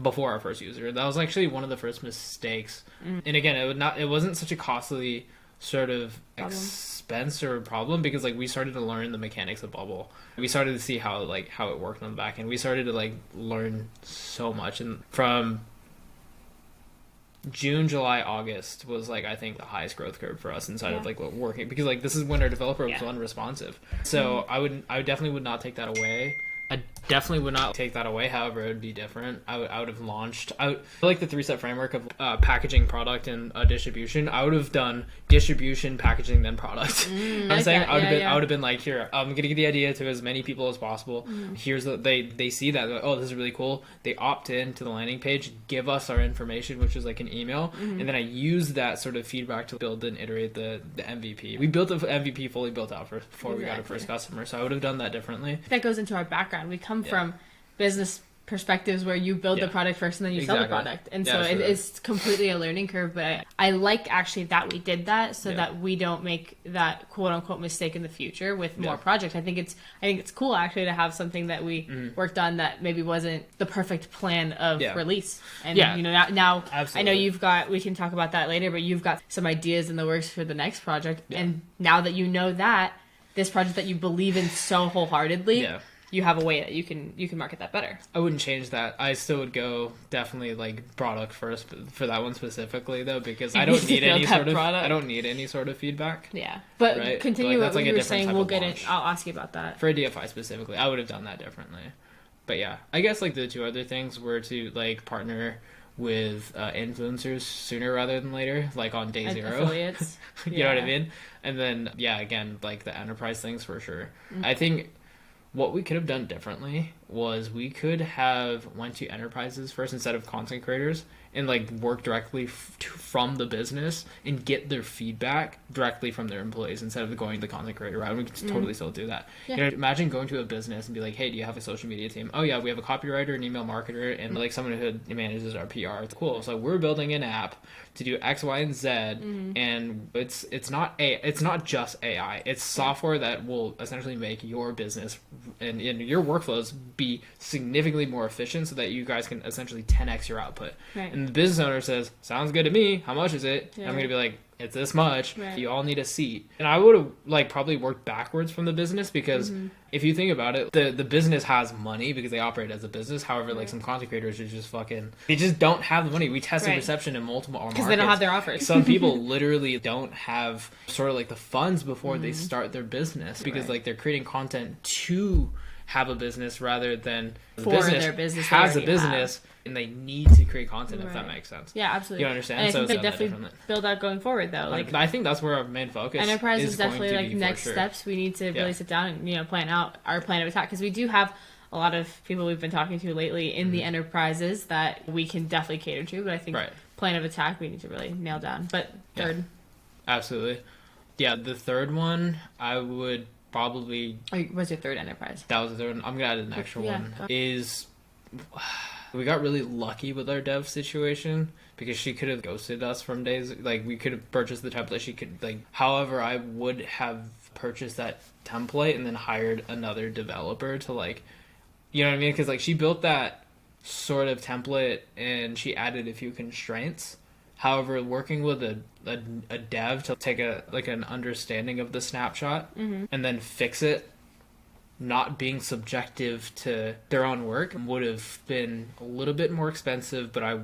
before our first user. That was actually one of the first mistakes. And again, it wasn't such a costly sort of expense or problem because, like, we started to learn the mechanics of Bubble. We started to see how it worked on the back end. We started to, like, learn so much, and from June, July, August was, like, I think the highest growth curve for us inside of, like, working, because, like, this is when our developer was unresponsive. So I definitely would not take that away. I definitely would not take that away. However, it would be different. I would have launched. I like the 3-step framework of packaging, product, and distribution. I would have done distribution, packaging, then product. I'm saying I would have been like, here, I'm gonna get the idea to as many people as possible. Here's they see that, oh, this is really cool. They opt in to the landing page, give us our information, which is like an email, and then I use that sort of feedback to build and iterate the MVP. We built the MVP fully built out before we got our first customer, so I would have done that differently. That goes into our background. We come from business perspectives where you build the product first and then you sell the product, and so it's completely a learning curve. But I like actually that we did that so that we don't make that quote unquote mistake in the future with more projects. I think it's cool actually to have something that we worked on that maybe wasn't the perfect plan of release. And you know, now I know we can talk about that later, but you've got some ideas in the works for the next project, and now that you know that this project that you believe in so wholeheartedly, you have a way that you can market that better. I wouldn't change that. I still would go definitely like product first for that one specifically though, because I don't need any sort of feedback. Yeah, but right? Continue what you were saying. We'll get it. I'll ask you about that. For Ideaify specifically, I would have done that differently. But yeah, I guess like the 2 other things were to like partner with influencers sooner rather than later, like on day 0. Affiliates. You know what I mean? And then again, like the enterprise things for sure. I think what we could have done differently was we could have went to enterprises first instead of content creators and like work directly from the business and get their feedback directly from their employees instead of going the content creator route. We could totally still do that. You know, imagine going to a business and be like, hey, do you have a social media team? Oh yeah, we have a copywriter, an email marketer, and like someone who manages our PR. It's cool. So we're building an app to do X, Y, and Z, and it's not just AI. It's software that will essentially make your business and your workflows be significantly more efficient so that you guys can essentially 10x your output. Right. And the business owner says, sounds good to me. How much is it? Yeah. I'm going to be like, it's this much. Right. You all need a seat. And I would have like probably worked backwards from the business because if you think about it, the business has money because they operate as a business. However, like some content creators are just they just don't have the money. We tested reception in multiple markets. Because they don't have their offers. Some people literally don't have sort of like the funds before they start their business because like they're creating content to have a business rather than their business has a business and they need to create content if that makes sense. Yeah, absolutely. You understand? And I think they definitely build out going forward though. Like I think that's where our main focus enterprise is definitely like next steps. We need to really sit down and plan out our plan of attack because we do have a lot of people we've been talking to lately in the enterprises that we can definitely cater to, but I think plan of attack we need to really nail down. But third. Absolutely. Yeah, the third one I would probably... What's your third enterprise? That was the third one. I'm going to add an extra one. Is we got really lucky with our dev situation because she could have ghosted us from days. Like, we could have purchased the template. She could, however, I would have purchased that template and then hired another developer to, you know what I mean? Because, she built that sort of template and she added a few constraints. However, working with a dev to take an understanding of the snapshot and then fix it not being subjective to their own work would have been a little bit more expensive, but I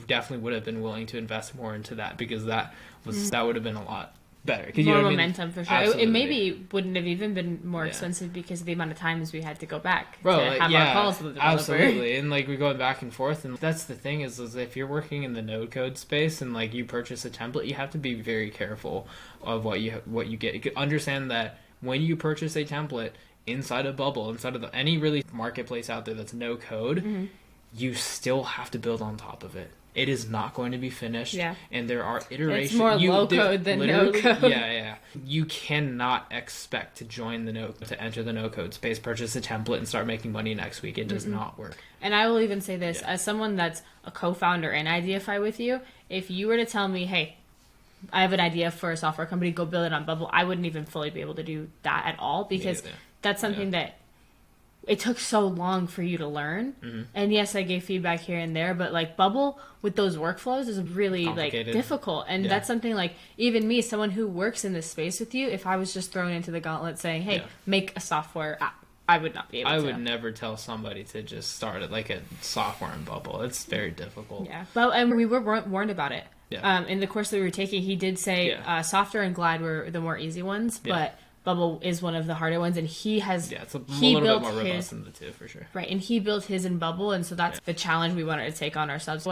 definitely would have been willing to invest more into that, because that would have been a lot better. More you know momentum, for sure. Absolutely. It maybe wouldn't have even been more expensive because of the amount of times we had to go back to like, have our calls with the developer. Absolutely. And like we're going back and forth, and that's the thing is if you're working in the no code space and like you purchase a template, you have to be very careful of what you get. You can understand that when you purchase a template inside a Bubble, inside of any really marketplace out there that's no code, you still have to build on top of it. It is not going to be finished. Yeah. And there are iterations. It's more low code than no code. Yeah. You cannot expect to join to enter the no code space, purchase a template, and start making money next week. It does not work. And I will even say this, as someone that's a co-founder in Ideaify with you, if you were to tell me, hey, I have an idea for a software company, go build it on Bubble, I wouldn't even fully be able to do that at all, because that's something that it took so long for you to learn. And yes, I gave feedback here and there, but like Bubble with those workflows is really like difficult. And that's something like even me, someone who works in this space with you, if I was just thrown into the gauntlet saying, hey, make a software app, I would not be able to. I would never tell somebody to just start it like a software in Bubble. It's very difficult. Yeah. Well, and we were warned about it. In the course that we were taking, he did say Software and Glide were the more easy ones, but Bubble is one of the harder ones, and he has it's a little bit more robust than the two, for sure. Right, and he built his in Bubble, and so that's the challenge we wanted to take on ourselves.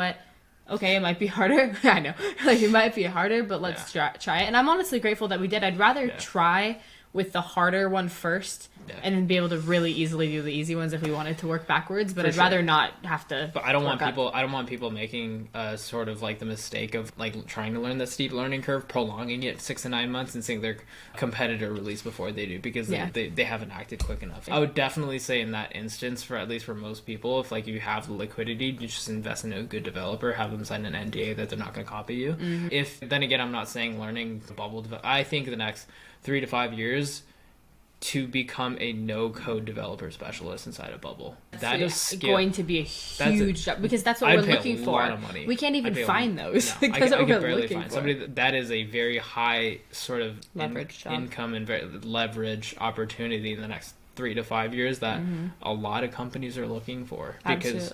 Okay, it might be harder. I know, like it might be harder, but let's try it. And I'm honestly grateful that we did. I'd rather try with the harder one first, and then be able to really easily do the easy ones if we wanted to work backwards. But I'd rather not have to. But I don't want people making sort of like the mistake of like trying to learn the steep learning curve, prolonging it 6 to 9 months, and seeing their competitor release before they do, because they haven't acted quick enough. I would definitely say in that instance, at least for most people, if like you have the liquidity, you just invest in a good developer, have them sign an NDA that they're not going to copy you. If then again, I'm not saying learning the Bubble. I think the next 3 to 5 years to become a no-code developer specialist inside of Bubble. That is going to be a huge job, because that's what we're looking for. A lot of money. We can't even find those. No, I can barely find somebody that is a very high sort of income and very leverage opportunity in the next 3 to 5 years that a lot of companies are looking for, because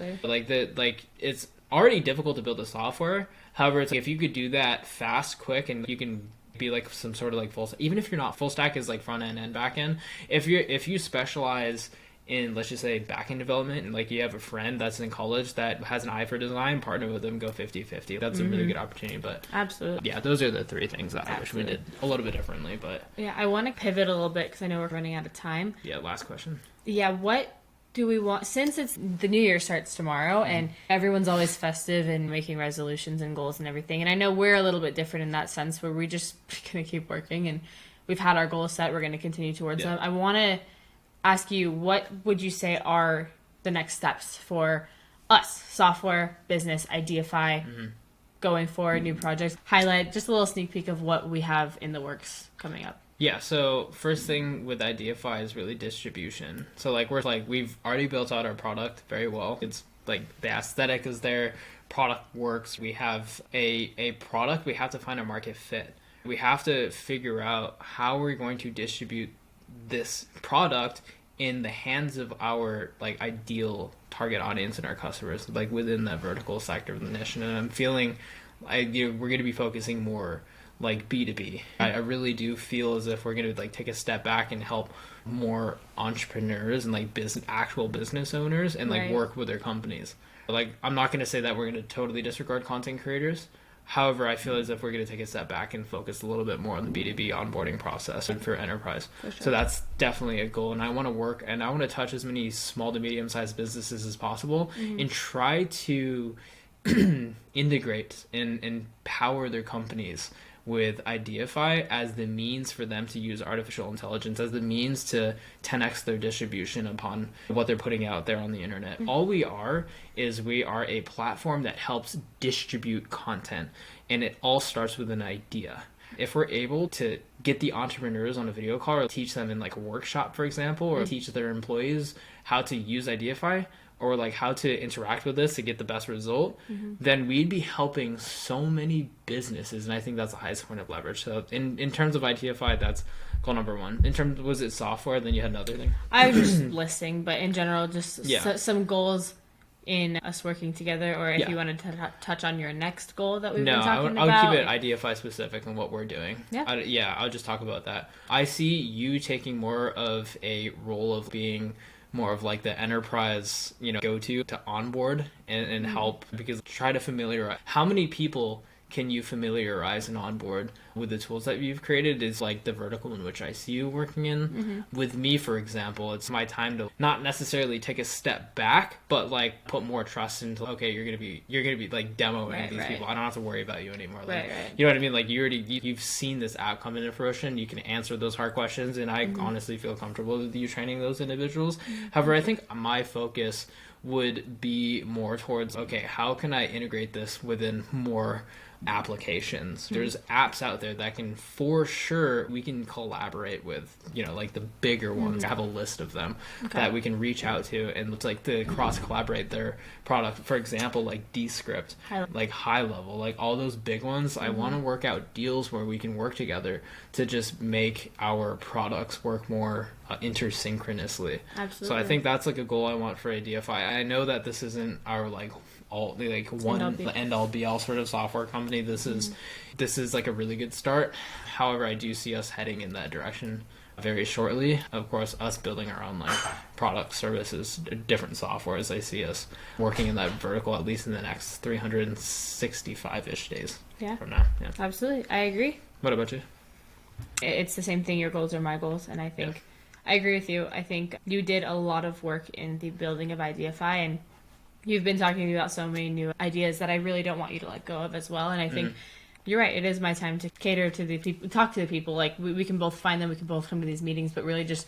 it's already difficult to build a software. However, it's like if you could do that fast, quick, and you can be like some sort of like full, even if you're not full stack is like front end and back end, if you specialize in, let's just say, back end development, and like you have a friend that's in college that has an eye for design, partner with them, go 50-50. That's a really good opportunity. But absolutely, those are the 3 things that I wish we did a little bit differently. But I want to pivot a little bit because I know we're running out of time. Last question. What do we want, since it's the new year starts tomorrow and everyone's always festive and making resolutions and goals and everything, and I know we're a little bit different in that sense where we just gonna keep working and we've had our goals set, we're gonna continue towards them. I want to ask you, what would you say are the next steps for us, software, business, Ideaify, going forward, new projects? Highlight just a little sneak peek of what we have in the works coming up. So first thing with Ideaify is really distribution. So we've already built out our product very well. It's like the aesthetic is there, product works. We have a product, we have to find a market fit. We have to figure out how we're going to distribute this product in the hands of our like ideal target audience and our customers, like within that vertical sector of the niche. And I'm feeling we're going to be focusing more like B2B. I really do feel as if we're going to like take a step back and help more entrepreneurs and like actual business owners and like work with their companies. Like, I'm not going to say that we're going to totally disregard content creators. However, I feel as if we're going to take a step back and focus a little bit more on the B2B onboarding process and for enterprise. For sure. So that's definitely a goal. And I want to work and I want to touch as many small to medium sized businesses as possible and try to integrate and empower their companies with Ideaify as the means for them to use artificial intelligence, as the means to 10x their distribution upon what they're putting out there on the internet. All we are is we are a platform that helps distribute content, and it all starts with an idea. If we're able to get the entrepreneurs on a video call or teach them in like a workshop, for example, or teach their employees how to use Ideaify, or like how to interact with this to get the best result, then we'd be helping so many businesses. And I think that's the highest point of leverage. So in terms of Ideaify, that's goal number one. In terms, was it software? Then you had another thing? I was just listing, but in general, just some goals in us working together, or if you wanted to touch on your next goal that we've been talking about. I would keep it Ideaify specific and what we're doing. Yeah. I'll just talk about that. I see you taking more of a role of being more of like the enterprise, go-to to onboard and help, because try to familiarize. How many people can you familiarize and onboard with the tools that you've created is like the vertical in which I see you working in. With me, for example, it's my time to not necessarily take a step back, but like put more trust into, okay, you're gonna be like demoing these people. I don't have to worry about you anymore. Like, you know what I mean? Like you've seen this app come into fruition. You can answer those hard questions, and I honestly feel comfortable with you training those individuals. However, I think my focus would be more towards, okay, how can I integrate this within more applications? There's apps out there that can, for sure, we can collaborate with, like the bigger ones. I have a list of them that we can reach out to, and it's like to cross collaborate their product. For example, like Descript, like High Level, like all those big ones. I want to work out deals where we can work together to just make our products work more intersynchronously. Absolutely. So I think that's like a goal I want for Ideaify. I know that this isn't our like end all be all sort of software company. This is like a really good start. However, I do see us heading in that direction very shortly. Of course, us building our own like product services, different softwares. I see us working in that vertical at least in the next 365-ish days from now. Yeah, absolutely. I agree. What about you? It's the same thing. Your goals are my goals, and I think I agree with you. I think you did a lot of work in the building of Ideaify, and you've been talking to me about so many new ideas that I really don't want you to let go of as well. And I think you're right. It is my time to cater to the people, talk to the people. Like we can both find them. We can both come to these meetings, but really just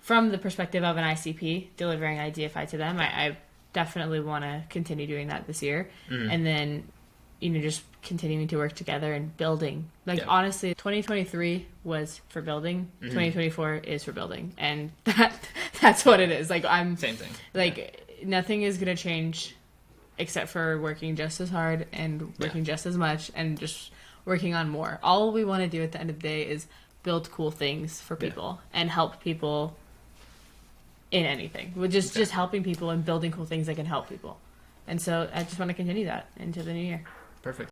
from the perspective of an ICP, delivering Ideaify to them. I definitely want to continue doing that this year. And then, just continuing to work together and building. Like honestly, 2023 was for building. 2024 is for building. And that's what it is. Like Same thing. Like nothing is going to change except for working just as hard and working just as much and just working on more. All we want to do at the end of the day is build cool things for people and help people in anything. We're just helping people and building cool things that can help people. And so I just want to continue that into the new year. Perfect.